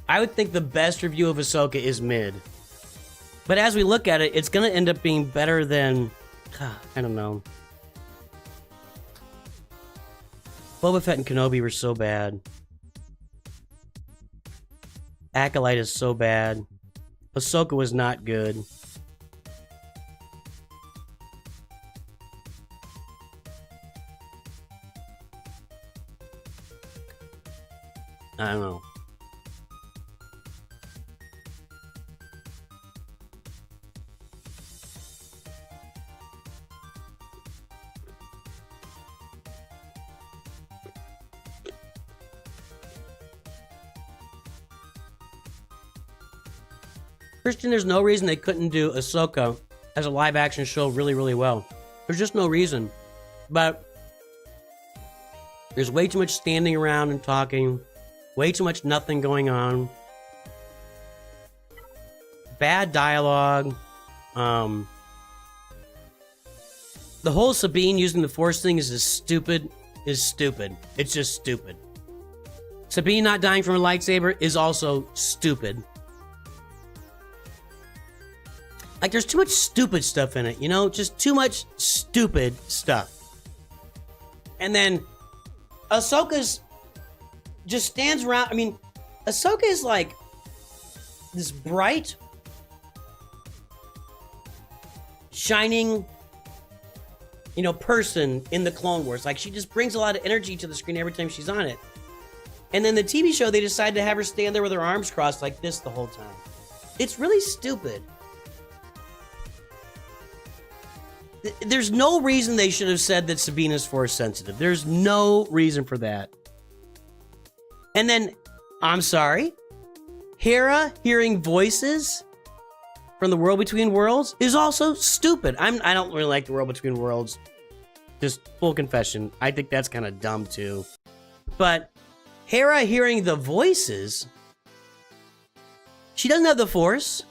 I would think the best review of Ahsoka is mid. But as we look at it, it's going to end up being better than... I don't know. Boba Fett and Kenobi were so bad. Acolyte is so bad. Ahsoka was not good. I don't know. Christian, there's no reason they couldn't do Ahsoka as a live action show really, really well. There's just no reason. But there's way too much standing around and talking, way too much nothing going on. Bad dialogue. The whole Sabine using the Force thing is stupid. It's just stupid. Sabine not dying from a lightsaber is also stupid. Like, there's too much stupid stuff in it, you know? Just too much stupid stuff. And then Ahsoka's just stands around. I mean, Ahsoka is like this bright, shining, you know, person in the Clone Wars. Like, she just brings a lot of energy to the screen every time she's on it. And then the TV show, they decided to have her stand there with her arms crossed like this the whole time. It's really stupid. There's no reason they should have said that Sabine is Force sensitive. There's no reason for that. And then, I'm sorry, Hera hearing voices from the World Between Worlds is also stupid. I don't really like the World Between Worlds. Just full confession. I think that's kind of dumb too. But Hera hearing the voices, she doesn't have the Force.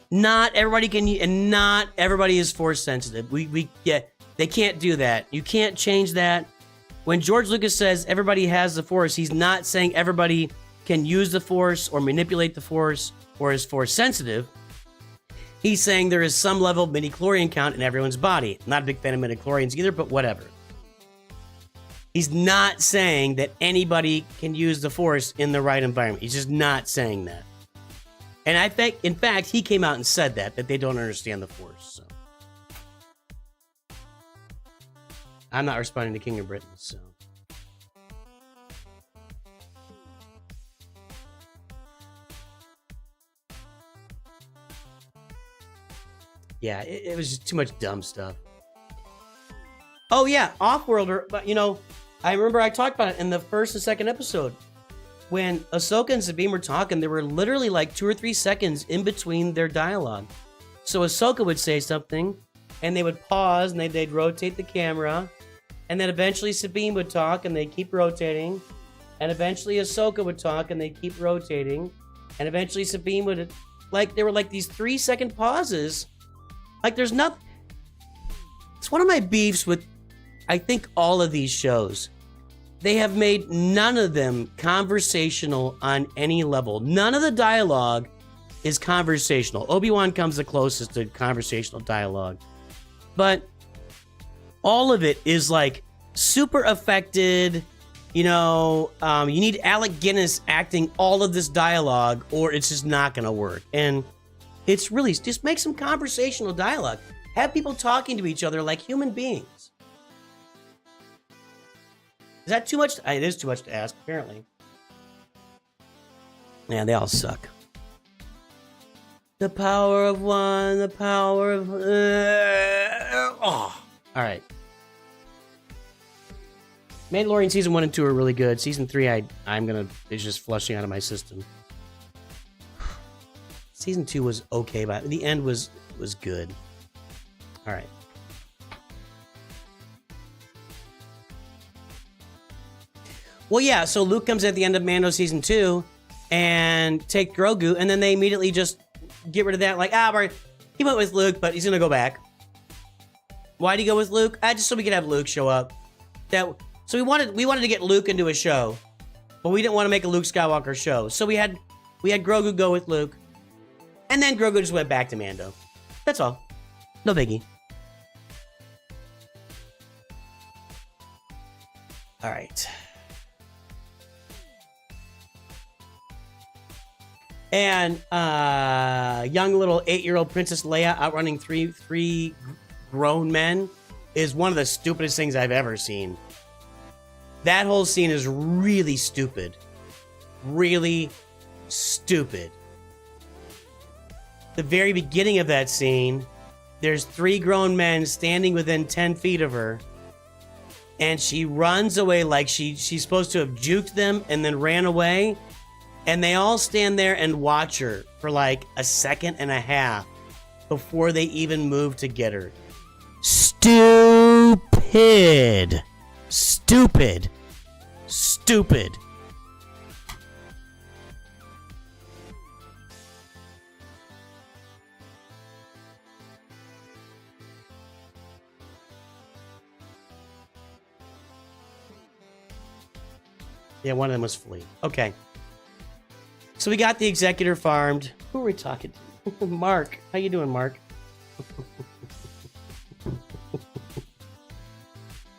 Not everybody can, and not everybody is Force sensitive. They can't do that. You can't change that. When George Lucas says everybody has the Force, he's not saying everybody can use the Force or manipulate the Force or is Force sensitive. He's saying there is some level of midichlorian count in everyone's body. Not a big fan of midichlorians either, but whatever. He's not saying that anybody can use the Force in the right environment. He's just not saying that. And I think, in fact, he came out and said that they don't understand the Force. So I'm not responding to King of Britain, so. Yeah, it was just too much dumb stuff. Oh yeah, Offworlder, but you know, I remember I talked about it in the first and second episode. When Ahsoka and Sabine were talking, there were literally like 2 or 3 seconds in between their dialogue. So Ahsoka would say something, and they would pause, and they'd rotate the camera, and then eventually Sabine would talk, and they'd keep rotating, and eventually Ahsoka would talk, and they'd keep rotating, and eventually Sabine would, like, there were like these 3-second pauses. Like, there's nothing. It's one of my beefs with, I think, all of these shows. They have made none of them conversational on any level. None of the dialogue is conversational. Obi-Wan comes the closest to conversational dialogue. But all of it is like super affected. You know, you need Alec Guinness acting all of this dialogue or it's just not going to work. And it's really, just make some conversational dialogue. Have people talking to each other like human beings. Is that too much? It is too much to ask, apparently. Yeah, they all suck. The power of one, the power of... All right. Mandalorian Season 1 and 2 are really good. Season 3, it's just flushing out of my system. Season 2 was okay, but the end was good. All right. Well, yeah, so Luke comes at the end of Mando Season 2 and take Grogu, and then they immediately just get rid of that. Like, he went with Luke, but he's going to go back. Why'd he go with Luke? Just so we could have Luke show up. So we wanted to get Luke into a show, but we didn't want to make a Luke Skywalker show. So we had Grogu go with Luke, and then Grogu just went back to Mando. That's all. No biggie. All right. And young little 8-year-old Princess Leia outrunning three grown men is one of the stupidest things I've ever seen. That whole scene is really stupid. Really stupid. The very beginning of that scene, there's 3 grown men standing within 10 feet of her, and she runs away like she's supposed to have juked them and then ran away. And they all stand there and watch her for like a second and a half before they even move to get her. Stupid. Stupid. Stupid. Yeah, one of them was Flea. Okay. So we got the executor farmed. Who are we talking to? Mark. How you doing, Mark?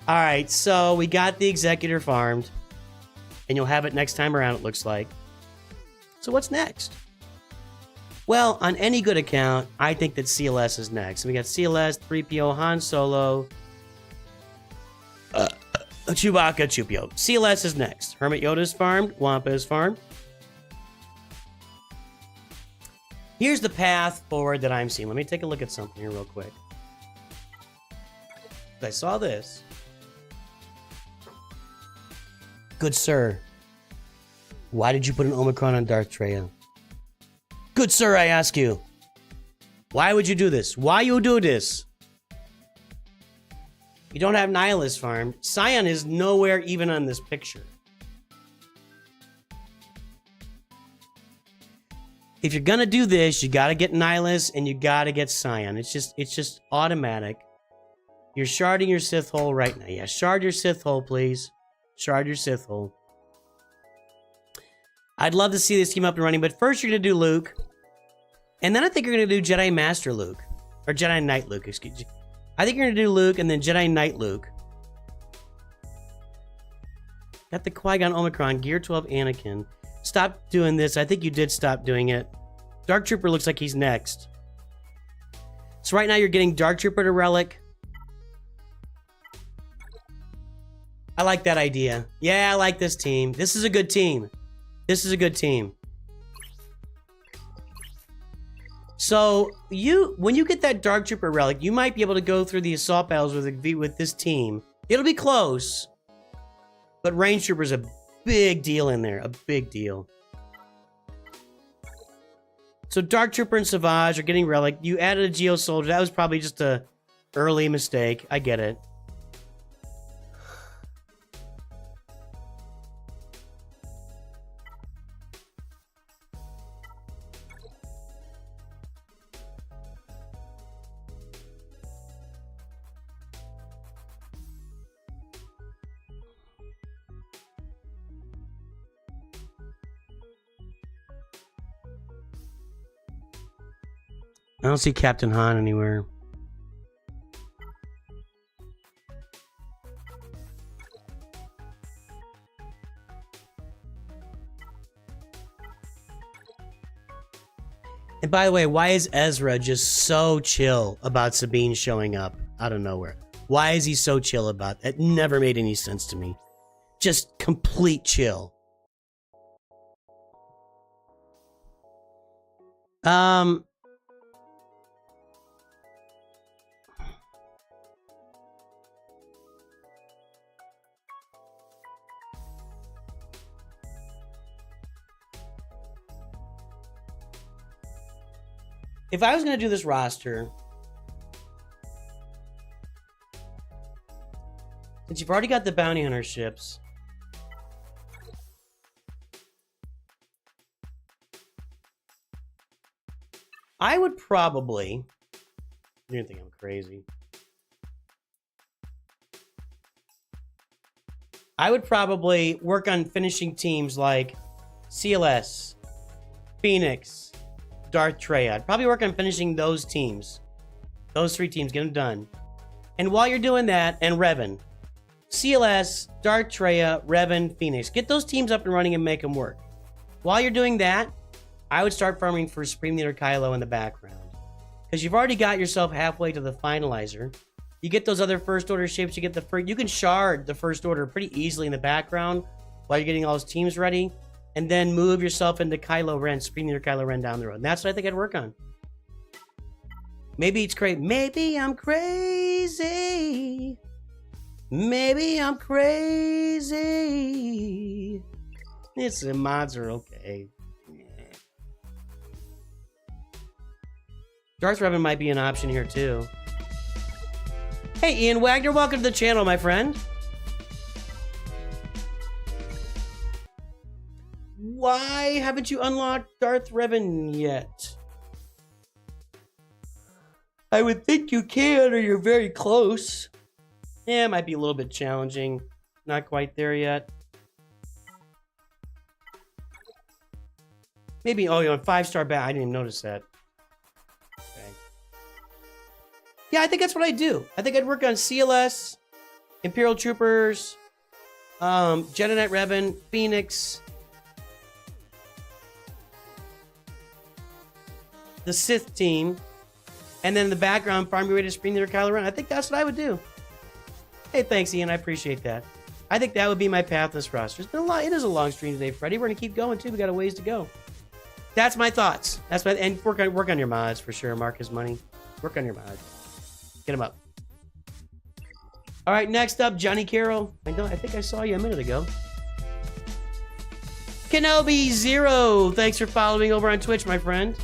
All right, so we got the executor farmed. And you'll have it next time around, it looks like. So what's next? Well, on any good account, I think that CLS is next. So we got CLS, 3PO, Han Solo, Chewbacca, Chupio. CLS is next. Hermit Yoda is farmed. Wampa is farmed. Here's the path forward that I'm seeing. Let me take a look at something here real quick. I saw this. Good sir, why did you put an Omicron on Darth Treya? Good sir, I ask you. Why would you do this? Why you do this? You don't have Nihilus farmed. Scion is nowhere even on this picture. If you're gonna do this, you gotta get Nihilus and you gotta get Scion. It's just automatic. You're sharding your Sith hole right now. Yeah, shard your Sith hole, please. Shard your Sith hole. I'd love to see this team up and running, but first you're gonna do Luke. And then I think you're gonna do Jedi Master Luke. Or Jedi Knight Luke, excuse me. I think you're gonna do Luke and then Jedi Knight Luke. Got the Qui-Gon Omicron, Gear 12 Anakin. Stop doing this. I think you did stop doing it. Dark Trooper looks like he's next. So right now you're getting Dark Trooper to Relic. I like that idea. Yeah, I like this team. This is a good team. This is a good team. So when you get that Dark Trooper Relic, you might be able to go through the assault battles with this team. It'll be close. But Range Trooper's a big deal in there. A big deal. So Dark Trooper and Savage are getting Relic. You added a Geo Soldier. That was probably just a early mistake. I get it. I don't see Captain Han anywhere. And by the way, why is Ezra just so chill about Sabine showing up out of nowhere? Why is he so chill about that? It never made any sense to me. Just complete chill. If I was going to do this roster, since you've already got the bounty hunter ships, I would probably, you're going to think I'm crazy. I would probably work on finishing teams like CLS, Phoenix, Darth Treya. I'd probably work on finishing those teams. Those three teams, get them done. And while you're doing that, and Revan, CLS, Darth Treya, Revan, Phoenix. Get those teams up and running and make them work. While you're doing that, I would start farming for Supreme Leader Kylo in the background. Because you've already got yourself halfway to the finalizer. You get those other first order ships, you can shard the first order pretty easily in the background while you're getting all those teams ready. And then move yourself into Kylo Ren, Supreme Leader Kylo Ren down the road. And that's what I think I'd work on. Maybe it's crazy. Maybe I'm crazy. Maybe I'm crazy. The mods are okay. Darth Revan might be an option here too. Hey, Ian Wagner, welcome to the channel, my friend. Why haven't you unlocked Darth Revan yet? I would think you can, or you're very close. Yeah, it might be a little bit challenging. Not quite there yet. Maybe, oh, you're on 5-star bat. I didn't even notice that. Okay. Yeah, I think that's what I do. I think I'd work on CLS, Imperial Troopers, Jedi Knight Revan, Phoenix, the Sith team, and then in the background, farm your way to Spring Leader Kylo Ren. I think that's what I would do. Hey, thanks, Ian. I appreciate that. I think that would be my pathless roster. It's been a lot. It is a long stream today, Freddie. We're gonna keep going too. We got a ways to go. That's my thoughts. That's my and work on your mods for sure. Marcus Money, work on your mods. Get them up. All right, next up, Johnny Carroll. I think I saw you a minute ago. Kenobi Zero. Thanks for following over on Twitch, my friend.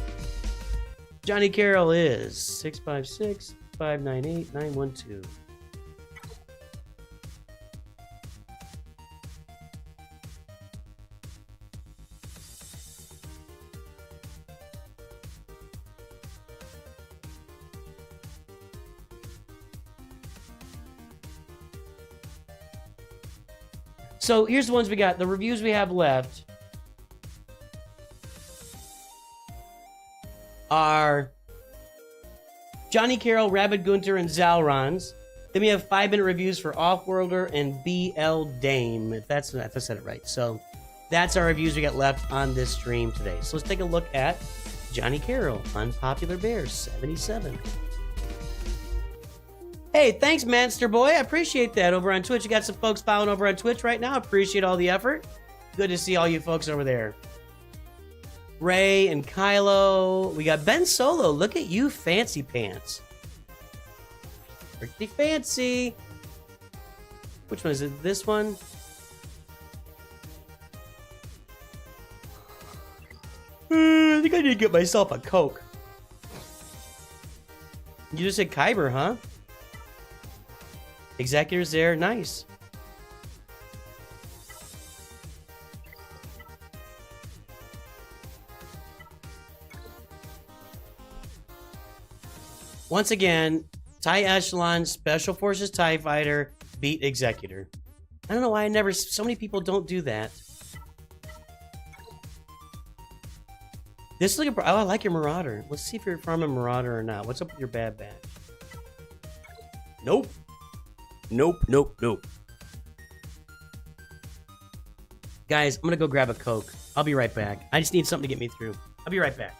Johnny Carroll is 656-598-912. So here's the ones we got. The reviews we have left are Johnny Carroll, Rabid Gunter, and Xalrons. Then we have 5-minute reviews for Offworlder and BL Dame, if I said it right. So that's our reviews we got left on this stream today. So let's take a look at Johnny Carroll, Unpopular Bears 77. Hey, thanks, Manster Boy. I appreciate that over on Twitch. You got some folks following over on Twitch right now. Appreciate all the effort. Good to see all you folks over there. Ray and Kylo. We got Ben Solo. Look at you, fancy pants. Pretty fancy. Which one is it? This one? I think I need to get myself a Coke. You just said Kyber, huh? Executors there, nice. Once again, TIE Echelon Special Forces TIE Fighter beat Executor. I don't know why so many people don't do that. This is looking, oh, I like your Marauder. Let's see if you're farming Marauder or not. What's up with your Bad Batch? Nope. Nope. Guys, I'm gonna go grab a Coke. I'll be right back. I just need something to get me through. I'll be right back.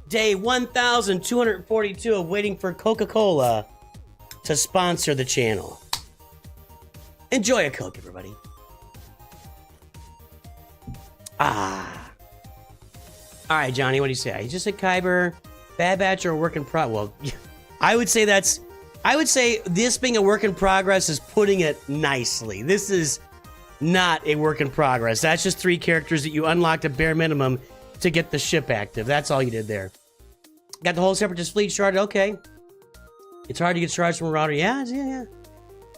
Day 1242 of waiting for Coca-Cola to sponsor the channel. Enjoy a Coke, everybody. All right, Johnny, what do you say? You just said Kyber, Bad Batch, or a work in progress. Well, I would say this being a work in progress is putting it nicely. This is not a work in progress. That's just 3 characters that you unlocked at bare minimum to get the ship active. That's all you did there. Got the whole Separatist fleet sharded. Okay. It's hard to get shards from Marauder. Yeah.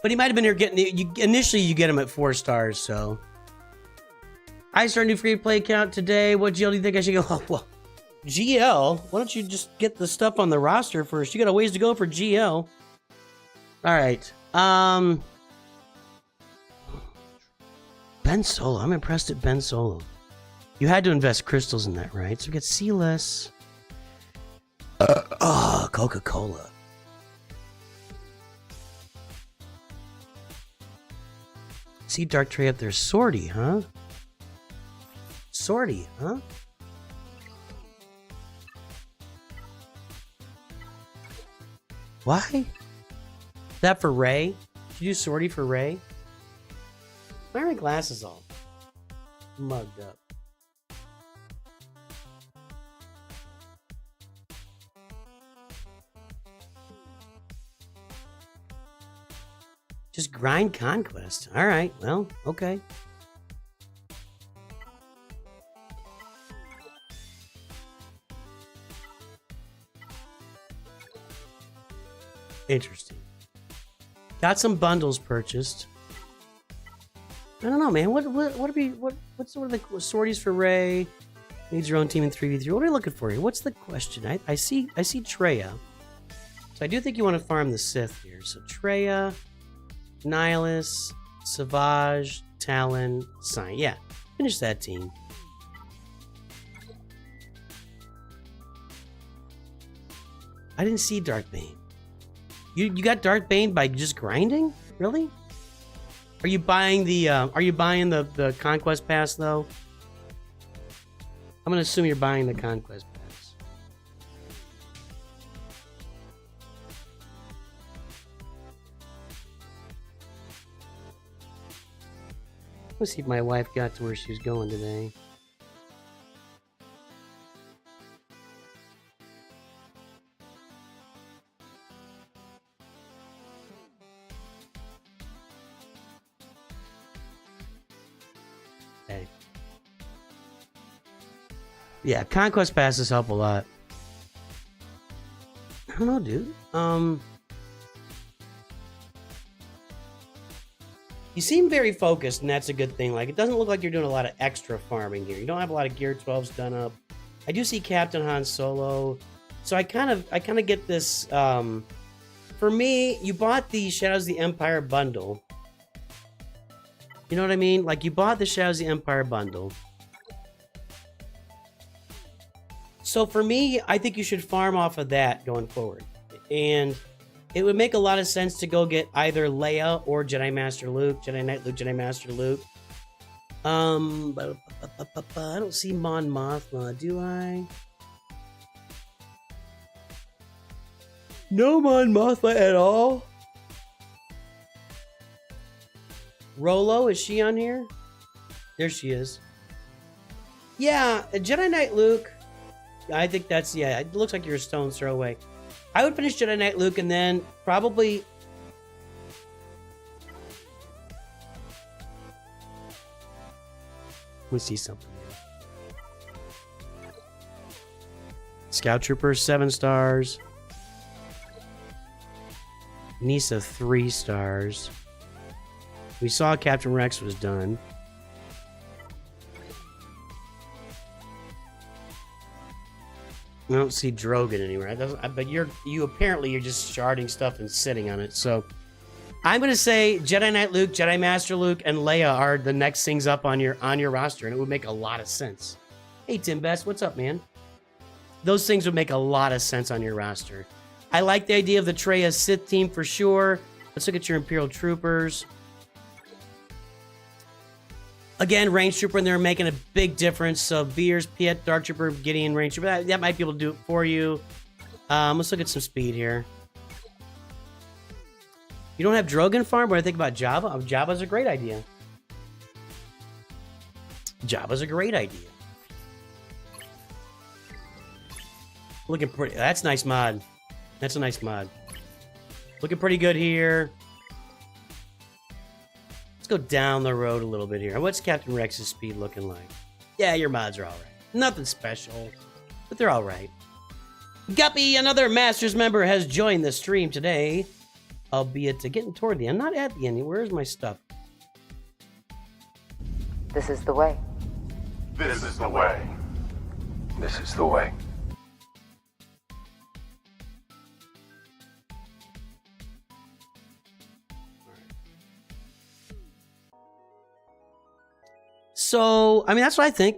But he might have been here getting... initially, you get him at 4 stars, so... I start a new free-to-play account today. What GL do you think I should go? Oh, well, GL? Why don't you just get the stuff on the roster first? You got a ways to go for GL. Alright. Ben Solo. I'm impressed at Ben Solo. You had to invest crystals in that, right? So we got C-less. Coca-Cola. See Dark Trey up there. Sortie, huh? Sortie, huh? Why? Is that for Ray? Did you do Sortie for Ray? Why are my glasses all mugged up? Just grind conquest. All right. Well, okay. Interesting. Got some bundles purchased. I don't know, man. What's sort of the sorties for Ray? Needs your own team in 3v3. What are you looking for here? What's the question? I see Treya. So I do think you want to farm the Sith here. So Treya, Nihilus, Savage, Talon, Sign. Yeah, finish that team. I didn't see Darkbane. You got Darkbane by just grinding? Really? Are you buying the Conquest Pass though? I'm gonna assume you're buying the Conquest Pass. Let's see if my wife got to where she was going today. Okay. Yeah, Conquest Passes help a lot. I don't know, dude. You seem very focused, and that's a good thing. Like, it doesn't look like you're doing a lot of extra farming here. You don't have a lot of Gear 12s done up. I do see Captain Han Solo. So I kind of get this. For me, you bought the Shadows of the Empire bundle. You know what I mean? Like, you bought the Shadows of the Empire bundle. So for me, I think you should farm off of that going forward. And it would make a lot of sense to go get either Leia or Jedi Master Luke, Jedi Knight Luke, Jedi Master Luke. I don't see Mon Mothma, do I? No Mon Mothma at all. Rolo, is she on here? There she is. Yeah, Jedi Knight Luke. I think that's, yeah, it looks like you're a stone's throw away. I would finish Jedi Knight Luke and then probably... Let me see something here. Scout Trooper, 7 stars. Nisa, 3 stars. We saw Captain Rex was done. I don't see Drogon anywhere. But you apparently you're just sharding stuff and sitting on it. So I'm gonna say Jedi Knight Luke, Jedi Master Luke, and Leia are the next things up on your roster, and it would make a lot of sense. Hey Tim Best, what's up, man? Those things would make a lot of sense on your roster. I like the idea of the Treya Sith team for sure. Let's look at your Imperial Troopers. Again, Range Trooper in there making a big difference. So Veers, Piet, Dark Trooper, Gideon, Range Trooper. That might be able to do it for you. Let's look at some speed here. You don't have Drogon farm, but I think about Jabba. Jabba's a great idea. Jabba's a great idea. Looking pretty. That's a nice mod. That's a nice mod. Looking pretty good here. Go down the road a little bit here. What's Captain Rex's speed looking like? Yeah, your mods are all right. Nothing special, but they're all right. Guppy, another Masters member, has joined the stream today, albeit getting toward the end. Not at the end. Where's my stuff? This is the way. This is the way. This is the way. So, I mean, that's what I think.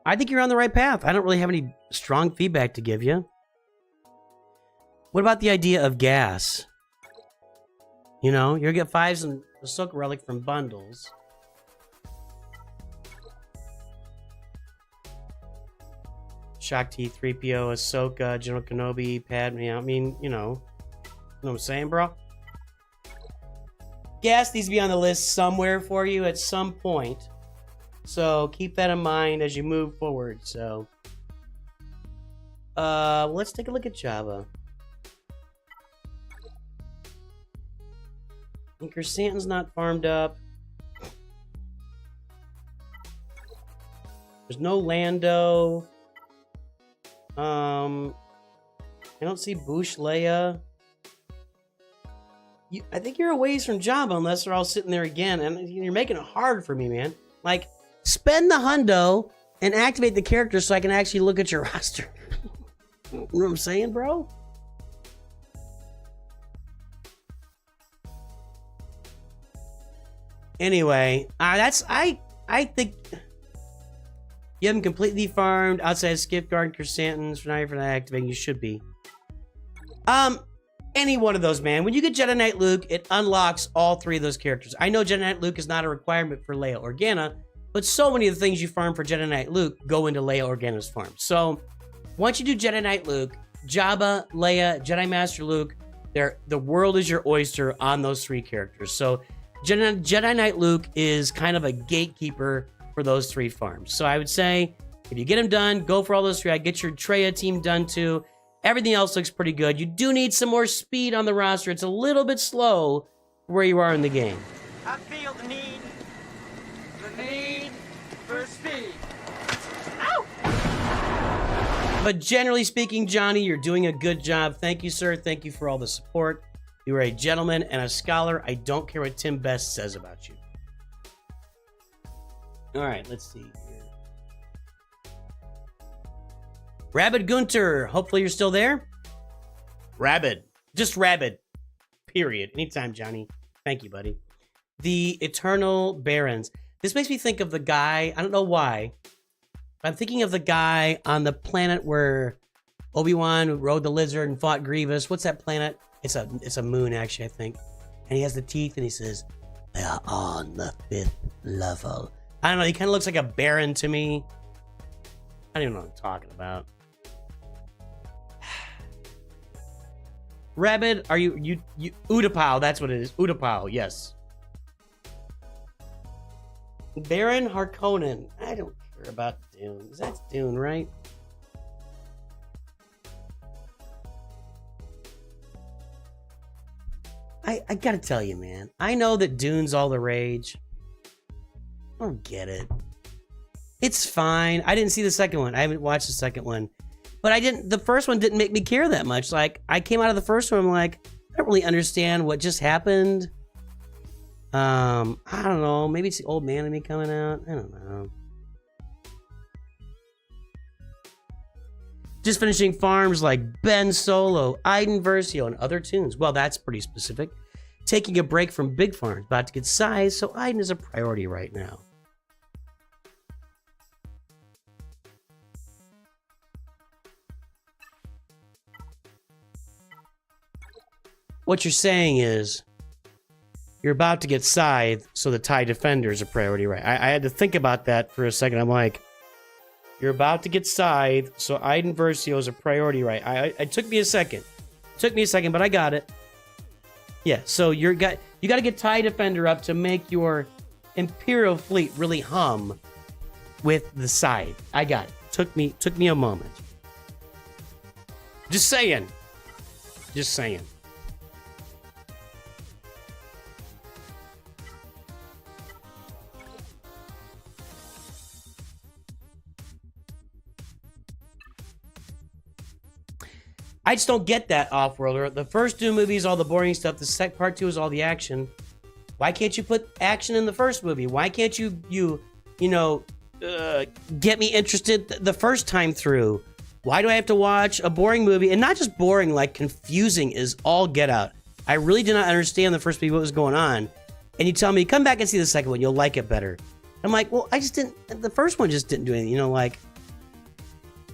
I think you're on the right path. I don't really have any strong feedback to give you. What about the idea of gas? You know, you'll get 5s and a Soak Relic from bundles. Shakti, 3PO, Ahsoka, General Kenobi, Padme. I mean, you know what I'm saying, bro? Gas needs to be on the list somewhere for you at some point. So keep that in mind as you move forward. So, let's take a look at Java. And Chrysanthemum's not farmed up. There's no Lando. I don't see Bouche Leia. I think you're a ways from Java unless they're all sitting there again, and you're making it hard for me, man. Like, spend the hundo and activate the character so I can actually look at your roster. You know what I'm saying, bro? Anyway, I think you haven't completely farmed outside Skipguard and Chrysanthemums for now. You're for activating. You should be. Any one of those, man. When you get Jedi Knight Luke, it unlocks all 3 of those characters. I know Jedi Knight Luke is not a requirement for Leia Organa, but so many of the things you farm for Jedi Knight Luke go into Leia Organa's farm. So once you do Jedi Knight Luke, Jabba, Leia, Jedi Master Luke, the world is your oyster on those 3 characters. So Jedi Knight Luke is kind of a gatekeeper for those 3 farms. So I would say if you get them done, go for all those 3. I get your Traya team done too. Everything else looks pretty good. You do need some more speed on the roster. It's a little bit slow where you are in the game. I feel the need for speed. Ow! But generally speaking, Johnny, you're doing a good job. Thank you, sir. Thank you for all the support. You are a gentleman and a scholar. I don't care what Tim Best says about you. All right, let's see here. Rabid Gunter, hopefully you're still there. Rabid. Just Rabid. Period. Anytime, Johnny. Thank you, buddy. The Eternal Barons. This makes me think of the guy, I don't know why, but I'm thinking of the guy on the planet where Obi-Wan rode the lizard and fought Grievous. What's that planet? It's a moon, actually, I think. And he has the teeth and he says, "They are on the 5th level." I don't know, he kind of looks like a Baron to me. I don't even know what I'm talking about. Rabid, are you Utapau, that's what it is. Utapau, yes. Baron Harkonnen. I don't care about Dune. That's Dune, right? I gotta tell you, man. I know that Dune's all the rage. I don't get it. It's fine. I didn't see the second one. I haven't watched the second one. But the first one didn't make me care that much. Like, I came out of the first one, I'm like, I don't really understand what just happened. I don't know. Maybe it's the old man in me coming out. I don't know. Just finishing farms like Ben Solo, Iden Versio, and other tunes. Well, that's pretty specific. Taking a break from big farms. About to get size, so Iden is a priority right now. What you're saying is you're about to get Scythe, so the TIE Defender is a priority, right? I had to think about that for a second. I'm like, you're about to get Scythe, so Iden Versio is a priority, right? It took me a second. But I got it. Yeah, so you got to get TIE Defender up to make your Imperial fleet really hum with the Scythe. I got it. Took me a moment. Just saying. I just don't get that, Offworlder. The first Doom movie is all the boring stuff. The second part 2 is all the action. Why can't you put action in the first movie? Why can't you get me interested the first time through? Why do I have to watch a boring movie? And not just boring, like confusing is all get out. I really did not understand the first movie, what was going on. And you tell me, come back and see the second one. You'll like it better. I'm like, well, I just didn't. The first one just didn't do anything.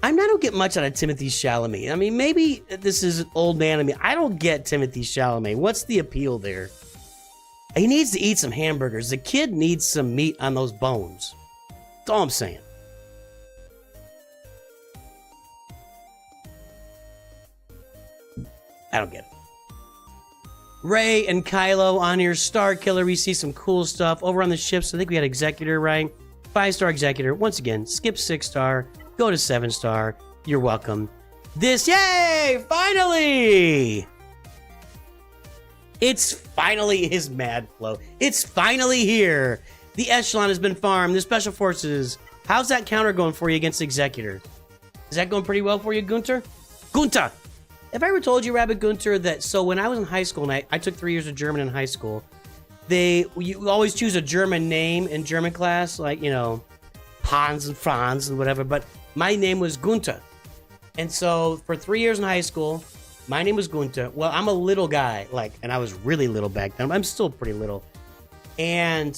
I I don't get much out of Timothy Chalamet. I mean, maybe this is an old man. I mean, I don't get Timothy Chalamet. What's the appeal there? He needs to eat some hamburgers. The kid needs some meat on those bones. That's all I'm saying. I don't get it. Rey and Kylo on here. Star Killer. We see some cool stuff. Over on the ships, I think we had Executor, right? 5-star Executor. Once again, skip 6-star. Go to 7-star. You're welcome. This, yay! Finally! It's finally his mad flow. It's finally here. The Echelon has been farmed. The Special Forces. How's that counter going for you against Executor? Is that going pretty well for you, Gunter? Gunter! Have I ever told you, Rabbit Gunter, that so when I was in high school, and I took 3 years of German in high school, you always choose a German name in German class, like, you know, Hans and Franz and whatever, but my name was Gunter. And so for 3 years in high school, my name was Gunter. Well, I'm a little guy, and I was really little back then. I'm still pretty little. And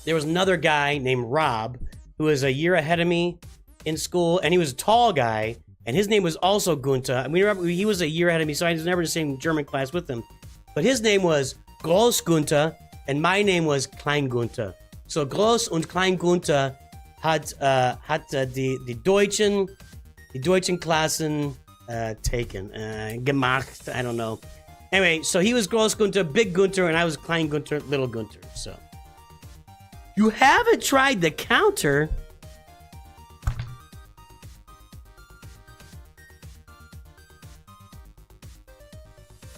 there was another guy named Rob who was a year ahead of me in school, and he was a tall guy, and his name was also Gunter. I mean, he was a year ahead of me, so I was never in the same German class with him. But his name was Groß Gunter, and my name was Klein Gunter. So Groß und Klein Gunter hat die Deutschen Klassen taken, gemacht, I don't know. Anyway, so he was Groß Gunter, Big Gunter, and I was Klein Gunter, Little Gunter. So you haven't tried the counter.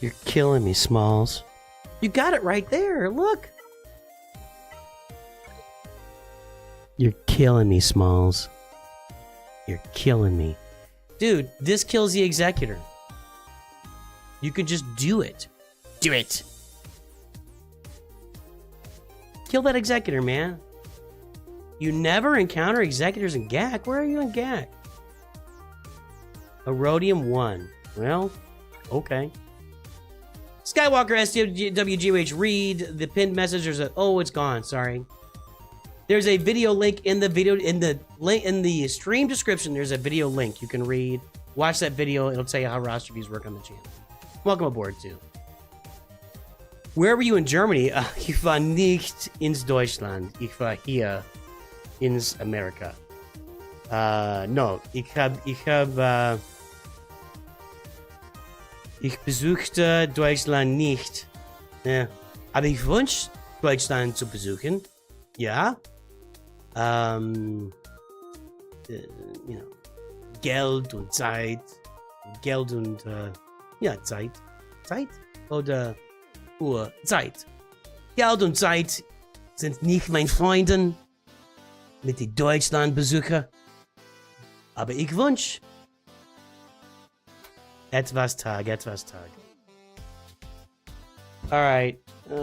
You're killing me, Smalls. You got it right there. Look. You're killing me, Smalls. You're killing me. Dude, this kills the Executor. You could just do it. Do it. Kill that Executor, man. You never encounter Executors in GAC. Where are you in GAC? Erodium 1. Well, okay. Skywalker SWGOH, read the pinned message. There's a, oh, it's gone. Sorry. There's a video link in the stream description. There's a video link you can read. Watch that video. It'll tell you how roster views work on the channel. Welcome aboard too. Where were you in Germany? Ich war nicht ins Deutschland. Ich war hier ins Amerika. No, ich besuchte Deutschland nicht. Ja. Aber ich wünsche, Deutschland zu besuchen. Ja. You know, Geld und Zeit. Geld und, ja, Zeit. Zeit? Oder Zeit. Geld und Zeit sind nicht mein Freunde mit den Deutschlandbesucher. Aber ich wünsche, etwas Tag. Alright.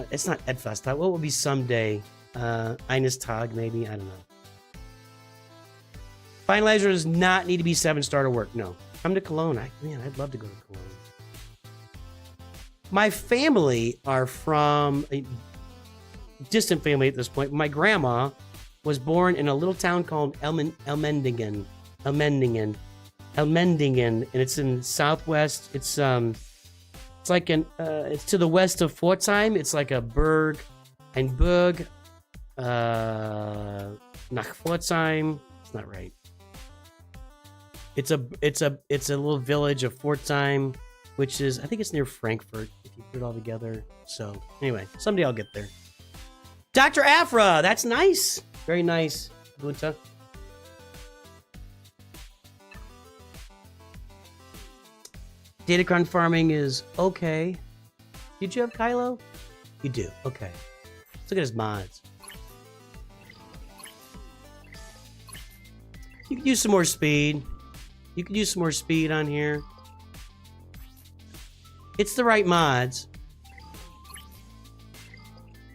It's not etwas Tag. What would be someday? Eines Tag, maybe? I don't know. Finalizer does not need to be 7-star to work. No. Come to Cologne. Man, I'd love to go to Cologne. My family are from a distant family at this point. My grandma was born in a little town called Elmendingen, and it's in southwest. It's like it's to the west of Pforzheim. It's like ein Burg, nach Pforzheim. It's not right. It's a little village of Pforzheim, which is, I think it's near Frankfurt if you put it all together. So anyway, someday I'll get there. Dr. Afra, that's nice. Very nice, Gunta. Datacron farming is okay. Did you have Kylo? You do. Okay. Let's look at his mods. You could use some more speed. You could use some more speed on here. It's the right mods.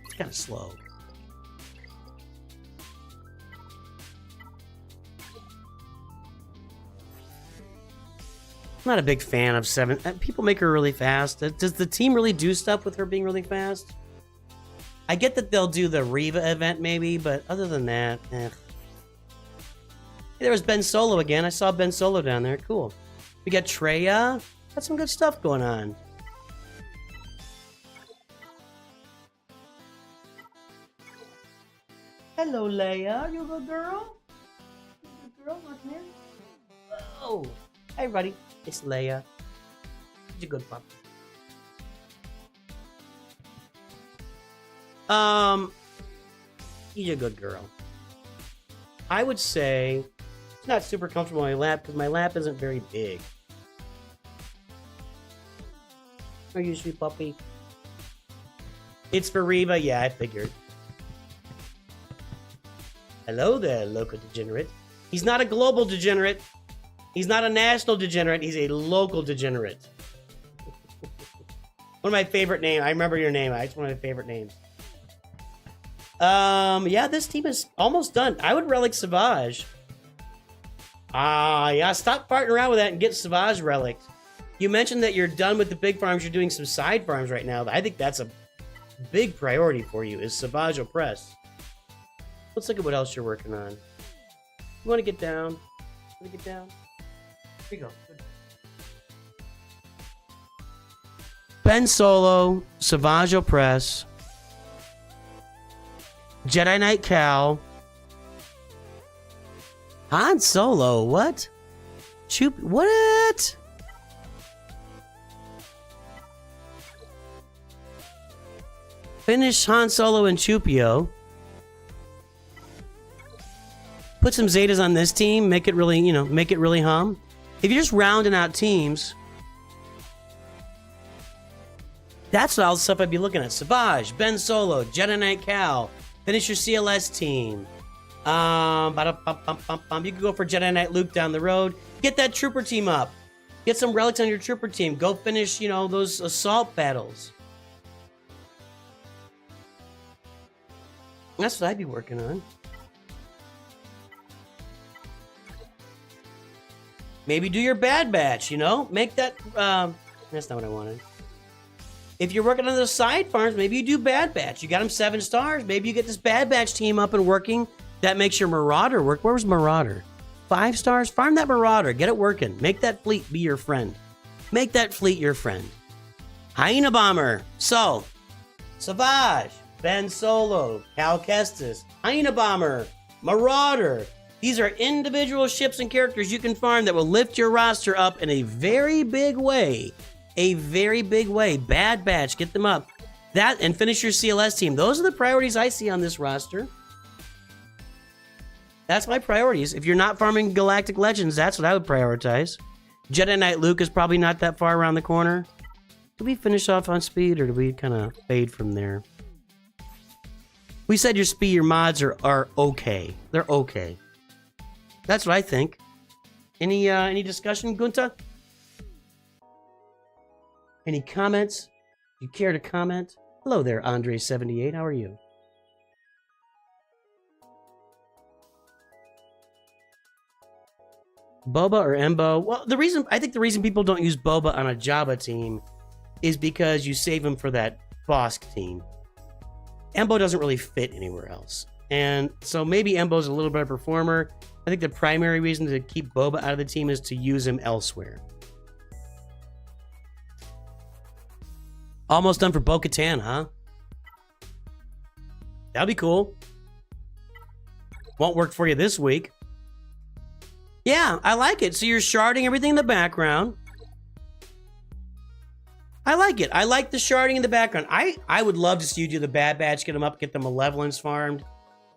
It's kind of slow. I'm not a big fan of 7. People make her really fast. Does the team really do stuff with her being really fast? I get that they'll do the Reva event maybe, but other than that, Hey, there was Ben Solo again. I saw Ben Solo down there. Cool. We got Treya. Got some good stuff going on. Hello, Leia. You a good girl? You a good girl? Not here? Oh. Hey, everybody. It's Leia. She's a good pup. She's a good girl. I would say it's not super comfortable on my lap because my lap isn't very big. Are you sweet puppy? It's for Reva. Yeah, I figured. Hello there, local degenerate. He's not a global degenerate. He's not a national degenerate. He's a local degenerate. One of my favorite names. I remember your name. It's one of my favorite names. Yeah, this team is almost done. I would relic Savage. Yeah, stop farting around with that and get Savage relic. You mentioned that you're done with the big farms. You're doing some side farms right now. I think that's a big priority for you, is Savage Press. Let's look at what else you're working on. You want to get down? Want to get down? Here you go. Good. Ben Solo, Savage Press, Jedi Knight Cal, Han Solo. What? Chup? What? Finish Han Solo and Chupio. Put some Zetas on this team. Make it really, make it really hum. If you're just rounding out teams, that's all the stuff I'd be looking at. Savage, Ben Solo, Jedi Knight Cal. Finish your CLS team. You can go for Jedi Knight Luke down the road. Get that trooper team up. Get some relics on your trooper team. Go finish, those assault battles. That's what I'd be working on. Maybe do your Bad Batch, Make that... that's not what I wanted. If you're working on those side farms, maybe you do Bad Batch. You got them 7 stars. Maybe you get this Bad Batch team up and working. That makes your Marauder work. Where was Marauder? 5 stars? Farm that Marauder. Get it working. Make that fleet be your friend. Make that fleet your friend. Hyena Bomber. So, Savage, Ben Solo, Cal Kestis, Hyena Bomber, Marauder. These are individual ships and characters you can farm that will lift your roster up in a very big way. A very big way. Bad Batch, get them up. That and finish your CLS team. Those are the priorities I see on this roster. That's my priorities. If you're not farming Galactic Legends, that's what I would prioritize. Jedi Knight Luke is probably not that far around the corner. Do we finish off on speed, or do we kind of fade from there? We said your speed, your mods are okay. They're okay. That's what I think. Any discussion, Gunta? Any comments? You care to comment? Hello there, Andre78. How are you? Boba or Embo? Well, I think the reason people don't use Boba on a Jabba team is because you save him for that Bosk team. Embo doesn't really fit anywhere else. And so maybe Embo's a little better performer. I think the primary reason to keep Boba out of the team is to use him elsewhere. Almost done for Bo-Katan, huh? That'll be cool. Won't work for you this week. Yeah, I like it. So you're sharding everything in the background. I like it. I like the sharding in the background. I would love to see you do the Bad Batch, get them up, get the Malevolence farmed,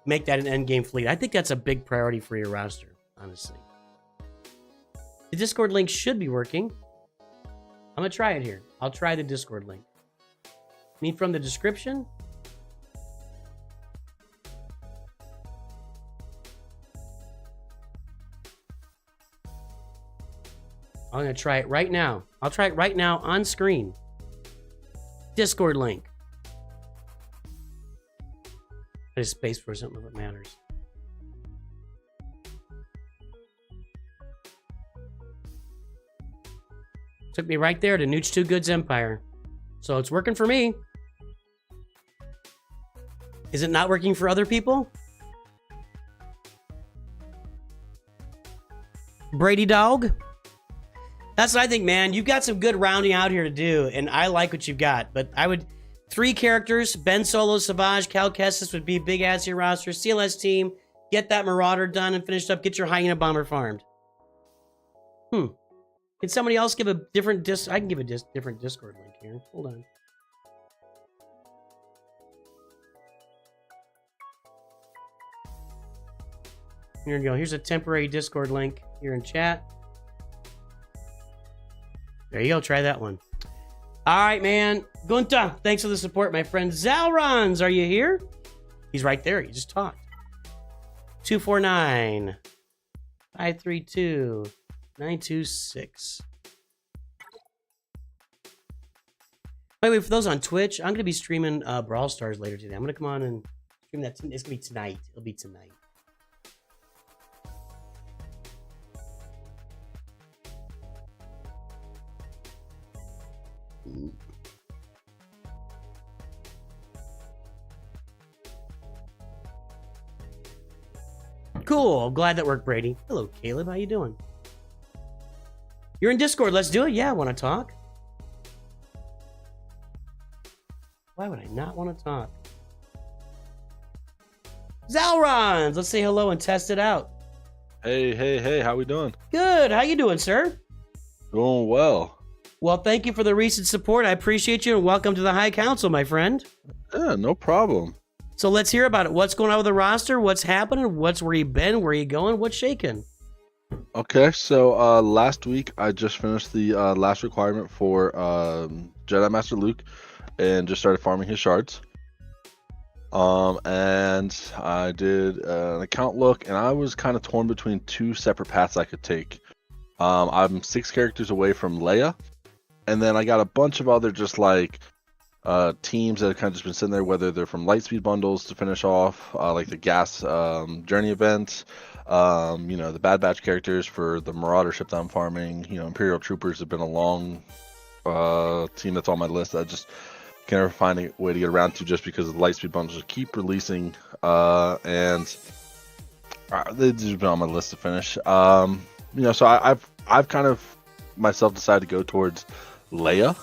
make that an endgame fleet. I think that's a big priority for your roster, honestly. The Discord link should be working. I'm going to try it here. I'll try the Discord link. I mean, from the description? I'm going to try it right now. I'll try it right now on screen. Discord link. There's space for something that matters. Took me right there to NOOCH 2 Goods Empire. So it's working for me. Is it not working for other people? Brady Dog. That's what I think, man. You've got some good rounding out here to do, and I like what you've got. But I would 3 characters: Ben Solo, Savage, Cal Kestis would be big ass your roster. CLS team, get that Marauder done and finished up. Get your Hyena Bomber farmed. Can somebody else give a different I can give a different Discord link here. Hold on. Here we go. Here's a temporary Discord link here in chat. There you go. Try that one. All right, man. Gunta, thanks for the support, my friend. Xalrons, are you here? He's right there. He just talked. 249 532 926. By the way, for those on Twitch, I'm going to be streaming Brawl Stars later today. I'm going to come on and stream that. It's going to be tonight. It'll be tonight. Cool. Glad that worked, Brady. Hello, Caleb. How you doing? You're in Discord. Let's do it. Yeah, I want to talk. Why would I not want to talk? Xalrons, let's say hello and test it out. Hey, how we doing? Good. How you doing, sir? Doing well. Well, thank you for the recent support. I appreciate you, and welcome to the High Council, my friend. Yeah, no problem. So let's hear about it. What's going on with the roster? What's happening? Where you been? Where you going? What's shaking? Okay, so last week I just finished the last requirement for Jedi Master Luke and just started farming his shards. And I did an account look, and I was kind of torn between 2 separate paths I could take. I'm 6 characters away from Leia, and then I got a bunch of other just like teams that have kind of just been sitting there, whether they're from Lightspeed bundles to finish off, like the gas journey event, the Bad Batch characters for the Marauder ship that I'm farming. Imperial Troopers have been a long team that's on my list that I just can never find a way to get around to, just because the Lightspeed bundles keep releasing, and they've just been on my list to finish. So I've kind of myself decided to go towards Leia.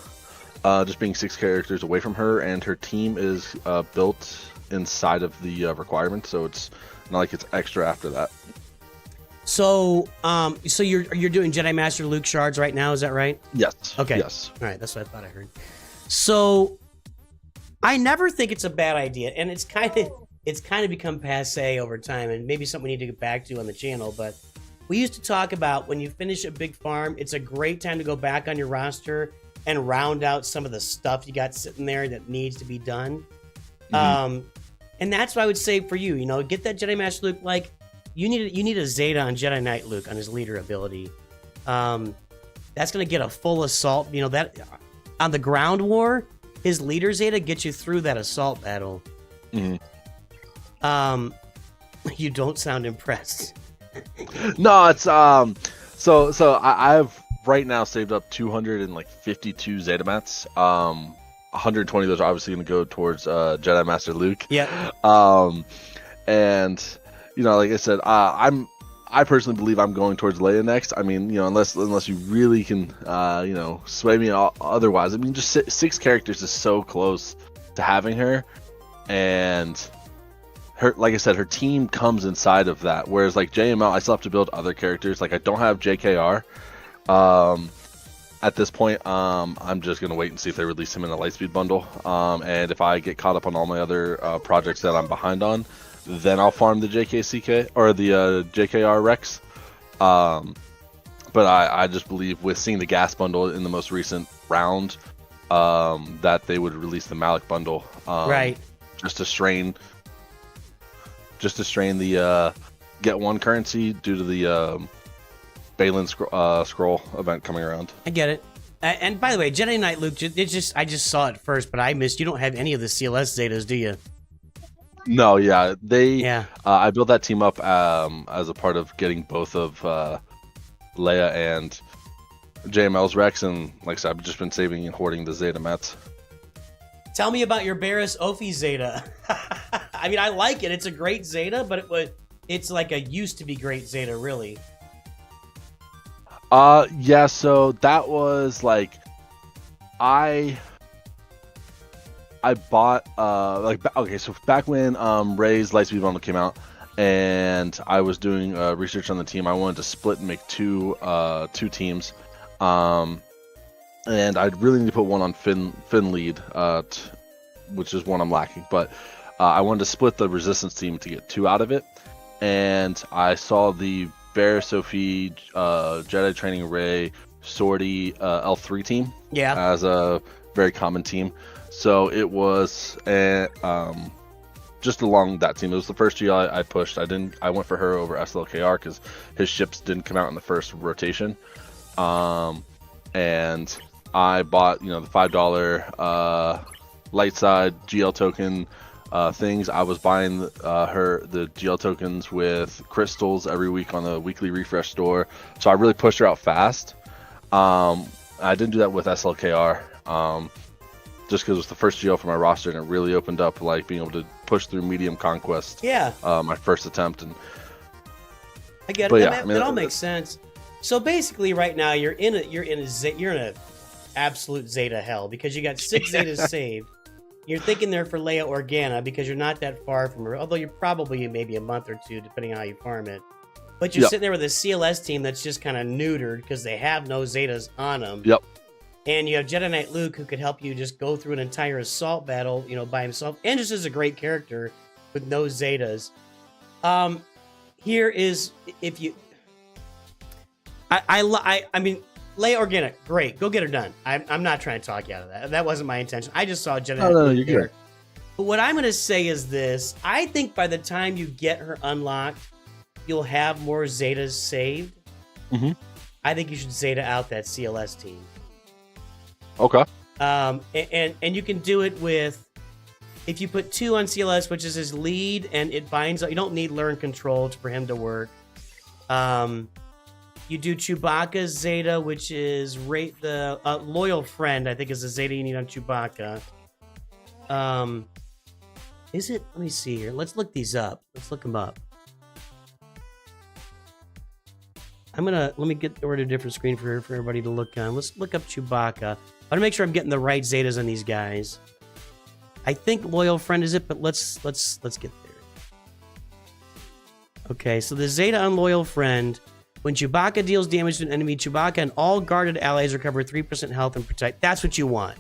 Just being 6 characters away from her, and her team is built inside of the requirement, so it's not like it's extra after that. So, so you're doing Jedi Master Luke shards right now, is that right? Yes. Okay. Yes. All right, that's what I thought I heard. So, I never think it's a bad idea, and it's kind of become passe over time, and maybe something we need to get back to on the channel. But we used to talk about when you finish a big farm, it's a great time to go back on your roster and round out some of the stuff you got sitting there that needs to be done. Mm-hmm. And that's what I would say for you. Get that Jedi Master Luke. Like you need a Zeta on Jedi Knight Luke on his leader ability. That's gonna get a full assault. That on the ground war, his leader Zeta gets you through that assault battle. Mm-hmm. You don't sound impressed. No, it's so I've right now saved up 252 Zeta mats. 120 of those are obviously going to go towards Jedi Master Luke. Yeah. And like I said, I personally believe I'm going towards Leia next. I mean, unless you really can sway me otherwise. I mean, just 6 characters is so close to having her, and her, like I said, her team comes inside of that. Whereas like JML, I still have to build other characters. Like I don't have JKR. At this point, I'm just gonna wait and see if they release him in a Lightspeed bundle. And if I get caught up on all my other projects that I'm behind on, then I'll farm the JKCK or the JKR Rex. But I just believe with seeing the gas bundle in the most recent round, that they would release the Malik bundle, right? Just to strain the get 1 currency due to the Balin scroll event coming around. I get it. And by the way, Jedi Knight Luke, I just saw it first, but I missed. You don't have any of the CLS Zetas, do you? No, yeah. I built that team up as a part of getting both of Leia and JML's Rex, and like I said, I've just been saving and hoarding the Zeta mats. Tell me about your Barris Ophi Zeta. I mean, I like it. It's a great Zeta, but it's like a used to be great Zeta, really. Yeah, so that was like I bought okay, so back when Ray's Lightspeed bundle came out and I was doing research on the team, I wanted to split and make two teams. And I really need to put one on Finn lead, which is one I'm lacking, but I wanted to split the resistance team to get 2 out of it. And I saw the Bear, Sophie, Jedi Training Ray, Sortie, L3 team as a very common team. So it was just along that team. It was the first GL I pushed. I went for her over SLKR because his ships didn't come out in the first rotation. And I bought, the $5 light side GL token things. I was buying the GL tokens with crystals every week on the weekly refresh store. So I really pushed her out fast. I didn't do that with SLKR. Just because it was the first GL for my roster, and it really opened up like being able to push through medium conquest. Yeah. My first attempt, and I get it. That all makes sense. So basically, right now you're in a absolute Zeta hell because you got 6 Zetas saved. You're thinking there for Leia Organa because you're not that far from her, although you're probably maybe a month or 2 depending on how you farm it. But you're sitting there with a CLS team that's just kind of neutered because they have no Zetas on them. Yep. And you have Jedi Knight Luke who could help you just go through an entire assault battle, by himself, and just is a great character with no Zetas. Here is if you, I mean, Leia Organa, great, go get her done. I'm not trying to talk you out of that. That wasn't my intention. I just saw Jedi Knight Luke you're there. But what I'm going to say is this: I think by the time you get her unlocked, you'll have more Zetas saved. Mm-hmm. I think you should Zeta out that CLS team. Okay. And you can do it with, if you put 2 on CLS, which is his lead, and it binds up. You don't need learn control for him to work. You do Chewbacca's Zeta, which is the loyal friend. I think is the Zeta you need on Chewbacca. Is it? Let me see here. Let's look these up. Let's look them up. Let me get over to a different screen for everybody to look on. Let's look up Chewbacca. I want to make sure I'm getting the right Zetas on these guys. I think loyal friend is it, but let's get there. Okay, so the Zeta on loyal friend. When Chewbacca deals damage to an enemy, Chewbacca and all guarded allies recover 3% health and protect. That's what you want.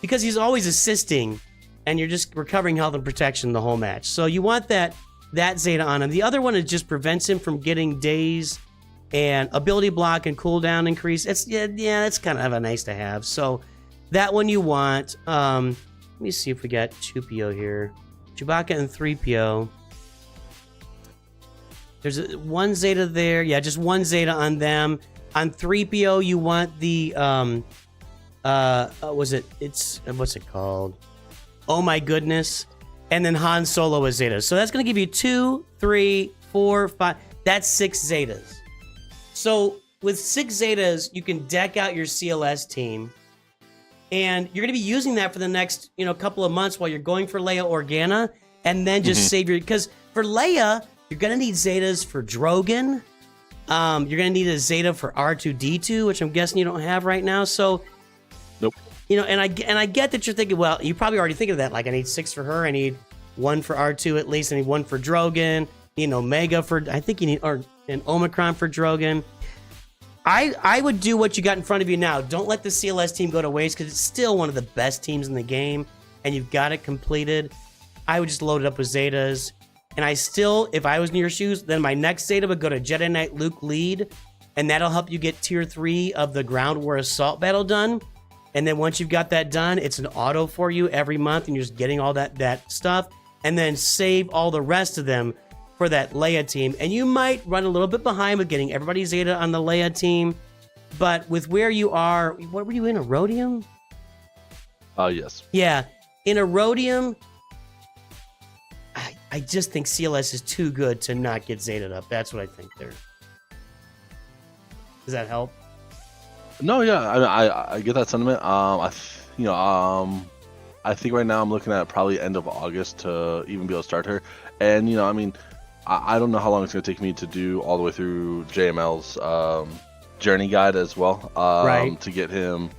Because he's always assisting, and you're just recovering health and protection the whole match. So you want that Zeta on him. The other one, it just prevents him from getting daze and ability block and cooldown increase. It's that's kind of a nice to have. So that one you want. Let me see if we got 2PO here. Chewbacca and 3PO. There's one Zeta there. Yeah, just one Zeta on them. On 3PO, you want the what's it called? Oh my goodness. And then Han Solo is Zeta. So that's gonna give you 2, 3, 4, 5. That's 6 Zetas. So with 6 Zetas, you can deck out your CLS team, and you're going to be using that for the next, couple of months while you're going for Leia Organa, and then just save your, because for Leia, you're going to need Zetas for Drogon. You're going to need a Zeta for R2D2, which I'm guessing you don't have right now. So, nope. And I get that you're thinking, well, you probably already thinking of that. Like, I need 6 for her. I need 1 for R2 at least. I need 1 for Drogon. Omega for, I think you need, or an Omicron for Drogon. I would do what you got in front of you now. Don't let the CLS team go to waste because it's still one of the best teams in the game, and you've got it completed. I would just load it up with Zetas. And I still, if I was in your shoes, then my next Zeta would go to Jedi Knight Luke lead, and that'll help you get tier 3 of the Ground War Assault battle done. And then once you've got that done, it's an auto for you every month, and you're just getting all that stuff. And then save all the rest of them for that Leia team. And you might run a little bit behind with getting everybody Zeta on the Leia team. But with where you are, what were you in, a Rhodium? Yes. Yeah, in a Rhodium, I just think CLS is too good to not get Zeta'd up. That's what I think there. Does that help? No, yeah, I get that sentiment. I think right now I'm looking at probably end of August to even be able to start her. And I don't know how long it's going to take me to do all the way through JML's journey guide as well, Right. to get him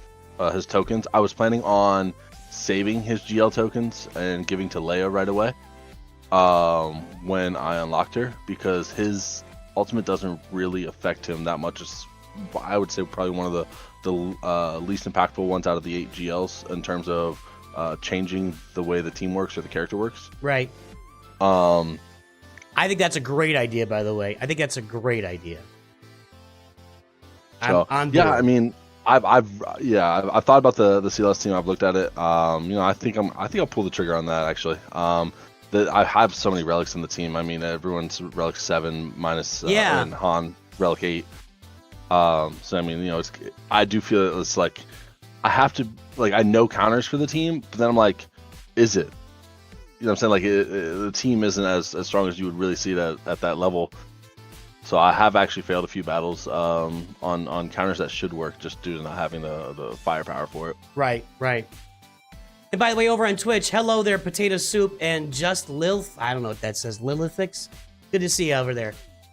his tokens. I was planning on saving his GL tokens and giving to Leia right away when I unlocked her, because his ultimate doesn't really affect him that much. It's, I would say, probably one of the least impactful ones out of the 8 GLs in terms of changing the way the team works or the character works. Right. I think that's a great idea, by the way. I think that's a great idea. So, I'm on yeah, board. I mean, I've thought about the CLS team. I've looked at it. I think I'll pull the trigger on that actually. I have so many relics in the team. I mean, everyone's relic 7 minus and Han relic 8. So I mean, I do feel it's like I have to, like, I know counters for the team, but then I'm like, is it? You know what I'm saying? Like the team isn't as strong as you would really see it at that level. So I have actually failed a few battles on counters that should work, just due to not having the firepower for it. Right. And by the way, over on Twitch, hello there, Potato Soup and Just Lilith. I don't know what that says, Lilithix. Good to see you over there.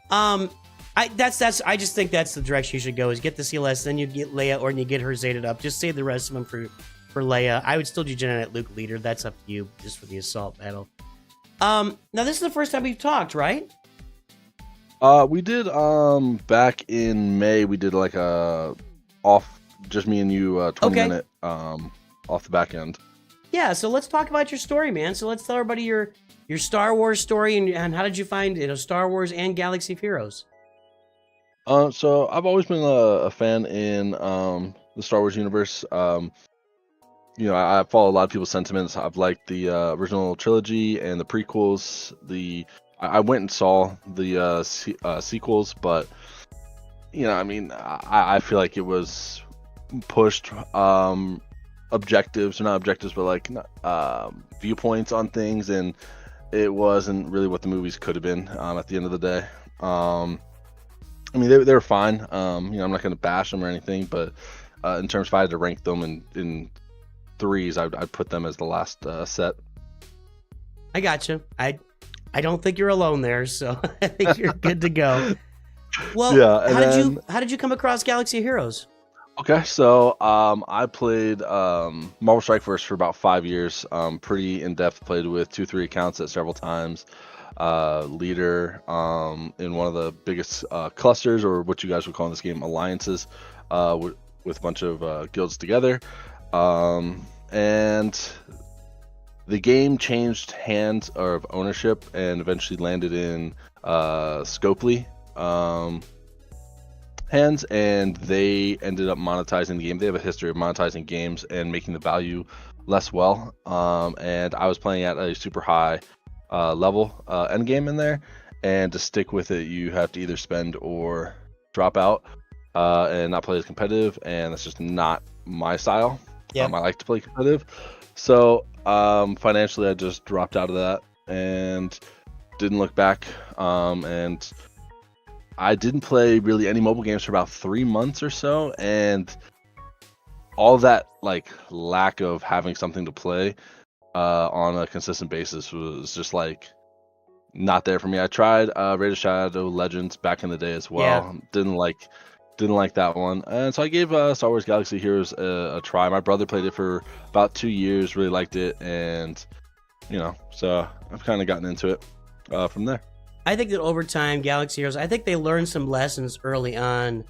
I just think that's the direction you should go, is get the CLS, then you get Leia, or you get her Zetaed up. Just save the rest of them for Leia. I would still do Genetic Luke leader. That's up to you, just for the assault battle. Now this is the first time we've talked, right? We did back in May. We did like a just me and you 20-minute off the back end. Yeah, so let's talk about your story, man. So let's tell everybody your Star Wars story and how did you find Star Wars and Galaxy of Heroes? So I've always been a fan in the Star Wars universe. I follow a lot of people's sentiments. I've liked the original trilogy and the prequels. I went and saw the sequels, but I feel like it was pushed objectives, or not objectives, but like viewpoints on things, and it wasn't really what the movies could have been at the end of the day. I mean, they were fine. I'm not going to bash them or anything, but in terms, if I had to rank them in threes, I'd put them as the last set. I got you. I don't think you're alone there, so I think you're good to go. Well, yeah, how did you come across Galaxy of Heroes? Okay, so I played Marvel Strike Force for about 5 years. Pretty in depth. Played with 2-3 accounts at several times. Leader in one of the biggest clusters, or what you guys would call in this game alliances, with a bunch of guilds together. And the game changed hands of ownership and eventually landed in Scopely hands, and they ended up monetizing the game. They have a history of monetizing games and making the value less well. And I was playing at a super high level end game in there, and to stick with it, you have to either spend or drop out and not play as competitive, and that's just not my style. I like to play competitive, so financially I just dropped out of that and didn't look back. And I didn't play really any mobile games for about 3 months or so, and all that like lack of having something to play on a consistent basis was just like not there for me. I tried Raid of Shadow Legends back in the day as well. Didn't like that one, and so I gave Star Wars Galaxy of Heroes a try. My brother played it for about 2 years, really liked it, and so I've kind of gotten into it from there. I think that over time, Galaxy Heroes, I think they learned some lessons early on,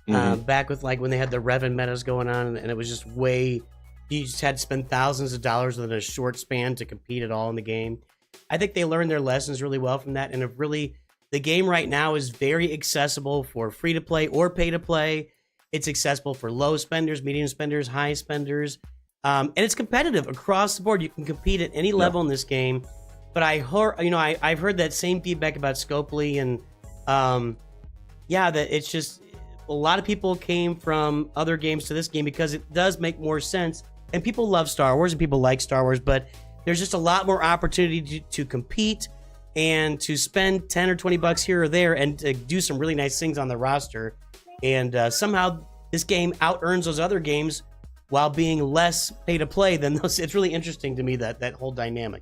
back with like when they had the Revan metas going on, and it was just you just had to spend thousands of dollars within a short span to compete at all in the game. I think they learned their lessons really well from that, and have really, the game right now is very accessible for free to play or pay to play. It's accessible for low spenders, medium spenders, high spenders, and it's competitive across the board. You can compete at any level in this game. But I've heard that same feedback about Scopely, and that it's just a lot of people came from other games to this game because it does make more sense. And people love Star Wars and people like Star Wars, but there's just a lot more opportunity to compete and to spend 10 or 20 bucks here or there and to do some really nice things on the roster. And somehow this game out-earns those other games while being less pay to play than those. It's really interesting to me, that whole dynamic,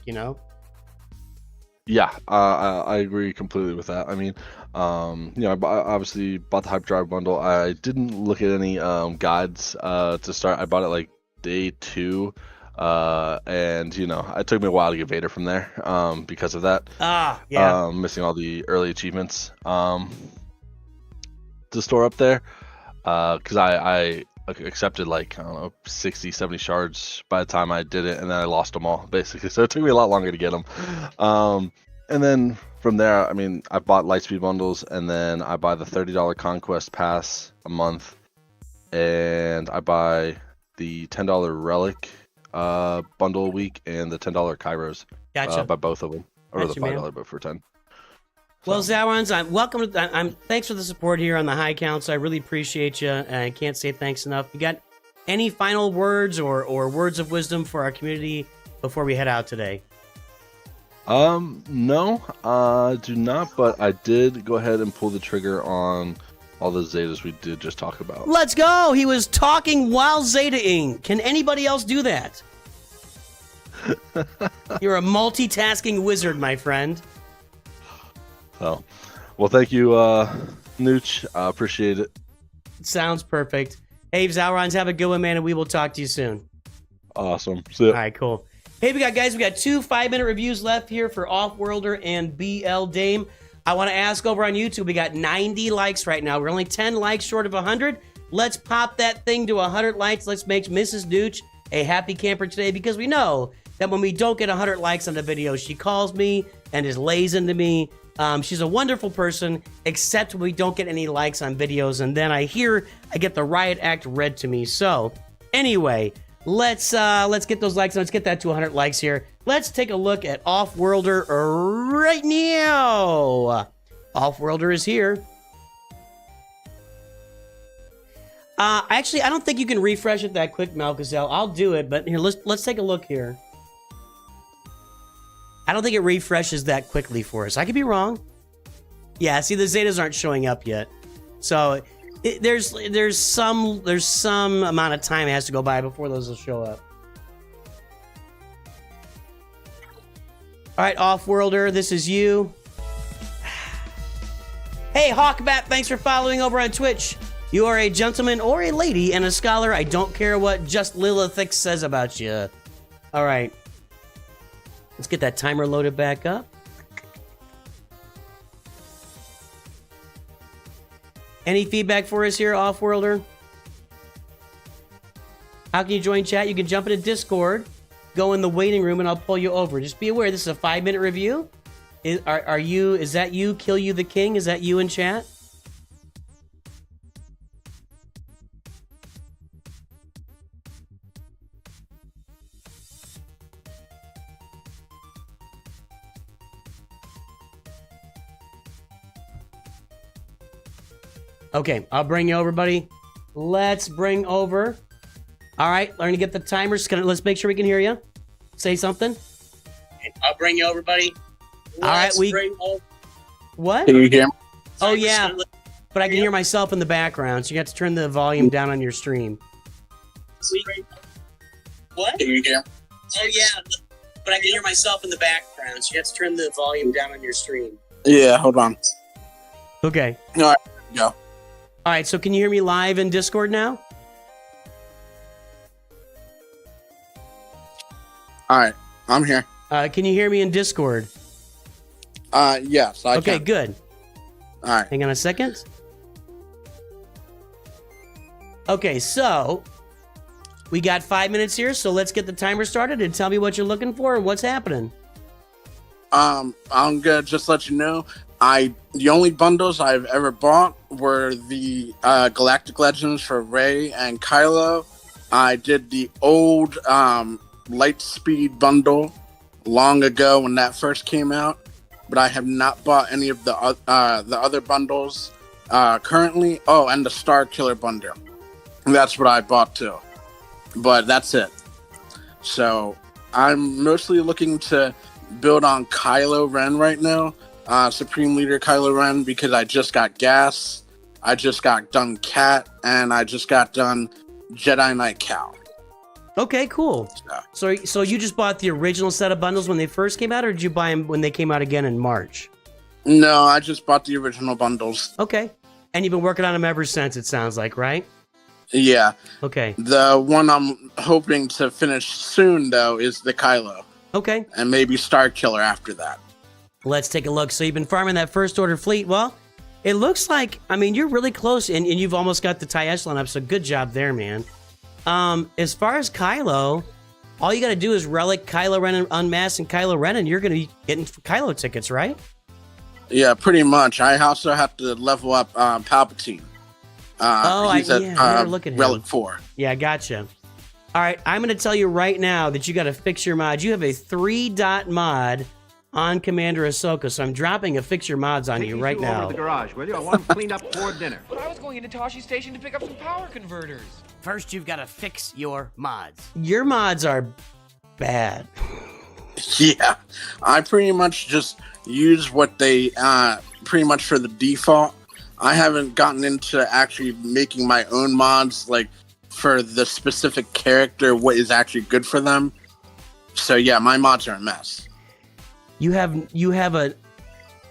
Yeah, I agree completely with that. I mean, I obviously bought the hyperdrive bundle. I didn't look at any guides to start. I bought it like day 2, and it took me a while to get Vader from there because of that. Yeah. Missing all the early achievements to store up there because I accepted like, I don't know, 60, 70 shards by the time I did it, and then I lost them all basically. So it took me a lot longer to get them. And then from there, I mean, I bought Lightspeed bundles, and then I buy the $30 Conquest Pass a month, and I buy the $10 Relic bundle a week, and the $10 Kairos. Gotcha. By both of them, or Gotcha, the $5 man. but for 10. Well, Xalrons, thanks for the support here on the High Council. I really appreciate you. I can't say thanks enough. You got any final words or words of wisdom for our community before we head out today? No, I do not, but I did go ahead and pull the trigger on all the Zetas we did just talk about. Let's go! He was talking while Zeta-ing. Can anybody else do that? You're a multitasking wizard, my friend. So, well, thank you, Nooch. I appreciate it. Sounds perfect. Hey, Xalrons, have a good one, man, and we will talk to you soon. Awesome. See ya. All right, cool. Hey, we got 2 5-minute reviews left here for Offworlder and BL Dame. I want to ask over on YouTube, we got 90 likes right now. We're only 10 likes short of 100. Let's pop that thing to 100 likes. Let's make Mrs. Nooch a happy camper today, because we know that when we don't get 100 likes on the video, she calls me and is lays into me. She's a wonderful person, except when we don't get any likes on videos, and then I get the riot act read to me. So, anyway, let's get those likes. Let's get that to 100 likes here. Let's take a look at Offworlder right now. Offworlder is here. Actually, I don't think you can refresh it that quick, Malcazell. I'll do it, but here, let's take a look here. I don't think it refreshes that quickly for us. I could be wrong. Yeah, see, the Zetas aren't showing up yet. So there's some amount of time it has to go by before those will show up. All right, Offworlder, this is you. Hey, Hawkbat, thanks for following over on Twitch. You are a gentleman or a lady and a scholar. I don't care what just Lilithix says about you. All right. Let's get that timer loaded back up. Any feedback for us here, Offworlder? How can you join chat? You can jump into Discord, go in the waiting room, and I'll pull you over. Just be aware, this is a 5-minute review. Is that you, Kill You the King? Is that you in chat? Okay, I'll bring you over, buddy. Let's bring over. All right, learn to get the timers. Let's make sure we can hear you. Say something. I'll bring you over, buddy. All right, what? Can you hear me? Oh, yeah. But I can hear myself in the background, so you have to turn the volume down on your stream. What? Can you hear me? Oh, yeah. But I can hear myself in the background, so you have to turn the volume down on your stream. Yeah, hold on. Okay. All right, go. All right, so can you hear me live in Discord now? All right, I'm here. Can you hear me in Discord? Yes, I Okay, can. good. All right. Hang on a second. Okay, so we got 5 minutes here, so let's get the timer started and tell me what you're looking for and what's happening. I'm gonna just let you know, the only bundles I've ever bought were the Galactic Legends for Rey and Kylo. I did the old Lightspeed bundle long ago when that first came out, but I have not bought any of the other bundles currently. Oh, and the Star Killer bundle. That's what I bought too. But that's it. So I'm mostly looking to build on Kylo Ren right now. Supreme Leader Kylo Ren, because I just got Gas, I just got done Cat, and I just got done Jedi Knight Cal. Okay, cool. So you just bought the original set of bundles when they first came out, or did you buy them when they came out again in March? No, I just bought the original bundles. Okay. And you've been working on them ever since, it sounds like, right? Yeah. Okay. The one I'm hoping to finish soon, though, is the Kylo. Okay. And maybe Star Killer after that. Let's take a look. So you've been farming that first order fleet. Well, it looks like, I mean, you're really close, and you've almost got the TIE Echelon up, so good job there, man. As far as Kylo, all you got to do is relic Kylo Ren and Unmask and Kylo Ren, and you're going to be getting Kylo tickets, right? Yeah, pretty much. I also have to level up Palpatine. He's at Relic 4. Yeah, gotcha. All right, I'm going to tell you right now that you got to fix your mod. You have a 3-dot mod on Commander Ahsoka, so I'm dropping a fix your mods on you right now. Over to the garage, will you? I want them cleaned up before dinner. But I was going into Tosche Station to pick up some power converters. First, you've got to fix your mods. Your mods are bad. Yeah, I pretty much just use what they pretty much for the default. I haven't gotten into actually making my own mods, like for the specific character, what is actually good for them. So yeah, my mods are a mess. You have a.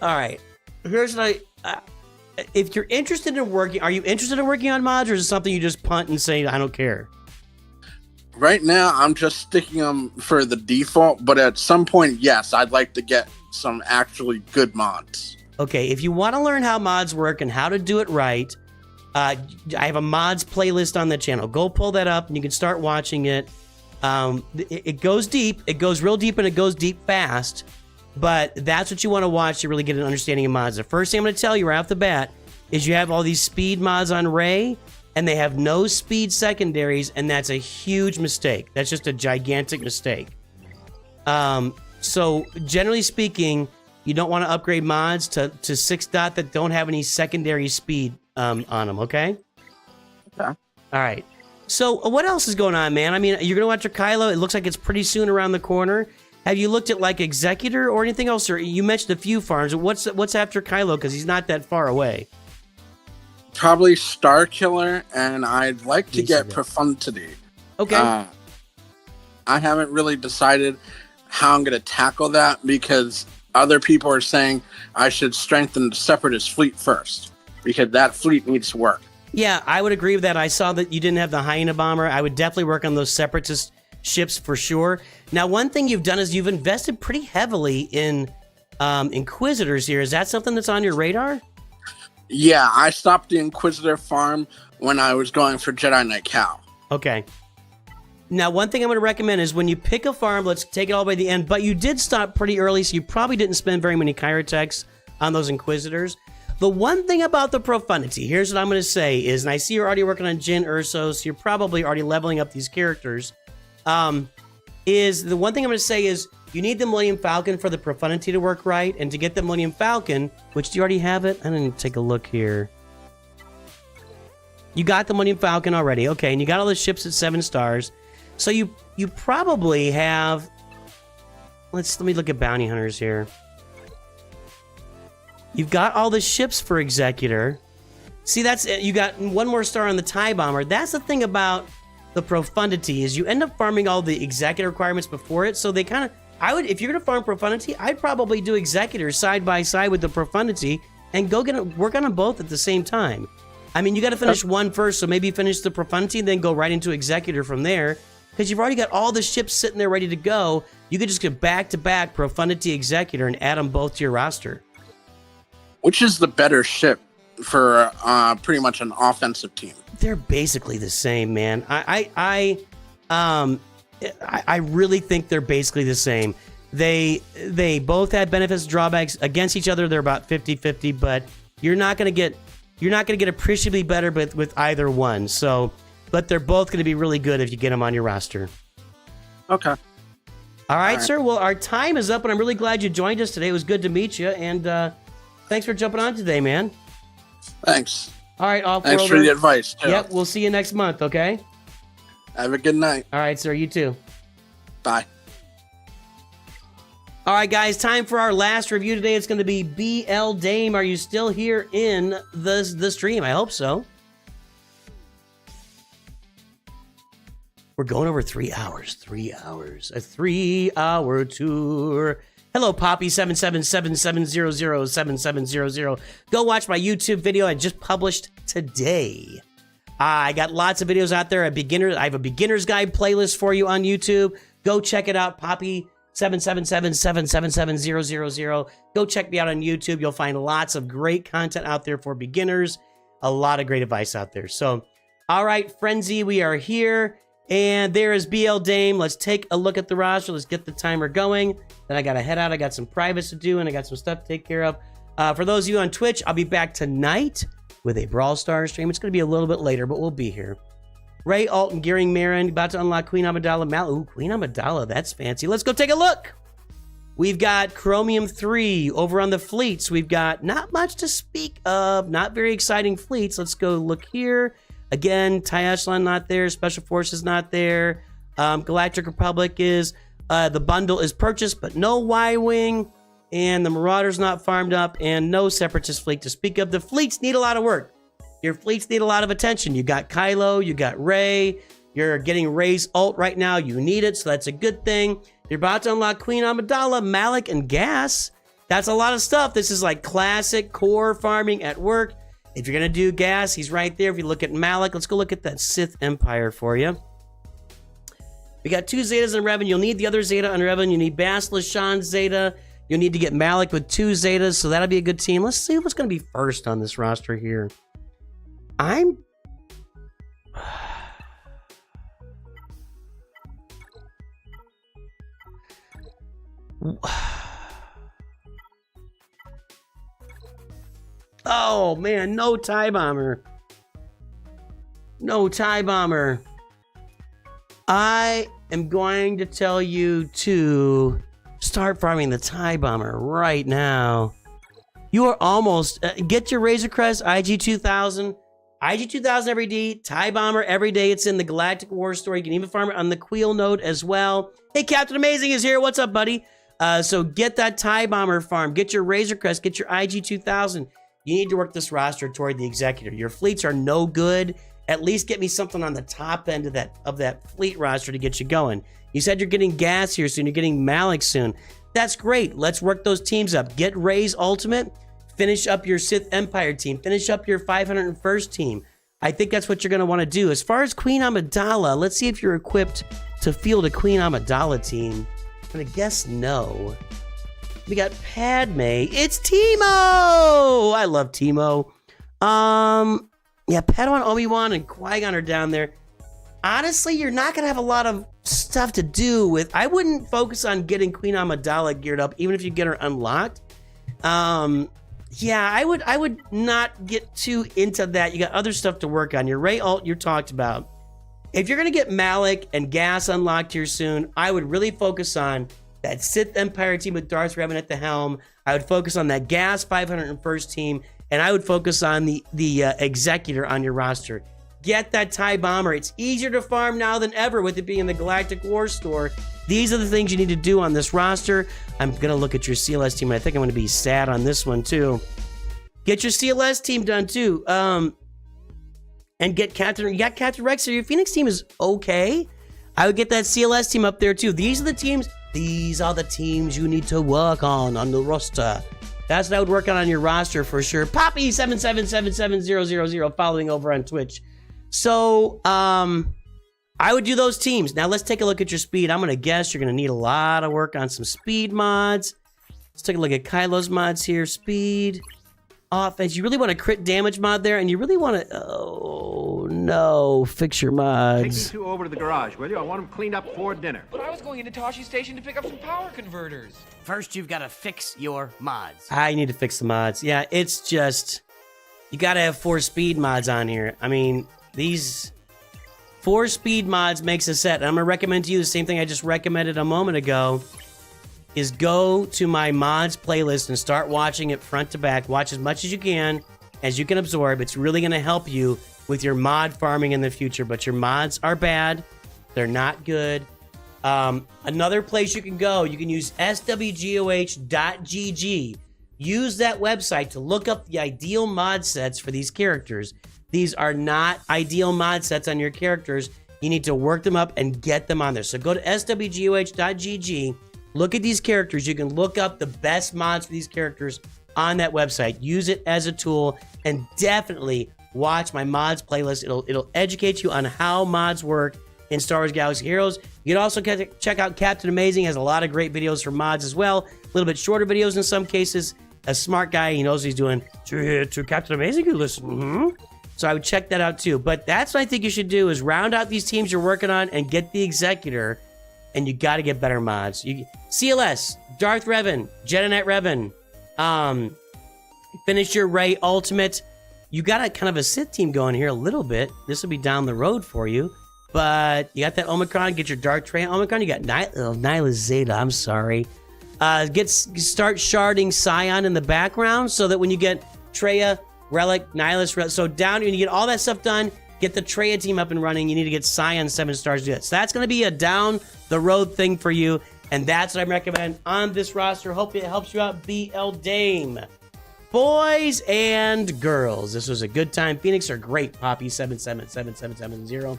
All right. Here's what if you're interested in working, are you interested in working on mods, or is it something you just punt and say I don't care? Right now, I'm just sticking them for the default, but at some point, yes, I'd like to get some actually good mods. Okay, if you want to learn how mods work and how to do it right, I have a mods playlist on the channel. Go pull that up, and you can start watching it. It goes deep. It goes real deep, and it goes deep fast. But that's what you want to watch to really get an understanding of mods. The first thing I'm going to tell you right off the bat is you have all these speed mods on Rey, and they have no speed secondaries, and that's a huge mistake. That's just a gigantic mistake. So generally speaking, you don't want to upgrade mods to 6-dot that don't have any secondary speed on them, okay? Okay. All right. So what else is going on, man? I mean, you're going to watch your Kylo. It looks like it's pretty soon around the corner. Have you looked at like Executor or anything else? Or you mentioned a few farms. What's after Kylo? Because he's not that far away. Probably Star Killer, and I'd like to get Profundity. Okay. I haven't really decided how I'm going to tackle that because other people are saying I should strengthen the Separatist fleet first because that fleet needs work. Yeah, I would agree with that. I saw that you didn't have the Hyena Bomber. I would definitely work on those Separatist ships for sure. Now, one thing you've done is you've invested pretty heavily in Inquisitors here. Is that something that's on your radar? Yeah, I stopped the Inquisitor farm when I was going for Jedi Knight Cal. Okay. Now, one thing I'm going to recommend is when you pick a farm, let's take it all the way to the end, but you did stop pretty early, so you probably didn't spend very many Chirotechs on those Inquisitors. The one thing about the Profundity, here's what I'm going to say is, and I see you're already working on Jyn Erso, so you're probably already leveling up these characters, is the one thing I'm going to say is you need the Millennium Falcon for the Profundity to work right, and to get the Millennium Falcon, which do you already have it? I didn't take a look here. You got the Millennium Falcon already, okay, and you got all the ships at 7 stars. So you probably have, let me look at Bounty Hunters here. You've got all the ships for Executor. See, that's you got 1 more star on the TIE Bomber. That's the thing about the Profundity is you end up farming all the Executor requirements before it. So they kind of, if you're gonna farm Profundity, I'd probably do Executor side by side with the Profundity and go work on them both at the same time. I mean, you got to finish one first, so maybe finish the Profundity, then go right into Executor from there. Because you've already got all the ships sitting there ready to go. You could just get back-to-back Profundity Executor and add them both to your roster. Which is the better ship for pretty much an offensive team? They're basically the same, man. I really think they're basically the same. They both have benefits and drawbacks against each other. They're about 50-50, but you're not gonna get appreciably better with either one. So. But they're both going to be really good if you get them on your roster. Okay. All right, sir. Well, our time is up, and I'm really glad you joined us today. It was good to meet you, and thanks for jumping on today, man. Thanks. All right, Offworlder. Thanks for the advice, too. Yep, we'll see you next month, okay? Have a good night. All right, sir. You too. Bye. All right, guys. Time for our last review today. It's going to be BL Dame. Are you still here in the stream? I hope so. We're going over 3 hours. 3 hours. A 3-hour tour. Hello, Poppy77777007700. Go watch my YouTube video I just published today. I got lots of videos out there. I have a beginner's guide playlist for you on YouTube. Go check it out, Poppy777777700. Go check me out on YouTube. You'll find lots of great content out there for beginners. A lot of great advice out there. So, all right, Frenzy, we are here. And there is BL Dame. Let's take a look at the roster. Let's get the timer going. Then I got to head out. I got some privates to do, and I got some stuff to take care of. For those of you on Twitch, I'll be back tonight with a Brawl Stars stream. It's going to be a little bit later, but we'll be here. Ray, Alton, Gearing, Marin, about to unlock Queen Amidala. Ooh, Queen Amidala, that's fancy. Let's go take a look. We've got Chromium 3 over on the fleets. We've got not much to speak of, not very exciting fleets. Let's go look here. Again, TIE Echelon not there, Special Forces not there. Galactic Republic is, the bundle is purchased, but no Y-Wing. And the Marauder's not farmed up, and no Separatist fleet to speak of. The fleets need a lot of work. Your fleets need a lot of attention. You got Kylo, you got Rey. You're getting Rey's ult right now. You need it, so that's a good thing. You're about to unlock Queen Amidala, Malik, and Gas. That's a lot of stuff. This is like classic core farming at work. If you're going to do Gas, he's right there. If you look at Malik, let's go look at that Sith Empire for you. We got 2 Zetas on Revan. You'll need the other Zeta on Revan. You need Basilisk Shan's Zeta. You'll need to get Malik with 2 Zetas, so that'll be a good team. Let's see what's going to be first on this roster here. Oh, man, no TIE Bomber. No TIE Bomber. I am going to tell you to start farming the TIE Bomber right now. You are almost... get your Razor Crest, IG-2000. IG-2000 every day. TIE Bomber every day. It's in the Galactic War Story. You can even farm it on the Queel node as well. Hey, Captain Amazing is here. What's up, buddy? So get that TIE Bomber farm. Get your Razor Crest. Get your IG-2000. You need to work this roster toward the Executor. Your fleets are no good. At least get me something on the top end of that fleet roster to get you going. You said you're getting Gas here soon. You're getting Malik soon. That's great. Let's work those teams up. Get Rey's Ultimate. Finish up your Sith Empire team. Finish up your 501st team. I think that's what you're going to want to do. As far as Queen Amidala, let's see if you're equipped to field a Queen Amidala team. I'm going to guess no. We got Padme. It's Teemo! I love Teemo. Yeah, Padawan, Obi-Wan, and Qui-Gon are down there. Honestly, you're not going to have a lot of stuff to do with... I wouldn't focus on getting Queen Amidala geared up, even if you get her unlocked. Yeah, I would not get too into that. You got other stuff to work on. Your Rey ult, you talked about. If you're going to get Malik and Gas unlocked here soon, I would really focus on that Sith Empire team with Darth Revan at the helm. I would focus on that Gas 501st team, and I would focus on the Executor on your roster. Get that TIE Bomber. It's easier to farm now than ever with it being in the Galactic War Store. These are the things you need to do on this roster. I'm going to look at your CLS team, and I think I'm going to be sad on this one, too. Get your CLS team done, too. And get Captain... You got Captain Rex here. Your Phoenix team is okay. I would get that CLS team up there, too. These are the teams you need to work on the roster. That's what I would work on your roster for sure. Poppy7777700 following over on Twitch. So, I would do those teams. Now, let's take a look at your speed. I'm going to guess you're going to need a lot of work on some speed mods. Let's take a look at Kylo's mods here. Speed, offense. You really want a crit damage mod there, and you really want to... Oh, no. Fix your Take mods. these 2 over to the garage, will you? I want them cleaned up before dinner. But I was going into Toshi Station to pick up some power converters. First, you've got to fix your mods. I need to fix the mods. Yeah, it's just... You got to have 4 speed mods on here. I mean, these... 4 speed mods makes a set. And I'm going to recommend to you the same thing I just recommended a moment ago, is go to my mods playlist and start watching it front to back. Watch as much as you can absorb. It's really going to help you with your mod farming in the future. But your mods are bad. They're not good. Another place you can go, you can use SWGOH.gg. Use that website to look up the ideal mod sets for these characters. These are not ideal mod sets on your characters. You need to work them up and get them on there. So go to swgoh.gg. Look at these characters. You can look up the best mods for these characters on that website. Use it as a tool, and definitely watch my mods playlist. It'll educate you on how mods work in Star Wars Galaxy Heroes. You can also check out Captain Amazing. Has a lot of great videos for mods as well. A little bit shorter videos in some cases. A smart guy, he knows what he's doing. To Captain Amazing, you listen. So I would check that out too. But that's what I think you should do, is round out these teams you're working on and get the Executor. And you got to get better mods. CLS, Darth Revan, Jedinet Revan, finish your Rey Ultimate. You got a kind of a Sith team going here a little bit. This will be down the road for you. But you got that Omicron. Get your Dark Trey Omicron. You got Nyla Zeta. I'm sorry. Start sharding Scion in the background so that when you get Treya, Relic, Nihilus, so down, when you get all that stuff done, get the Treya team up and running. You need to get Scion 7 stars to do it. So that's going to be a down the road thing for you. And that's what I recommend on this roster. Hope it helps you out, BL Dame. Boys and girls, this was a good time. Phoenix are great. Poppy 777770.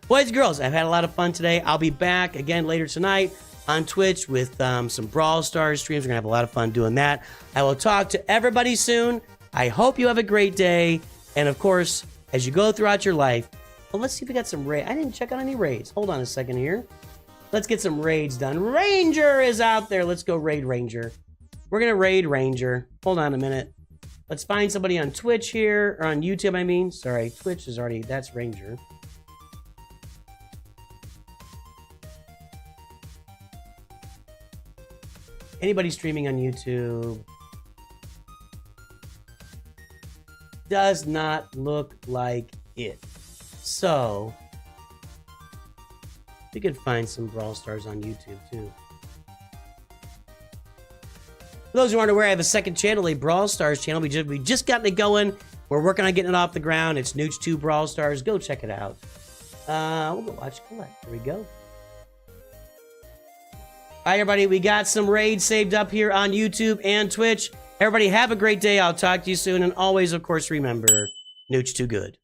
Boys and girls, I've had a lot of fun today. I'll be back again later tonight on Twitch with some Brawl Stars streams. We're going to have a lot of fun doing that. I will talk to everybody soon. I hope you have a great day. And of course, as you go throughout your life, well, let's see if we got some raids. I didn't check out any raids. Hold on a second here. Let's get some raids done. Ranger is out there. Let's go raid Ranger. We're going to raid Ranger. Hold on a minute. Let's find somebody on Twitch here, or on YouTube, I mean. Sorry, Twitch is already, that's Ranger. Anybody streaming on YouTube? Does not look like it. So, we could find some Brawl Stars on YouTube too. For those who aren't aware, I have a second channel, a Brawl Stars channel. We just gotten it going. We're working on getting it off the ground. It's NOOCH 2 Brawl Stars. Go check it out. We'll go watch Collect. Here we go. All right, everybody. We got some raids saved up here on YouTube and Twitch. Everybody have a great day. I'll talk to you soon. And always, of course, remember, NOOCH 2 good.